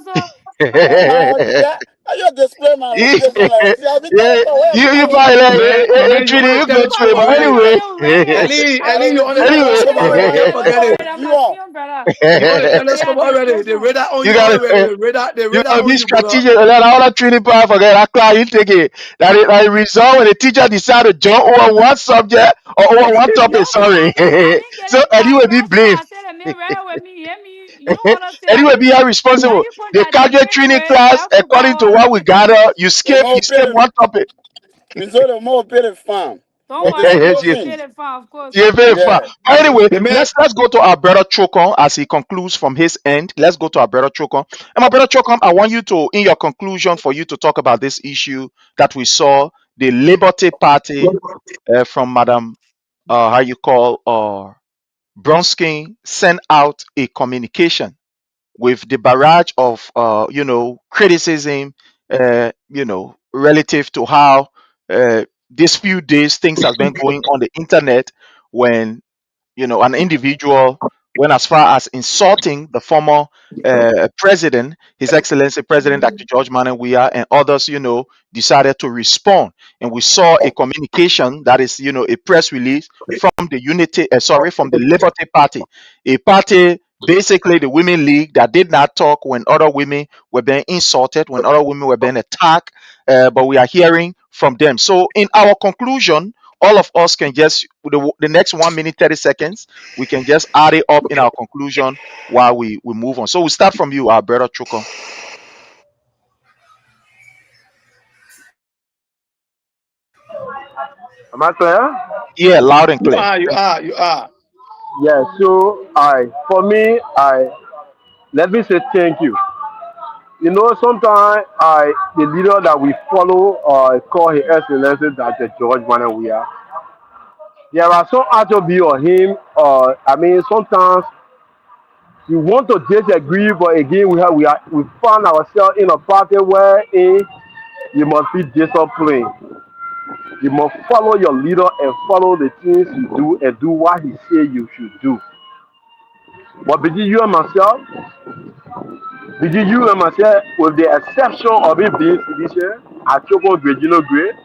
I just display my location like see I be telling Yeah, for where you fly. probably Man, you Trini, always you tell go us to it, stuff but already. everybody anyway. will ready. I Ellie, you see, understand? Anyway, Some everybody already here will ready. forget Don't it. worry, You my want senior brother. You always tell us They are stuff already. They discussion. radar on you you already. gotta They you radar gotta on be you, brother. strategic. Let all the Trini part forget that class you take it. That result when the teacher decide to jump over one subject or over one No, topic. because Sorry. I didn't get So a Eddie class will be last time. blamed. I said the man ready with me. Hear me? You don't want to say Eddie that will you be responsible. put The that degree graduate Trini anyway. class, That food according to power. what we gather, you the skip more one pay topic. we saw the more pay the farm. Don't But worry, this you no will thing. pay the fine, of course. Yeah, very far. Yeah. But anyway, The man, let's go to our brother Chokon as he concludes from his end. Let's go to our brother Chokon. And my brother Chokon, I want you to, in your conclusion, for you to talk about this issue that we saw, the Liberty Party from Madam, how you call, Bronsky sent out a communication with the barrage of, criticism, relative to how these few days things has been going on the internet when an individual went as far as insulting the former president, His Excellency President Dr. George Manneh Weah, and others, decided to respond. And we saw a communication that is, a press release from from the Liberty Party, a party. Basically, the women league that did not talk when other women were being insulted, when other women were being attacked, but we are hearing from them. So, in our conclusion, all of us can just the next 1 minute 30 seconds we can just add it up in our conclusion while we move on. So we start from you, our brother Chuko. Am I clear? Yeah, loud and you clear. are, you Thank are, you are. Yeah. So for me, let me say thank you. Sometimes the leader that we follow, call His Excellency Dr. George Manneh Weah. There are some attributes of him. Sometimes we want to disagree, but again, we find ourselves in a party where you must be disciplined. You must follow your leader and follow the things you do and do what he say you should do. But between you and myself, with the exception of it being seditious, I choke on grade, grade.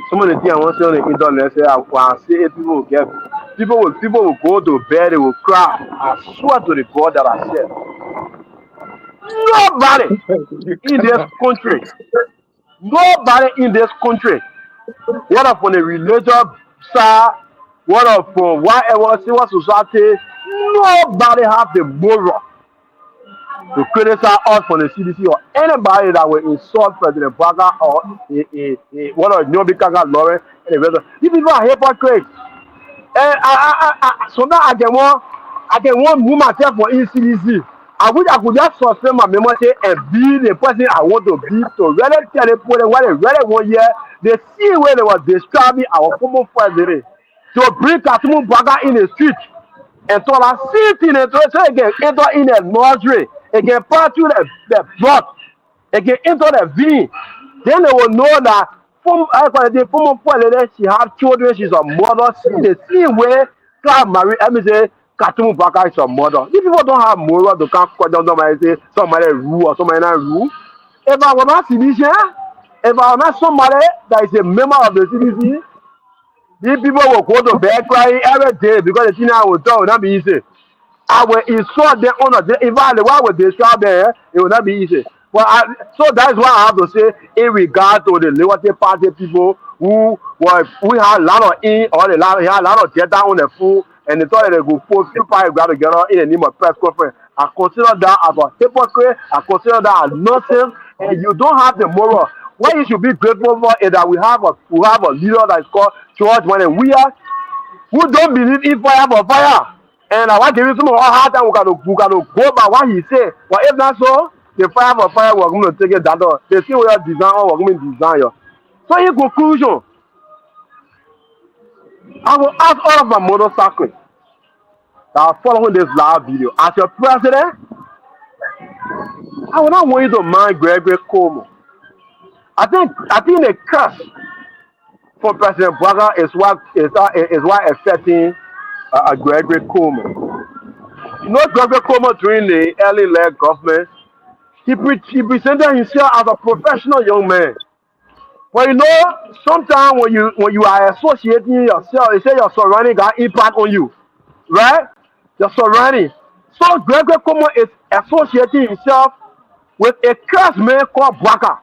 Some of the things I want to say on the internet, I say it, people will go to bed, they will cry. I swear to the God that I said, nobody in this country, whether from the religious side, whether from whatever civil society, nobody have the moral to criticize us from the CDC or anybody that will insult President Baga or one of Nyobi Kaka Lawrence and the rest of these people are hypocrites. And so now I can want move myself for ECDC. I wish I could just suspend my memory and be the person I want to be. So really tell the people what they really want here. They see where they were describing our common president. To bring Katumu Baga in the street. And so I see it in the so again enter in the nursery. Again pass through the blood. Again enter the vein. Then they will know that from the former president she had children, she's a mother. See the same way God marry. Let me say Katumu Baga is a mother. If people don't have moral, they can't cut down somebody say somebody rule or somebody not rule. If I was not citizen, if I was not somebody that is a member of the CDC, these people will go to bed crying every day because the thing I will tell will not be easy. I will insult them on a day. If I the one will describe them, it will not be easy. So that's why I have to say, in regard to the Liberty Party people who were we had a lot of in or they had a lot of data on the phone and they thought they could post two paragraphs together in the name of press conference. I consider that as a hypocrite. I consider that as nonsense, and you don't have the moral. What you should be grateful for is that we have a leader that is called George Manneh Weah, who don't believe in fire for fire. And I want to give you some more hard time we can go by what he said. But if not so, the fire for fire we're going to take it that door. They see where design or we're going to design you. So in conclusion, I will ask all of my motorcyclists that are following this live video. As your president, I would not want you to mind Gregory Como. I think the curse for President Braga is what affecting Gregory Como. You know, Gregory Como during the early leg government, he presented himself as a professional young man. But you know, sometimes when you are associating yourself, they say your surrounding got impact on you, right? Your surrounding. So Gregory Como is associating himself with a cursed man called Braga,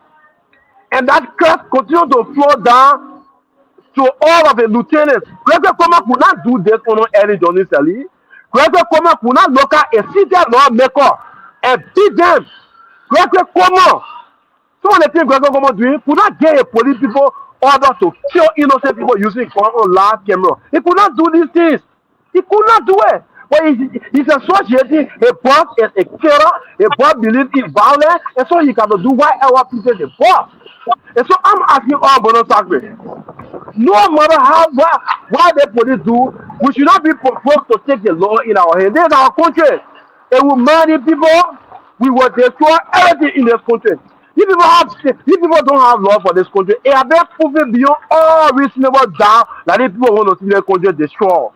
and that curse continues to flow down to all of the lieutenants. Gregory Como could not do this on Eddie Johnny Sally. Gregory Como could not look at a seated lawmaker and beat them. Gregory Como, some of the things Gregory Como doing, could not get a police people order to kill innocent people using gun on live camera. He could not do these things. He could not do it. But he's associating a boss as a killer, a boss believes in violence, and so he can do whatever people the boss. And so I'm asking all Bono Sacre, no matter how what the police do, we should not be provoked to take the law in our hands. This is our country. It will murder people. We will destroy everything in this country. If people don't have law for this country, it has been proven beyond all reasonable doubt that if people want to see their country destroyed.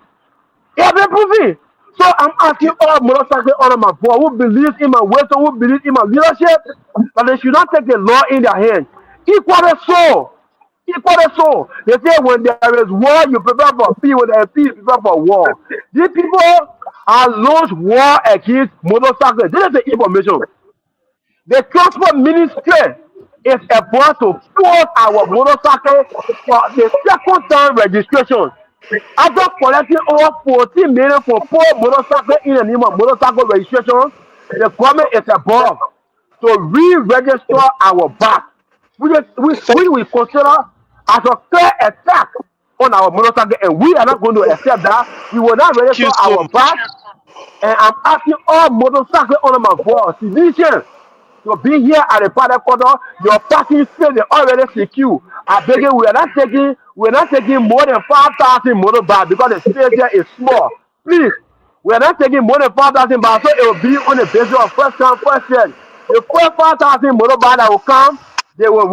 It has been proven. So I'm asking all motorcycle all my boy who believes in my wisdom, who believes in my leadership, that they should not take the law in their hands. Equally so. Equally so. They say when there is war, you prepare for peace. When there is peace, you prepare for war. These people are launched war against motorcycles. This is the information. The transport ministry is about to force our motorcycle for the second time registration. After collecting over 14 million for poor motorcycle in the name of motorcycle registration, the government is about to re-register our back, which we consider as a fair attack on our motorcycle, and we are not going to accept that. We will not register our back, and I'm asking all motorcycle owners my voice, civilians, to be here at the party quarter. Your parking space is already secure. I beg you, we're not taking more than 5,000 motorbikes because the space here is small. Please, we're not taking more than 5,000 bikes, so it will be on the basis of first come, first serve. The first 5,000 motorbikes that will come, they will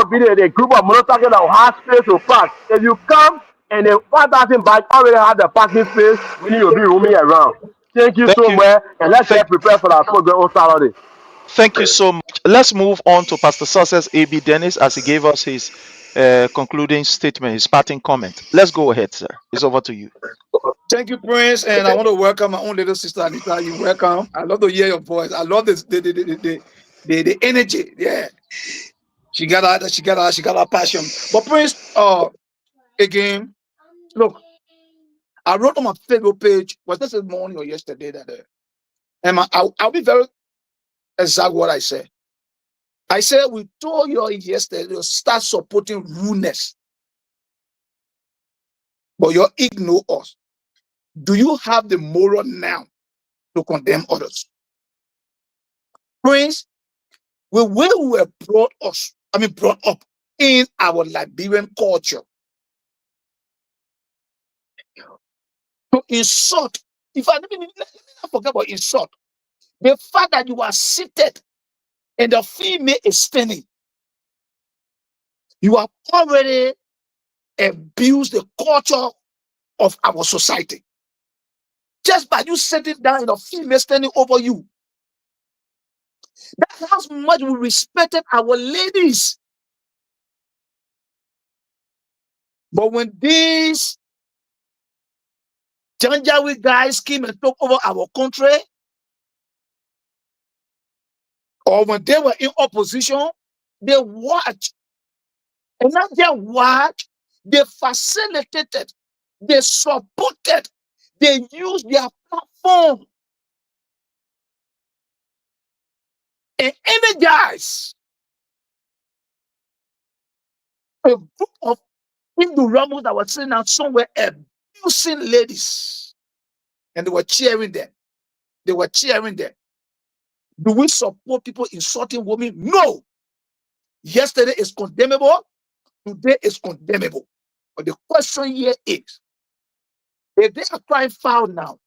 be the group of motorcycles that will have space to park. If you come and the 5,000 bikes already have the parking space, we need to be roaming around. Thank you so much, and let's get prepared for our program on Saturday. Thank you so much. Let's move on to Pastor Success A.B. Dennis as he gave us his concluding statement, his parting comment. Let's go ahead, sir. It's over to you. Thank you, Prince, and I want to welcome my own little sister Anita. You welcome. I love to hear your voice. I love this the energy. Yeah, she got her passion. But Prince, again, look, I wrote on my Facebook page, was this morning or yesterday that and I'll be very exact what I said. I said we told you yesterday to start supporting rudeness, but you ignore us. Do you have the moral now to condemn others? Prince, we were brought up in our Liberian culture to insult. If I let me not forget about insult. The fact that you are seated and the female is standing, you have already abused the culture of our society. Just by you sitting down and the female standing over you. That's how much we respected our ladies. But when these Janjaweed guys came and took over our country, or when they were in opposition, they watched. And not just watch, they facilitated, they supported, they used their platform and energized a group of Hindu rebels that were sitting out somewhere abusing ladies. And they were cheering them. They were cheering them. Do we support people insulting women? No. Yesterday is condemnable. Today is condemnable. But the question here is, if they are crying foul now,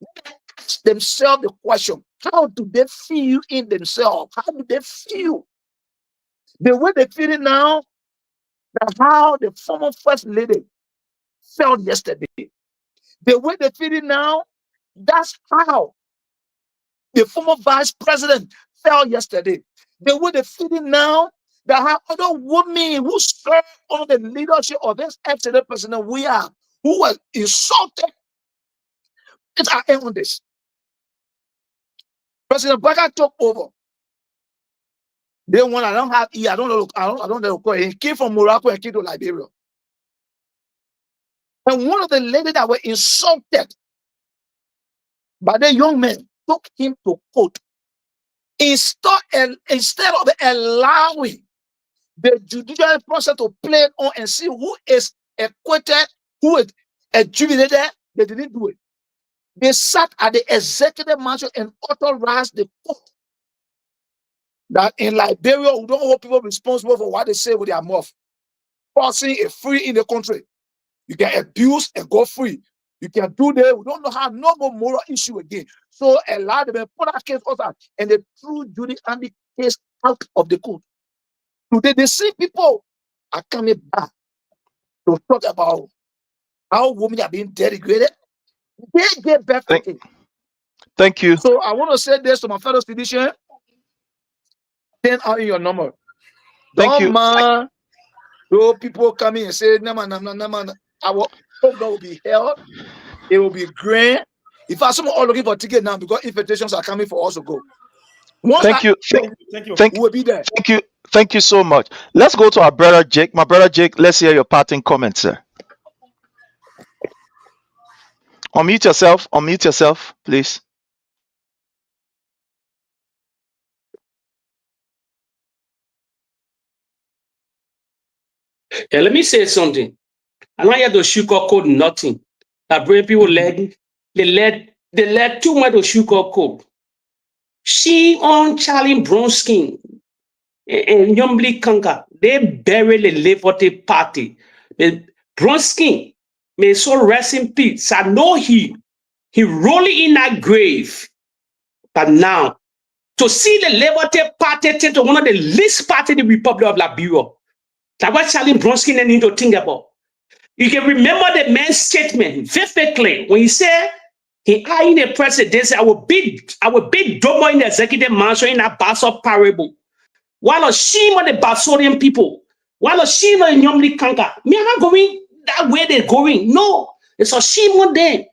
they ask themselves the question, how do they feel in themselves? How do they feel? The way they feel it now, that's how the former first lady felt yesterday. The way they feel it now, that's how the former vice president felt yesterday. The way they feel it now, that how other women who serve under the leadership of this excellent President Weah, who was insulted. It's our end on this. President Baka took over. They want, I don't have E, I don't know. He came from Morocco and came to Liberia. And one of the ladies that were insulted by the young men took him to court. Instead of allowing the judicial process to play on and see who is acquitted, who is adjudicated, they didn't do it. They sat at the executive mansion and authorized the court that in Liberia, we don't hold people responsible for what they say with their mouth. Person is free in the country. You can abuse and go free. You can do that. We don't know how no more moral issue again. So allow them to put that case out and they threw Judy and the case out of the court. Today, they see people are coming back to talk about how women are being degraded. They get back again. Thank you. So I want to say this to my fellow citizens. 10 out in your number. Don't mind those people coming and say, no, our program will be held. It will be grand. In fact, some are looking for tickets now because invitations are coming for us to go. Thank you. We'll be there. Thank you so much. Let's go to our brother Jake. My brother Jake, let's hear your parting comments, sir. Unmute yourself, please. Yeah, let me say something. I'm not here to sugarcoat nothing. That brave people led too much to sugarcoat. She on Charlie Bronskin and Yombly Kanga, they buried the Liberty Party. Bronskin may so rest in peace. I know he rolling in that grave. But now, to see the Liberty Party turn to one of the least party in the Republic of Liberia, that's what Charlie Bronskin need to think about. You can remember the man's statement vividly when he said he eyeing the president, I will beat Domo in the executive mansion in a Basel parable. While a shame on the Basorian people, while a shame on Yomli Kanka. Me, I'm not going that way they're going. No, it's a shame on them.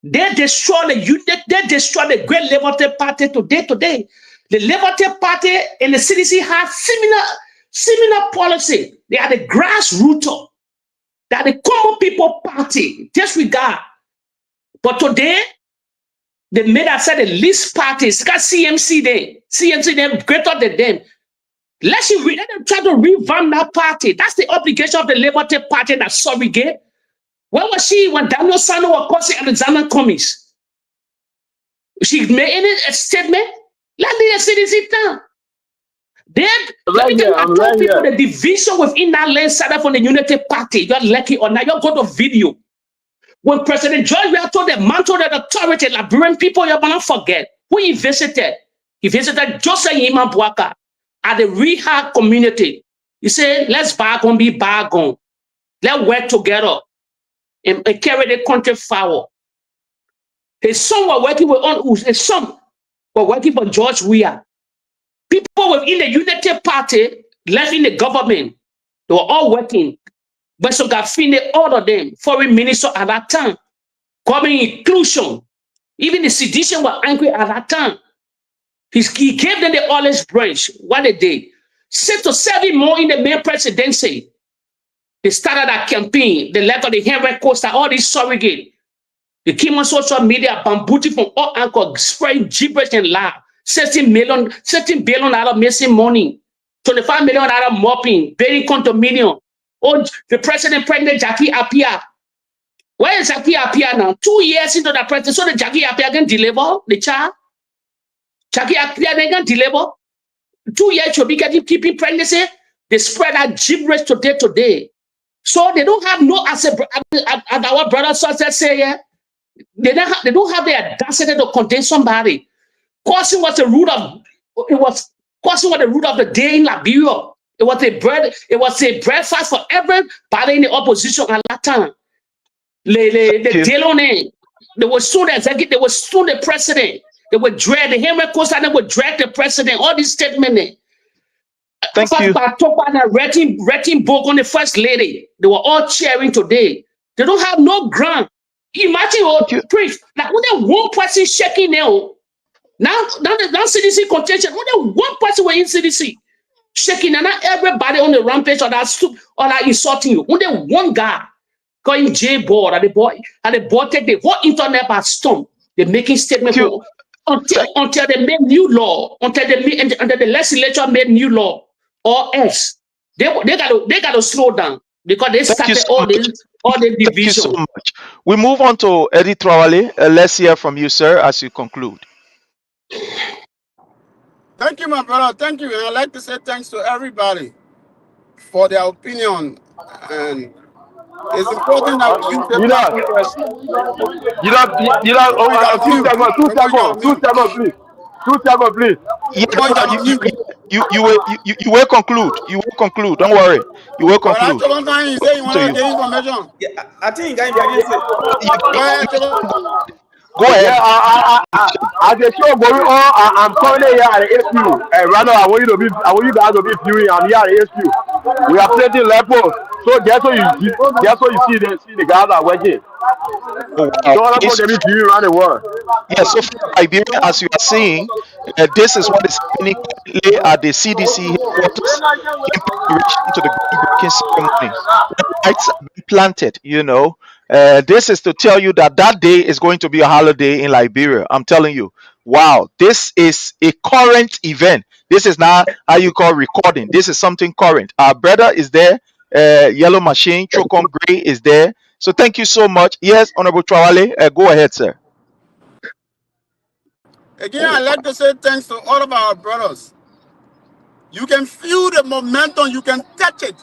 They destroy the unit, they destroy the great Liberty Party today. The Liberty Party and the CDC have similar policy. They are the grassroots. That the common people party, disregard. But today, they made us say the least parties, got CMC them greater than them. Let them try to revamp that party. That's the obligation of the Liberty Party that surrogate. Where was she when Daniel Sano was causing Alexander Cummings? She made any statement? Let the CDC down. Then let Right me tell here. you, I I'm told right people here. the division within that land started from the Unity Party. You're lucky or not. You go to video. When President George Weah told the mantle that authority, Liberian people, you're gonna forget who he visited. He visited Joseph Yima Bwaka at the rehab community. He said, let's bargain, be bargain. Let's work together and carry the country forward. His son were working with his son were working for George Weah. People within the Unity Party left in the government. They were all working. But so Gafine, all of them, foreign minister at that time, government inclusion. Even the sedition were angry at that time. He gave them the olive branch. What a day. 6 to 7 more in the main presidency. They started that campaign. They left on the Henry Costa, all these surrogate. They came on social media, bambooting from all angles, spreading gibberish and lie. 16 billion out of missing money. 25 million out of mopping, building condominium. Oh, the president pregnant Jackie Appiah. Where is Jackie Appiah now? 2 years into the president, so the Jackie Appiah can deliver the child. Jackie Appiah they can deliver. 2 years to be getting keeping pregnancy. They spread that gibberish today. So they don't have no as our brother sisters say, yeah, they don't have the audacity to condemn somebody. Causing was the root of the day in Liberia. It was a breakfast for everybody in the opposition at that time. The Delone, they were soon the executive, they were soon the president. They would drag the Henry Costa and they would drag the president. All these statements. Thank you. Writing book on the first lady. They were all cheering today. They don't have no ground. Imagine Prince, like only one person shaking now. Now CDC contention, only one person were in CDC shaking, and not everybody on the rampage or that insulting you. Only one guy going J board and the boy take the whole internet by storm. They're making statements until they made new law, until the legislature made new law, or else they gotta slow down because they started all the division. Thank you so much. We move on to Eddie Trawale. Let's hear from you, sir, as you conclude. Thank you, my brother. Thank you. And I'd like to say thanks to everybody for their opinion. And it's important that we use the platform to express. Two seconds, please. 2 seconds, please. Yeah, you will conclude. You will conclude. Don't worry. You will conclude. He said you want to get information. Yeah, I think you guys say. Go ahead, Go ahead. Yeah, as the show going on, I'm currently here at the HQ. Rather, I want you guys to be viewing. I'm here at the HQ. We are playing levels. So just so you see the guys are working. Oh, wow. So other people can be viewing around the world. Yeah, so for Liberia, as you are seeing, this is what is happening currently at the CDC headquarters in preparation to the groundbreaking ceremony. Lights have been planted, this is to tell you that day is going to be a holiday in Liberia. I'm telling you. Wow, this is a current event. This is not how you call recording. This is something current. Our brother is there. Yellow Machine, Chocon Gray is there. So thank you so much. Yes, Honorable Trawale, go ahead, sir. Again, I'd like to say thanks to all of our brothers. You can feel the momentum. You can touch it.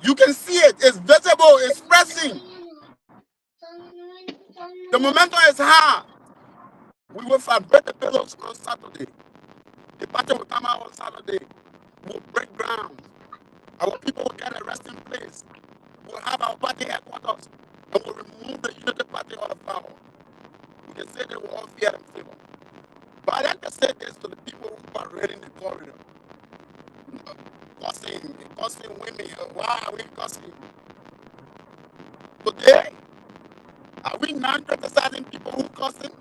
You can see it. It's visible. It's pressing. The momentum is high. We will fabricate the pillows on Saturday. The party will come out on Saturday. We'll break ground. Our people will get a resting place. We'll have our party headquarters. And we'll remove the Unity Party out of power. We can say they will all fear and favor. But I'd like to say this to the people who are ready in the corridor. Cussing women. Why are we cussing? Today, are we not criticizing people who cussing?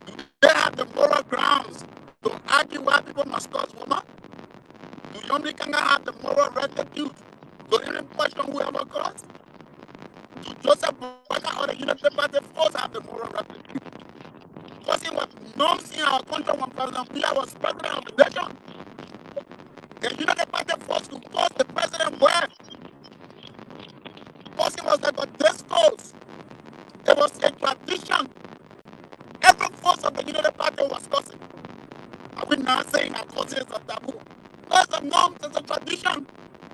Do they have the moral grounds to argue why people must cuss women? Do Yondi Kanga have the moral rectitude to even question whoever cuss? Do Joseph Boyka or the Unity Party force have the moral rectitude? Cussing was norms in our country when President Weah was president of the nation. The Unity Party force to force the president where? Cussing was like a discourse. It was a tradition. Every force of the Unity Party was cussing. Are we now saying our culture is a taboo? That's a norm, it's a tradition.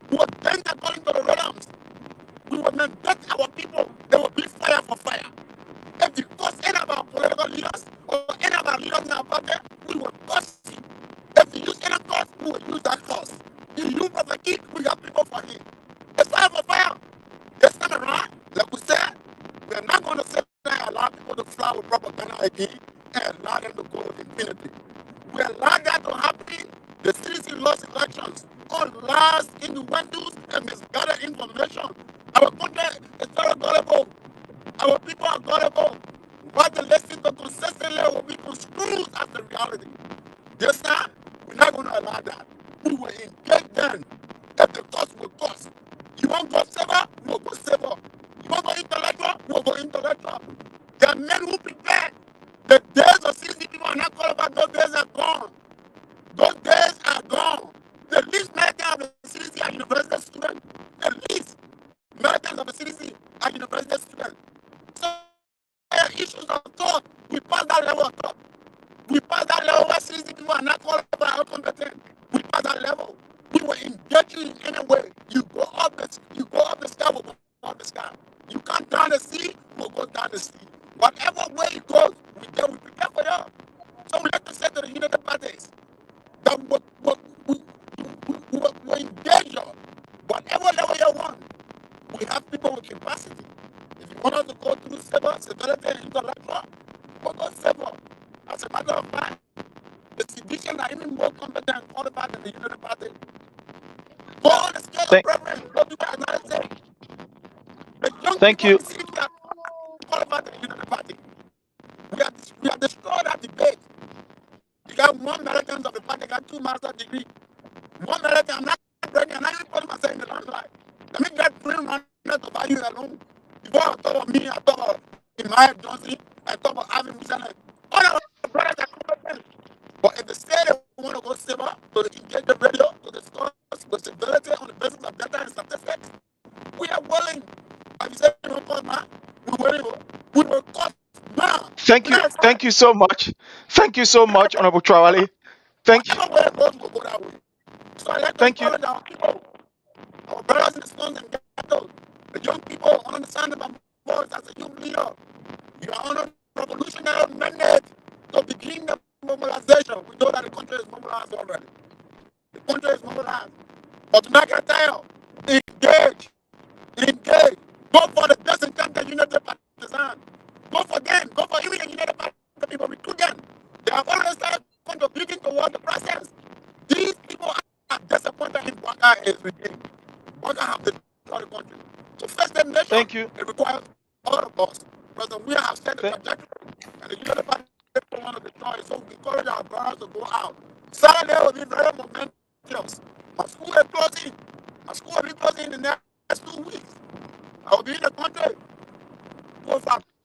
We were bent according to the realms. We will mandate our people. There will be fire for fire. If you curse any of our political leaders or any of our leaders in our party, we will curse you. If you use any curse, we will use that curse. If you propagate, we have people for him. It's fire for fire. This time around, like we said, we're not going to sit there and allow people to fly with propaganda again and allow them to go with impunity. We allow that to happen. The citizen lost elections on lies, innuendos, and misguided information. Our country is very gullible. Our people are gullible. What they listen to consistently will be construed as the reality. This time, we're not going to allow that. We will engage them. If the cost will cost. You want to go saver, we'll go saver. You want to go intellectual, we'll go intellectual. There are men who prepare. The days of 60 people are not qualified. Those days are gone. Those days are gone. The least American of the citizen are university students. The least Americans of the citizen are university students. So issues of thought, we pass that level of thought. We pass that level where citizen people are not qualified or competent. We pass that level. We will engage you in any way. You go up the sky, we'll go up the sky. You come down the sea, we'll go down the sea. Whatever way it goes, we prepare for you. So we have to say to the United Parties that we engage you. Whatever level you want, we have people with capacity. If you want us to go through civility and intellectual, we'll go civil. As a matter of fact, the sedition are even more competent and qualified than the United Party. Go on the scale of preference, go to the United States. The young Thank people you. in cities are qualified than the United Party. We have destroyed that debate. You got one American of the party, got 2 master's degrees. One American, I'm not ready, I'm not even putting myself in the limelight. Let me get 3 months to buy you alone. Before I talk of me, I talk of Emmanuel Johnson, I talk of Alvin Musana. All our brothers are competent. But if the state want to go civil, to engage the radio, to discuss the civility on the basis of data and statistics, we are willing. Like you said, we will cost now. Thank you. Thank you so much. Thank you so much, Honorable Trawali. Thank you. Whatever way it goes, we'll go that way. So I like to Thank you. encourage our people, our brothers and sisters and ghettos, the young people understand my voice as a young leader. You are on a revolutionary mandate to begin the mobilization. We know that the country is mobilized already. The country is mobilized. But to make it tell, engage. Go for the disenchanted United Partisan. Go for them. Go for even the United Partisan people. Recruit them. They have already started contributing toward the process. These people are disappointed in Baka is regime. Baka have destroyed the country. To face the nation, Thank you. it requires all of us. President Weah have set the trajectory, and the United Party don't want to destroy it. So we encourage our brothers to go out. Saturday will be very momentous. My school is closing. My school will be closing in the next 2 weeks. I will be in the country.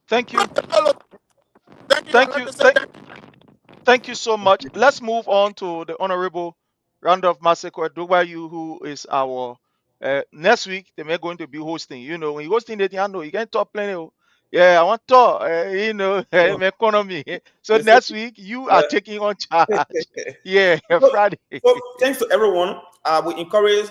Thank you. Thank you. I'd Thank like you. to say thank you. Thank you so much. Let's move on to the Honorable Randolph Maseko Adubayu, who is our next week. They're going to be hosting. You know, when you're hosting it, you know, you can talk plenty. Yeah, I want to talk, you know, economy. So next week, you are taking on charge. Yeah, Friday. So thanks to everyone. We encourage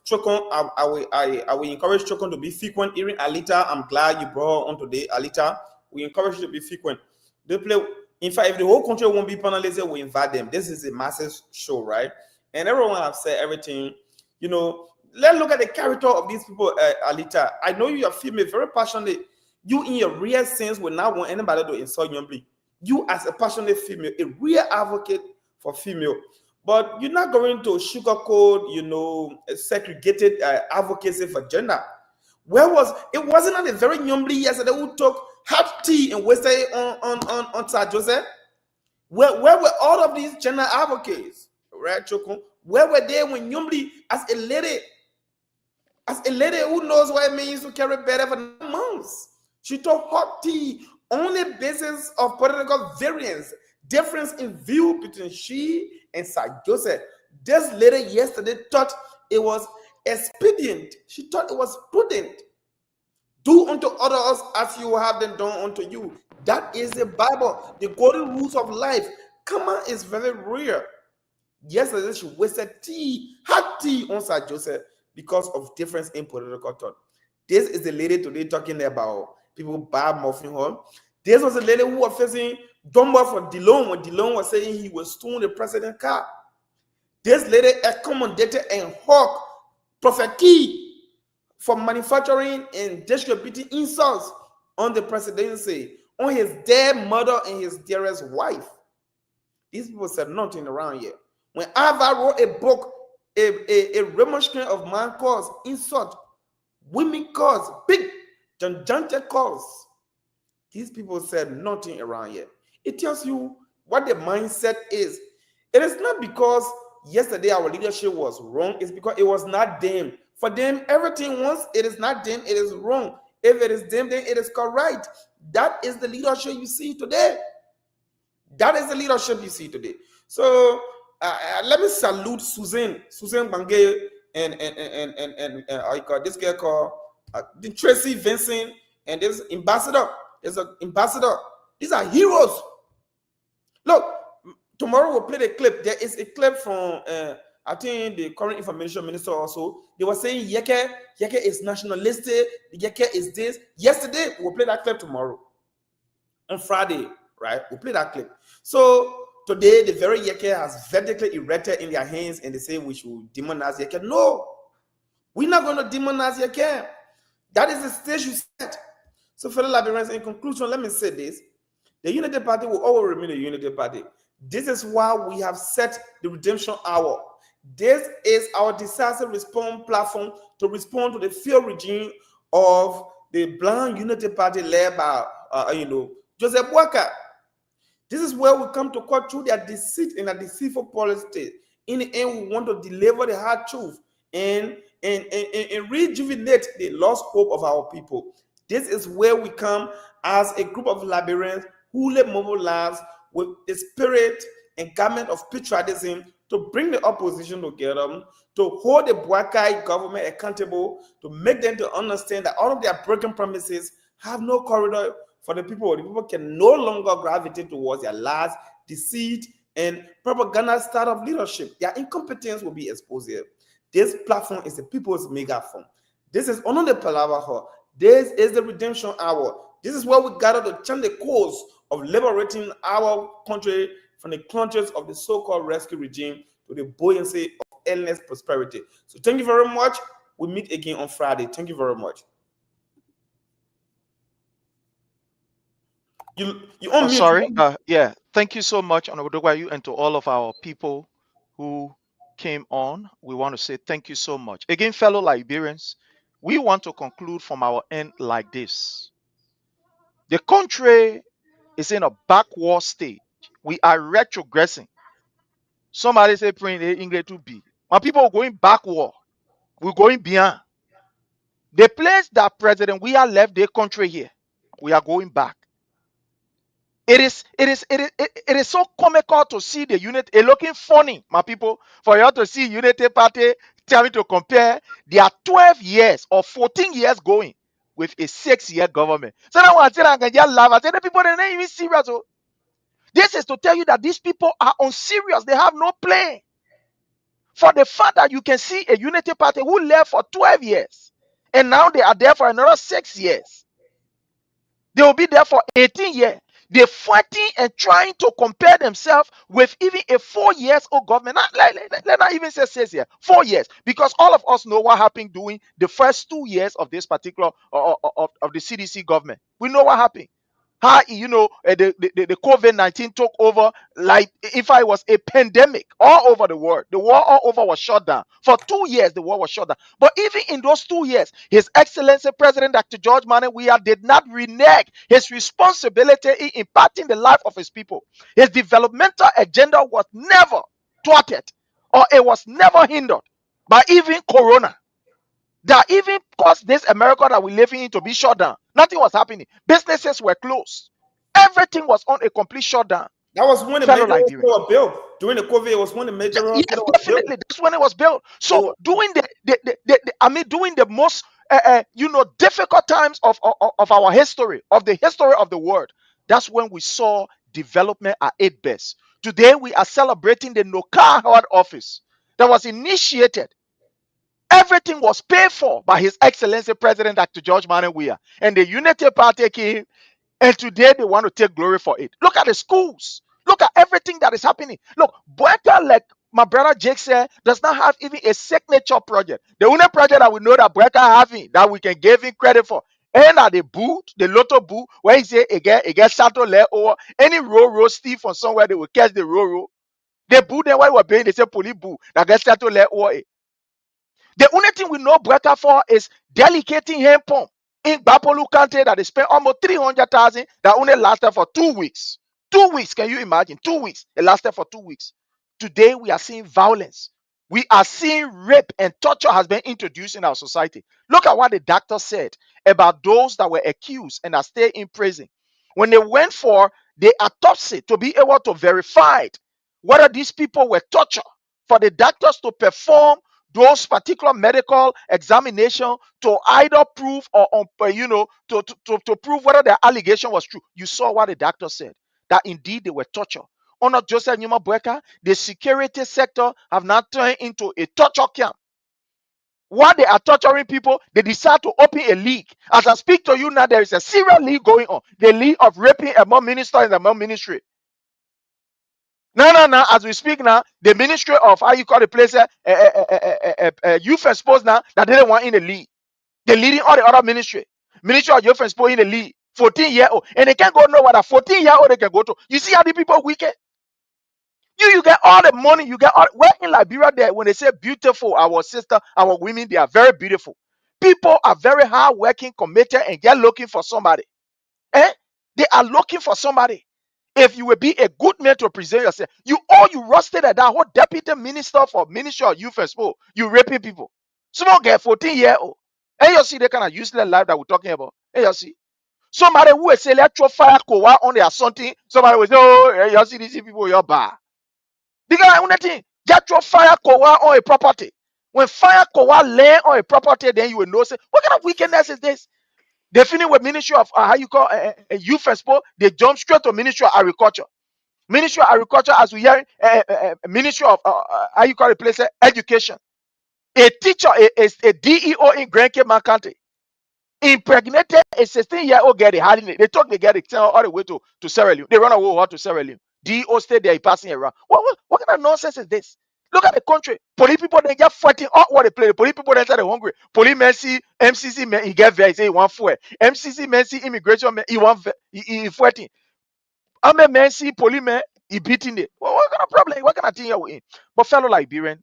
Chokon. I will encourage Chokon to be frequent. Even Alita, I'm glad you brought on today, Alita. We encourage you to be frequent. They play. In fact, if the whole country won't be panelized, we invite them. This is a massive show, right? And everyone have said everything. You know, let's look at the character of these people, Alita. I know you are female, very passionate. You, in your real sense, will not want anybody to insult you. You, as a passionate female, a real advocate for female, but you're not going to sugarcoat, you know, a segregated advocacy for gender. It wasn't at a very youngly yesterday who took hot tea and wasted it on Sir Joseph? Where were all of these gender advocates, right, Choko? Where were they when youngly as a lady who knows what it means to carry better for 9 months? She took hot tea on the basis of political variance, difference in view between she and Sir Joseph. This lady yesterday thought it was expedient. She thought it was prudent. Do unto others as you have them done unto you. That is the Bible, the golden rules of life. Karma is very real. Yesterday, she wasted hot tea on Sir Joseph because of difference in political thought. This is the lady today talking about people bad mouthing her. This was the lady who was facing Dumbo for Dillon when Dillon was saying he was stealing the president's car. This lady accommodated and hawk Prophet Key for manufacturing and distributing insults on the presidency, on his dead mother and his dearest wife. These people said nothing around here. When Ava wrote a book, a remonstrance of man cause insult, women cause, big gigantic cause. These people said nothing around here. It tells you what the mindset is. It is not because yesterday our leadership was wrong, it's because it was not them. For them, everything once it is not them, it is wrong. If it is them, then it is correct. That is the leadership you see today. That is the leadership you see today. So let me salute Susan Bangay and I call this girl called Tracy Vincent and this ambassador. There's an ambassador. These are heroes. Look, tomorrow we'll play the clip. There is a clip from I think the current information minister also. They were saying Yeke is nationalistic. Yeke is this. Yesterday we'll play that clip tomorrow. On Friday, right? We'll play that clip. So today, the very Yeke has vertically erected in their hands and they say we should demonize Yeke. No, we're not going to demonize Yeke. That is the stage you set. So, fellow Liberians, in conclusion, let me say this. The Unity Party will always remain a Unity Party. This is why we have set the Redemption Hour. This is our disaster response platform to respond to the failed regime of the blind Unity Party led by, Joseph Walker. This is where we come to cut through their deceit and their deceitful policy. In the end, we want to deliver the hard truth and rejuvenate the lost hope of our people. This is where we come as a group of Liberians who live mobilized with the spirit and garment of patriotism to bring the opposition together, to hold the Bwakai government accountable, to make them to understand that all of their broken promises have no corridor for the people. The people can no longer gravitate towards their lies, deceit, and propaganda style of leadership. Their incompetence will be exposed here. This platform is the people's megaphone. This is Ono de Palava. This is the Redemption Hour. This is where we gather to chant the cause of liberating our country from the clutches of the so-called rescue regime to the buoyancy of endless prosperity. So thank you very much. We meet again on Friday. Thank you very much. You on mute. Sorry. Yeah. Thank you so much, Honorable Dogwayu, and to all of our people who came on. We want to say thank you so much. Again, fellow Liberians, we want to conclude from our end like this. The country is in a backward stage. We are retrogressing. Somebody say print English to be. When people are going backward, we're going beyond. The place that President we are left the country here, we are going back. It is so comical to see the unit. It looking funny, my people, for you to see Unity Party trying to compare their 12 years or 14 years going with a 6-year government. So now I said I can just laugh. I said the people they're not even serious. Oh. This is to tell you that these people are unserious. They have no plan. For the fact that you can see a Unity Party who left for 12 years and now they are there for another 6 years. They will be there for 18 years. They're fighting and trying to compare themselves with even a 4 years old government. Let not even say 6 years, 4 years, because all of us know what happened during the first 2 years of this particular of the CDC government. We know what happened. How the COVID-19 took over like if I was a pandemic all over the world. The war all over was shut down. For 2 years, the war was shut down. But even in those 2 years, His Excellency President Dr. George Manneh Weah did not renege his responsibility in impacting the life of his people. His developmental agenda was never thwarted or it was never hindered by even Corona. That even caused this America that we're living in to be shut down. Nothing was happening. Businesses were closed. Everything was on a complete shutdown. That was when the Fellow major Liberians. hospital was built. During the COVID, it was when the major hospital was built. Definitely. That's when it was built. So during during the most difficult times of our history, of the history of the world, that's when we saw development at its best. Today we are celebrating the Noka Howard office that was initiated. Everything was paid for by His Excellency President Dr. George Manneh Weah. And the Unity Party came, and today they want to take glory for it. Look at the schools. Look at everything that is happening. Look, Boeka, like my brother Jake said, does not have even a signature project. The only project that we know that Boeka having that we can give him credit for. And at the boot, the lotto boot, where he say it get Sato le or any row Steve from somewhere they will catch the row. They boot them while we were paying, they say police boot that get Sato le or. The only thing we know Breka for is delegating hand pump in Bapolu country that they spent almost 300,000 that only lasted for 2 weeks. 2 weeks, can you imagine? 2 weeks. It lasted for 2 weeks. Today we are seeing violence. We are seeing rape and torture has been introduced in our society. Look at what the doctor said about those that were accused and are still in prison. When they went for the autopsy to be able to verify whether these people were tortured, for the doctors to perform those particular medical examination to either prove or to prove whether the allegation was true. You saw what the doctor said, that indeed they were tortured. Under Joseph Numa Breka, the security sector have now turned into a torture camp. While they are torturing people, they decide to open a league. As I speak to you now, there is a serial league going on. The league of raping among ministers in the among ministry. Now, as we speak now, the ministry of how you call the place, youth exposed now that they don't want in the league. They're leading all the other ministry. Ministry of youth exposed in the league. 14-year-old. And they can't go nowhere. That 14-year-old they can go to. You see how the people wicked? You get all the money. You get all. Where in Liberia there, when they say beautiful, our sister, our women, they are very beautiful. People are very hardworking, committed, and they're looking for somebody. Eh? They are looking for somebody. If you will be a good man to present yourself, you rusted at that whole deputy minister for Ministry of Youth Expo, you raping people. Small girl, 14-year-old. And you see the kind of useless life that we're talking about. And you see. Somebody who will say, let's throw fire kowa on their something. Somebody will say, oh, you see these people, you're bad. Because I want to think, just throw fire kowa on a property. When fire kowa land on a property, then you will know, say, what kind of wickedness is this? They finish with Ministry of how you call Youth Expo. They jump straight to Ministry of Agriculture. Ministry of Agriculture, as we hear, Ministry of how you call it, place education. A teacher, a DEO in Grand Cape County, impregnated a 16-year-old girl. They took the girl all the way to Sierra Leone. They run away to Sierra Leone. DEO stayed there, passing around. What kind of nonsense is this? Look at the country. Police people they just fighting all what they play. The police people they say they're hungry. Police men see MCC men, he get very say he want fuel. MCC men see immigration men, he want he fighting. I'm a man see police men, he beating it. What kind of problem? What kind of thing you're in? But fellow Liberian,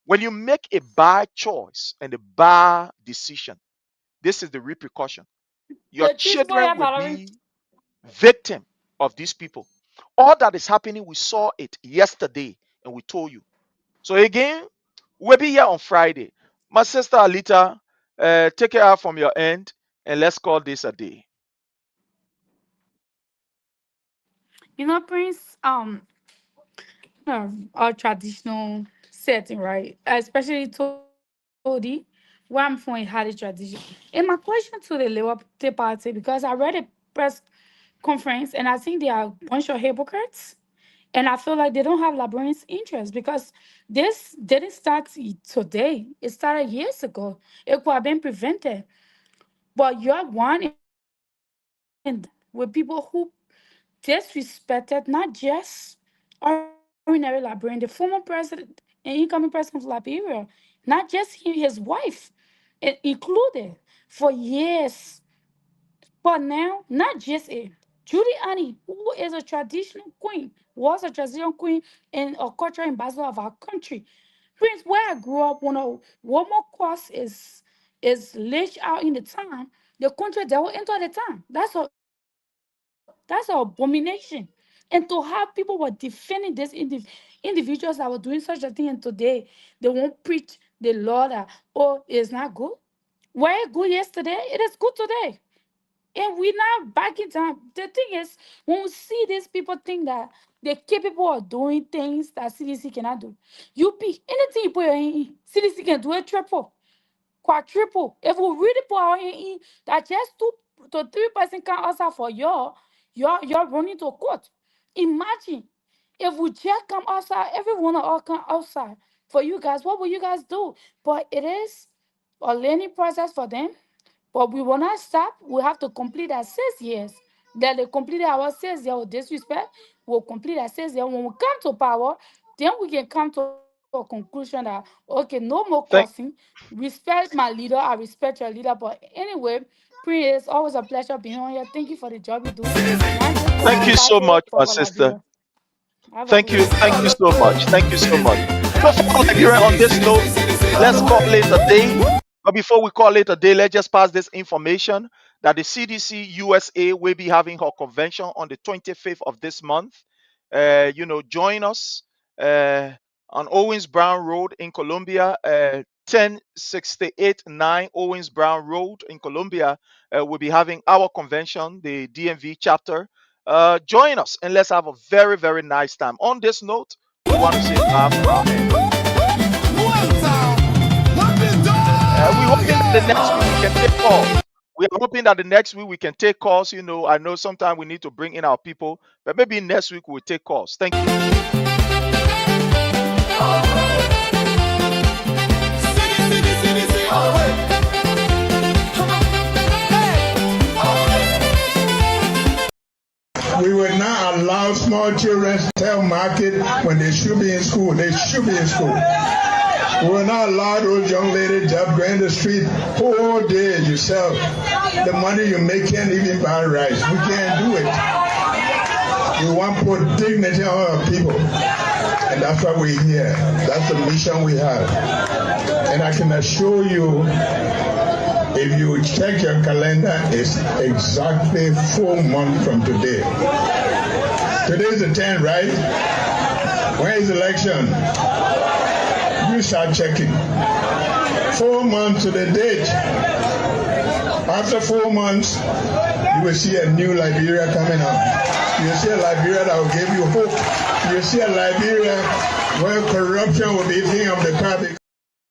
when you make a bad choice and a bad decision, this is the repercussion. Your The cheese boy children are will following. be victim of these people. All that is happening, we saw it yesterday and we told you. So again, we'll be here on Friday. My sister Alita, take it out from your end and let's call this a day. You know, Prince, our traditional setting, right? Especially Todi, where I'm from, it had a tradition. And my question to the Liberty Party, because I read a press conference and I think they are a bunch of hypocrites. And I feel like they don't have Liberians' interest because this didn't start today. It started years ago. It could have been prevented. But you're one in with people who disrespected not just ordinary Liberian, the former president and incoming president of Liberia, not just him, his wife, included for years. But now, not just it. Giuliani, who is a traditional queen, was a traditional queen and a cultural ambassador of our country. Prince, where I grew up, when a woman cross is laid out in the time, the country they will enter the time. That's an abomination. And to have people were defending these individuals that were doing such a thing, and today they won't preach the law that oh it's not good. Were it good yesterday? It is good today. And we now back in time. The thing is, when we see these people think that they're capable of doing things that CDC cannot do, you pick anything you put your hand in, CDC can do it triple, quadruple. If we really put our hand in, that just 2 to 3% can answer for your running to court. Imagine. If we just come outside, everyone will all come outside for you guys. What will you guys do? But it is a learning process for them. But we will not stop. We have to complete our 6 years. That they completed our 6 years with disrespect, we'll complete our 6 years. When we come to power, then we can come to a conclusion that, okay, no more Thank, cursing. Respect my leader. I respect your leader. But anyway, Prince, it's always a pleasure being on here. Thank you for the job you do. Not just for thank our you so platform, much, but my for sister. Liberia. Have a good Thank you one. so much. Thank you so much. So, fellow Nigerian, on this note, let's call it a day. But before we call it a day, let's just pass this information that the CDC USA will be having her convention on the 25th of this month. Join us on Owens Brown Road in Columbia, 10689 Owens Brown Road in Columbia. We'll be having our convention, the DMV chapter. Join us and let's have a very, very nice time. On this note, we want to say bye from our end. We're hoping that the next week we can take calls. We are hoping that the next week we can take calls. I know sometimes we need to bring in our people, but maybe next week we'll take calls. Thank you. We will not allow small children to sell market when they should be in school. They should be in school. We will not allow those young ladies just go in the street whole day yourself. The money you make can't even buy rice. We can't do it. We want to put dignity on our people. And that's why we're here. That's the mission we have. And I can assure you, if you check your calendar, it's exactly 4 months from today. Today is the 10th, right? When is the election? You start checking. 4 months to the date. After 4 months, you will see a new Liberia coming up. You will see a Liberia that will give you hope. You will see a Liberia where corruption will be king of the party.